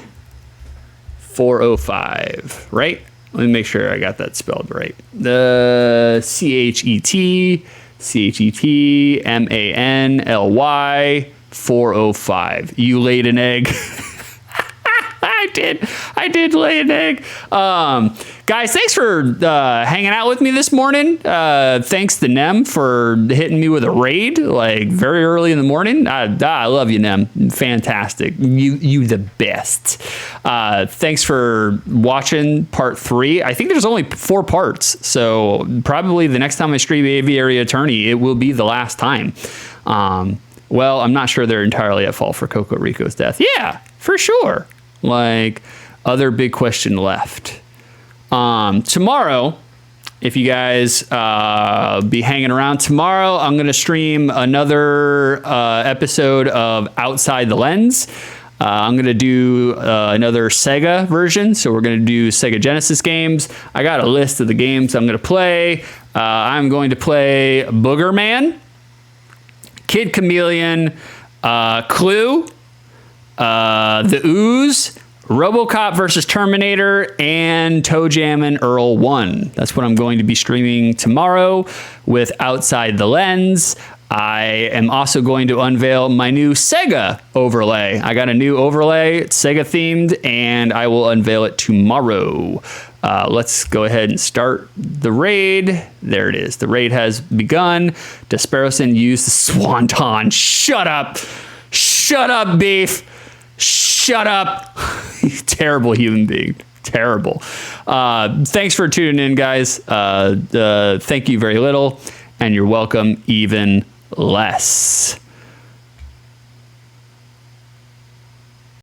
405, right? Let me make sure I got that spelled right. The CHET CHETMANLY 405. You laid an egg. I did lay an egg. Guys, thanks for hanging out with me this morning. Thanks to Nem for hitting me with a raid like very early in the morning. I love you, Nem. Fantastic. You the best. Thanks for watching part 3. I think there's only 4 parts, so probably the next time I stream Aviary Attorney, it will be the last time. Well, I'm not sure they're entirely at fault for Coco Rico's death. Yeah, for sure. Like, other big question left. Tomorrow, if you guys be hanging around tomorrow, I'm going to stream another episode of Outside the Lens. I'm going to do another Sega version. So we're going to do Sega Genesis games. I got a list of the games I'm going to play. I'm going to play Booger Man, Kid Chameleon, Clue, The Ooze, RoboCop versus Terminator, and Toe Jam and Earl 1. That's what I'm going to be streaming tomorrow with Outside the Lens. I am also going to unveil my new Sega overlay. I got a new overlay, it's Sega themed, and I will unveil it tomorrow. Let's go ahead and start the raid. There it is. The raid has begun. Desperosin used the Swanton. Shut up. Shut up, Beef. Shut up. Terrible human being. Terrible. Thanks for tuning in, guys. Thank you very little, and you're welcome even less.